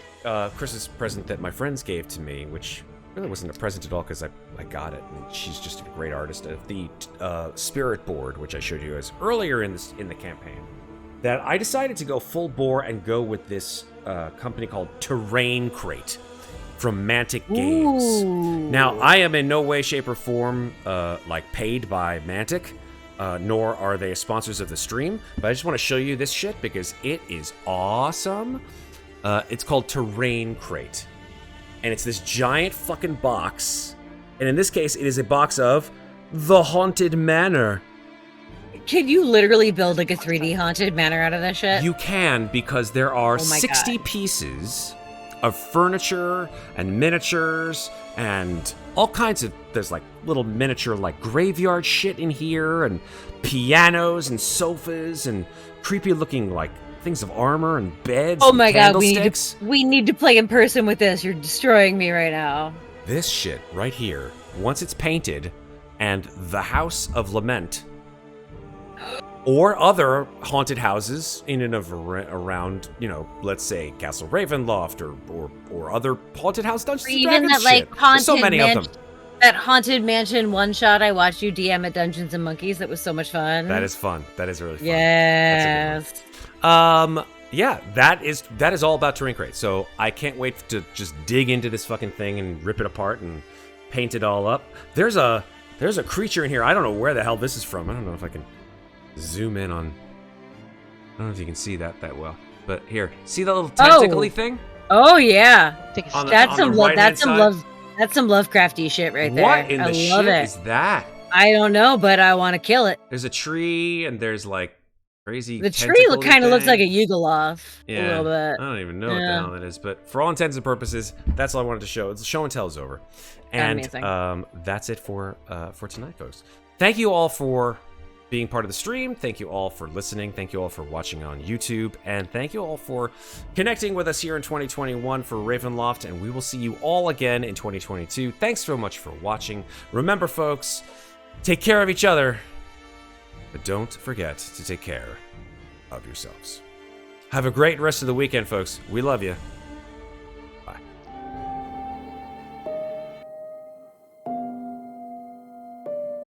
Christmas present that my friends gave to me, which really wasn't a present at all because I got it, and she's just a great artist. The spirit board, which I showed you guys earlier in the campaign, that I decided to go full bore and go with this company called Terrain Crate from Mantic Games. Ooh. Now, I am in no way, shape, or form paid by Mantic. Nor are they sponsors of the stream, but I just want to show you this shit because it is awesome. It's called Terrain Crate, and it's this giant fucking box, and in this case, it is a box of The Haunted Manor. Can you literally build a 3D Haunted Manor out of this shit? You can, because there are 60 pieces of furniture and miniatures and all kinds of, there's little miniature graveyard shit in here, and pianos and sofas and creepy looking things of armor and beds. Oh my god, we need to play in person with this. You're destroying me right now. This shit right here, once it's painted and the House of Lament or other haunted houses in and around, you know, let's say Castle Ravenloft or other haunted house Dungeons and Even Dragons that like shit. There's so many of them. That haunted mansion one shot I watched you DM at Dungeons and Monkeys. That was so much fun. That is fun. That is really fun. Yes. That's a good one. Yeah, that is all about Terrain Crate. So I can't wait to just dig into this fucking thing and rip it apart and paint it all up. There's a creature in here. I don't know where the hell this is from. I don't know if I can zoom in on. I don't know if you can see that well. But here, see the little tentacle-y thing? Oh yeah. That's some Lovecrafty shit right there. What in I the love shit it. is that? I don't know, but I want to kill it. There's a tree and there's like crazy. The tree kind of looks like a thing. Yugoloth. Yeah, A little bit. I don't even know what the hell that is, but for all intents and purposes, that's all I wanted to show. It's show and tell is over, and that's it for tonight, folks. Thank you all for being part of the stream. Thank you all for listening. Thank you all for watching on YouTube, and thank you all for connecting with us here in 2021 for Ravenloft. And we will see you all again in 2022. Thanks so much for watching. Remember, folks, take care of each other, but don't forget to take care of yourselves. Have a great rest of the weekend, folks. We love you.